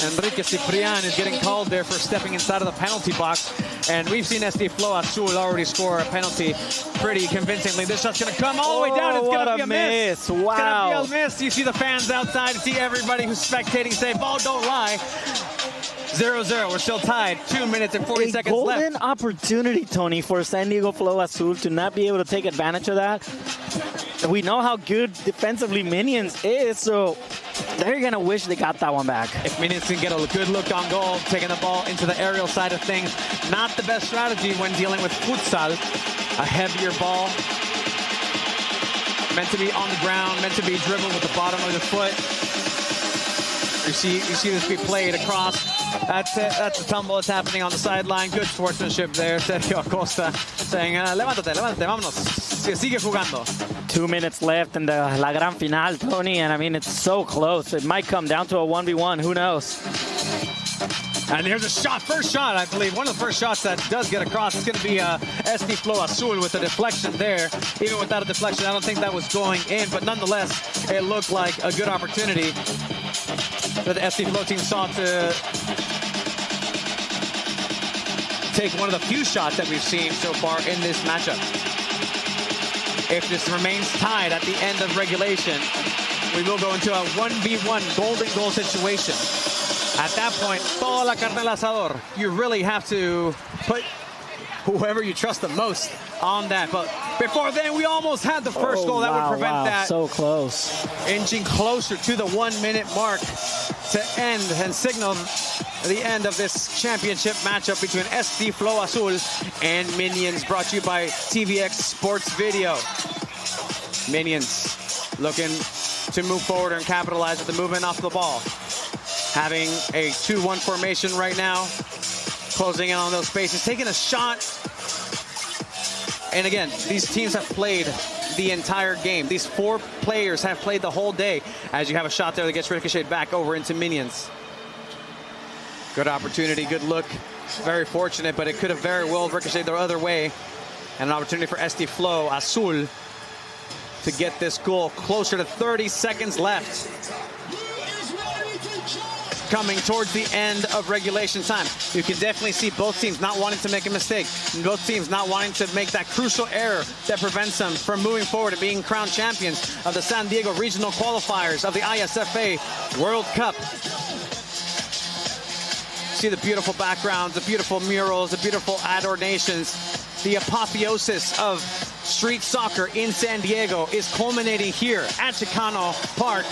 Enrique Ciprian is getting called there for stepping inside of the penalty box. And we've seen SD Flow Azul already score a penalty pretty convincingly. This shot's going to come all the way down. It's going to be a miss. Wow. It's going to be a miss. You see the fans outside. You see everybody who's spectating say, ball don't lie. 0-0. We're still tied. 2 minutes and 40 seconds left. Golden opportunity, Tony, for San Diego Flow Azul to not be able to take advantage of that. We know how good defensively Minions is, so they're going to wish they got that one back. If Minions can get a good look on goal, taking the ball into the aerial side of things, not the best strategy when dealing with futsal. A heavier ball, meant to be on the ground, meant to be dribbled with the bottom of the foot. You see this be played across. That's it. That's the tumble that's happening on the sideline. Good sportsmanship there. Sergio Acosta saying, levántate, levántate, vámonos. Sigue jugando. 2 minutes left in the La Gran Final, Tony, and I mean, it's so close. It might come down to a 1v1. Who knows? And here's a shot, first shot, I believe. One of the first shots that does get across. It's going to be SD Flow Azul with a deflection there. Even without a deflection, I don't think that was going in, but nonetheless, it looked like a good opportunity that the SD Flow team saw to take one of the few shots that we've seen so far in this matchup. If this remains tied at the end of regulation, we will go into a 1v1 golden goal situation. At that point, toda la carne al asador. You really have to put whoever you trust the most on that. But before then, we almost had the first goal that would prevent that. So close. Inching closer to the 1 minute mark to end and signal the end of this championship matchup between SD Flow Azul and Minions, brought to you by TVX Sports Video. Minions looking to move forward and capitalize with the movement off the ball. Having a 2-1 formation right now, closing in on those spaces, taking a shot. And again, these teams have played the entire game. These 4 players have played the whole day. As you have a shot there that gets ricocheted back over into Minions. Good opportunity, good look. Very fortunate, but it could have very well ricocheted the other way. And an opportunity for SD Flow Azul to get this goal. Closer to 30 seconds left. Coming towards the end of regulation time. You can definitely see both teams not wanting to make a mistake. Both teams not wanting to make that crucial error that prevents them from moving forward and being crowned champions of the San Diego Regional Qualifiers of the ISFA World Cup. See the beautiful backgrounds, the beautiful murals, the beautiful adornations. The apotheosis of street soccer in San Diego is culminating here at Chicano Park,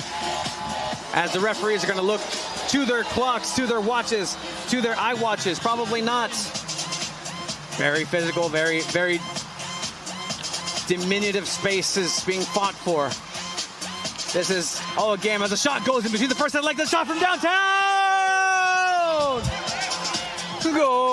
as the referees are going to look to their clocks, to their watches, to their iWatches. Probably not. Very physical, very, very diminutive spaces being fought for. This is a game as the shot goes in between the first and like the shot from downtown. Goal!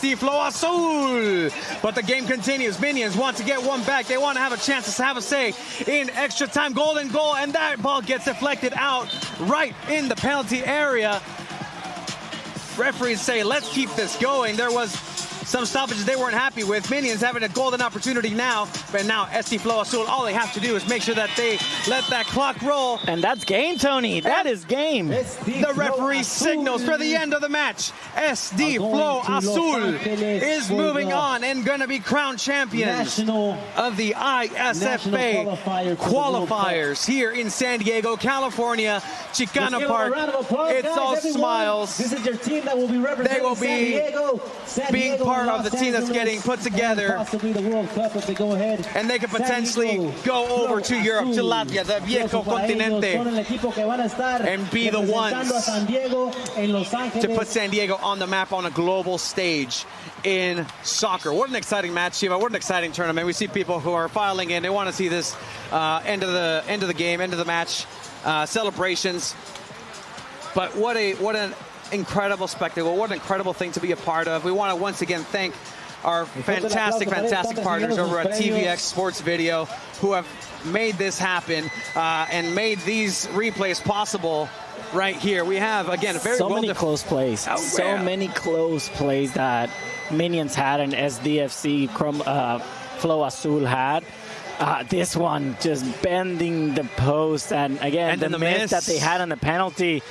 SD Flow Azul. But the game continues. Minions want to get one back. They want to have a chance to have a say in extra time. Golden goal, and that ball gets deflected out right in the penalty area. Referees say, let's keep this going. There was some stoppages they weren't happy with. Minions having a golden opportunity now, but now SD Flow Azul, all they have to do is make sure that they let that clock roll. And that's game, Tony. That is game. The referee signals for the end of the match. SD Flow Azul is moving on and going to be crowned champions of the ISFA qualifiers here in San Diego, California, Chicano Park. It's all smiles. This is your team that will be representing They will be being part of the team that's getting put together. Possibly the World Cup if they go ahead. And they could potentially go over to Europe, to Latvia, the Viejo Continente, and be the ones to put San Diego on the map on a global stage in soccer. What an exciting match, Shiva. What an exciting tournament. We see people who are filing in. They want to see this end of the game, end of the match, celebrations. But what an incredible spectacle. What an incredible thing to be a part of. We want to once again thank our fantastic partners over at TVX Sports Video who have made this happen and made these replays possible right here. We have, again, a very so many close plays. So many close plays that Minions had and SDFC Flow Azul had. This one just bending the post, and again, the miss that they had on the penalty.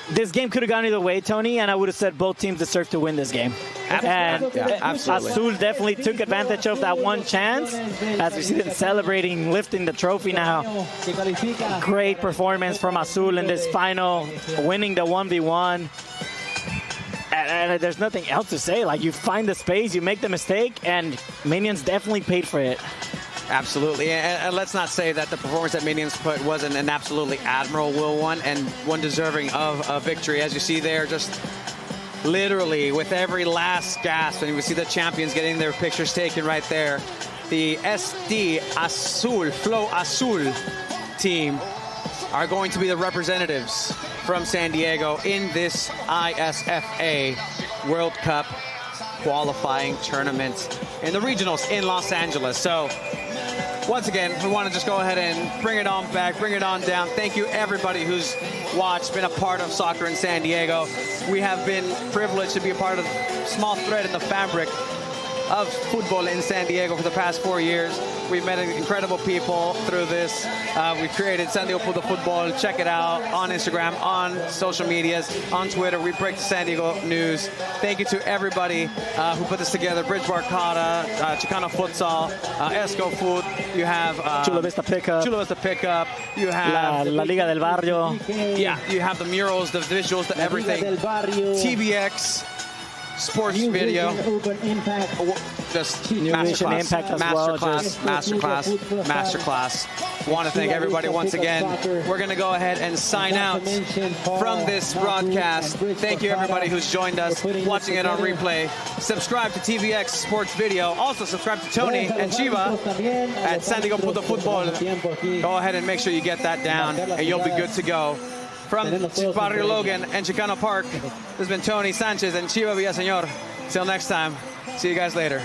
This game could have gone either way, Tony, and I would have said both teams deserve to win this game. Absolutely. And Absolutely. Azul definitely took advantage of that one chance. As we see them celebrating, lifting the trophy now. Great performance from Azul in this final, winning the 1v1. And there's nothing else to say. Like, you find the space, you make the mistake, and Minions definitely paid for it. Absolutely, and let's not say that the performance that Minions put wasn't an absolutely admirable one and one deserving of a victory. As you see there, just literally with every last gasp, and you see the champions getting their pictures taken right there. The SD Azul, Flow Azul team are going to be the representatives from San Diego in this ISFA World Cup qualifying tournament in the regionals in Los Angeles. So once again, we want to just go ahead and bring it on back, bring it on down. Thank you, everybody who's watched, been a part of soccer in San Diego. We have been privileged to be a part of a small thread in the fabric of football in San Diego for the past 4 years. We've met incredible people through this. We created San Diego Puto Football. Check it out on Instagram, on social medias, on Twitter. We break the San Diego news. Thank you to everybody who put this together. Bridge Barcada, Chicano Futsal, Esco Food. You have Chula Vista Pickup. Chula Vista Pickup. You have La Liga del Barrio. Yeah, you have the murals, the visuals, the everything. TVX Sports Video, just masterclass. Want to thank everybody once again. We're going to go ahead and sign out from this broadcast. Thank you, everybody who's joined us, watching it on replay. Subscribe to TVX Sports Video. Also subscribe to Tony and Shiva at San Diego Puto Football. Go ahead and make sure you get that down, and you'll be good to go. From Barrio Logan and Chicano Park, this has been Tony Sanchez and Chiva Villaseñor. Till next time, see you guys later.